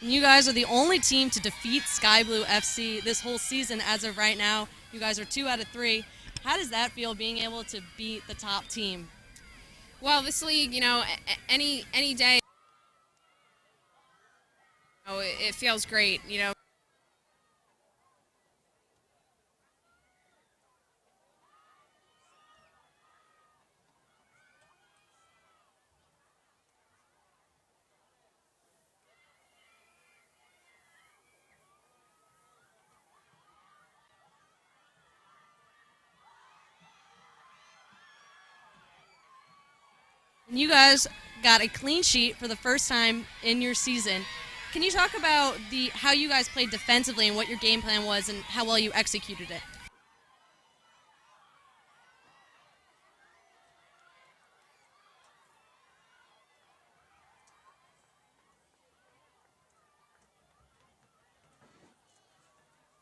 You guys are the only team to defeat Sky Blue FC this whole season as of right now. You guys are 2 out of 3. How does that feel, being able to beat the top team? well, this league, you know, any day, you know, it feels great, you know. You guys got a clean sheet for the first time in your season. Can you talk about how you guys played defensively and what your game plan was and how well you executed it?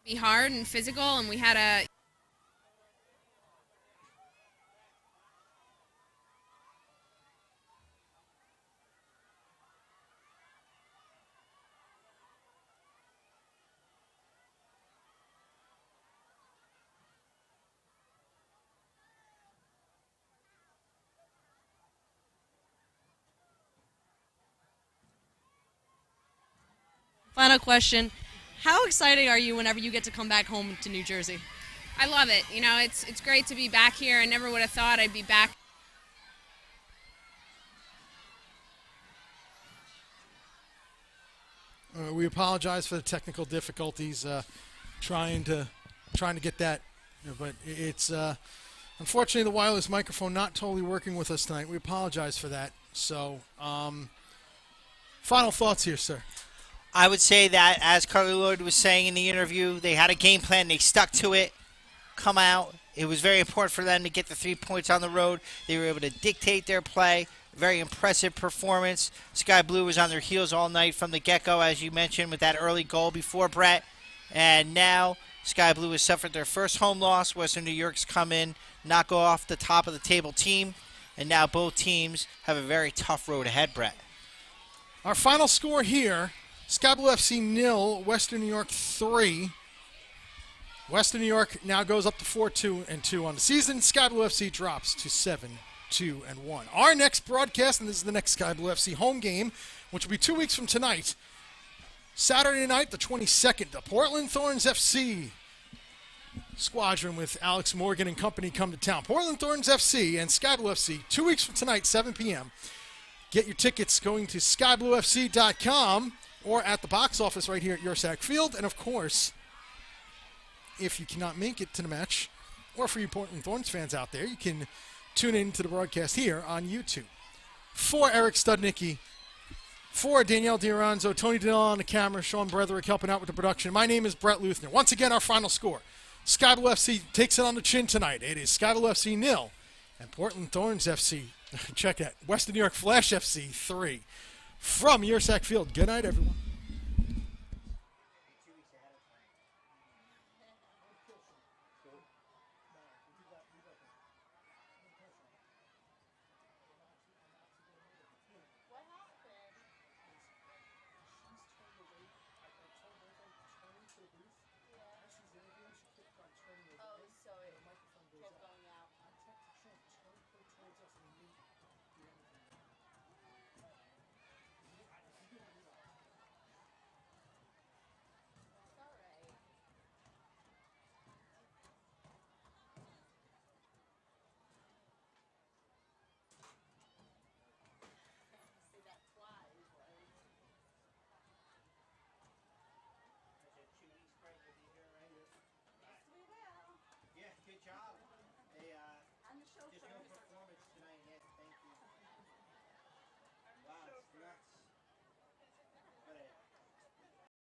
Be hard and physical, and we had a Final question. How excited are you whenever you get to come back home to New Jersey? I love it. You know, it's great to be back here. I never would have thought I'd be back. We apologize for the technical difficulties trying to get that, but it's unfortunately the wireless microphone not totally working with us tonight. We apologize for that. So, final thoughts here, sir. I would say that, as Carly Lloyd was saying in the interview, they had a game plan. They stuck to it, come out. It was very important for them to get the 3 points on the road. They were able to dictate their play. Very impressive performance. Sky Blue was on their heels all night from the get-go, as you mentioned, with that early goal before Brett. And now Sky Blue has suffered their first home loss. Western New York's come in, knock off the top of the table team. And now both teams have a very tough road ahead, Brett. Our final score here, Sky Blue FC 0, Western New York 3. Western New York now goes up to 4-2-2 on the season. Sky Blue FC drops to 7-2-1. Our next broadcast, and this is the next Sky Blue FC home game, which will be 2 weeks from tonight. Saturday night, the 22nd, the Portland Thorns FC squadron with Alex Morgan and company come to town. Portland Thorns FC and Sky Blue FC, 2 weeks from tonight, 7 p.m. Get your tickets going to skybluefc.com or at the box office right here at Yersack Field. And, of course, if you cannot make it to the match, or for you Portland Thorns fans out there, you can tune in to the broadcast here on YouTube. For Eric Studnicki, for Danielle D'Aronzo, Tony Donnell on the camera, Sean Bretherick helping out with the production, my name is Brett Luthner. Once again, our final score. Sky Blue FC takes it on the chin tonight. It is Sky Blue FC 0 and Portland Thorns FC, check that, Western New York Flash FC 3. From Yersack Field, good night, everyone.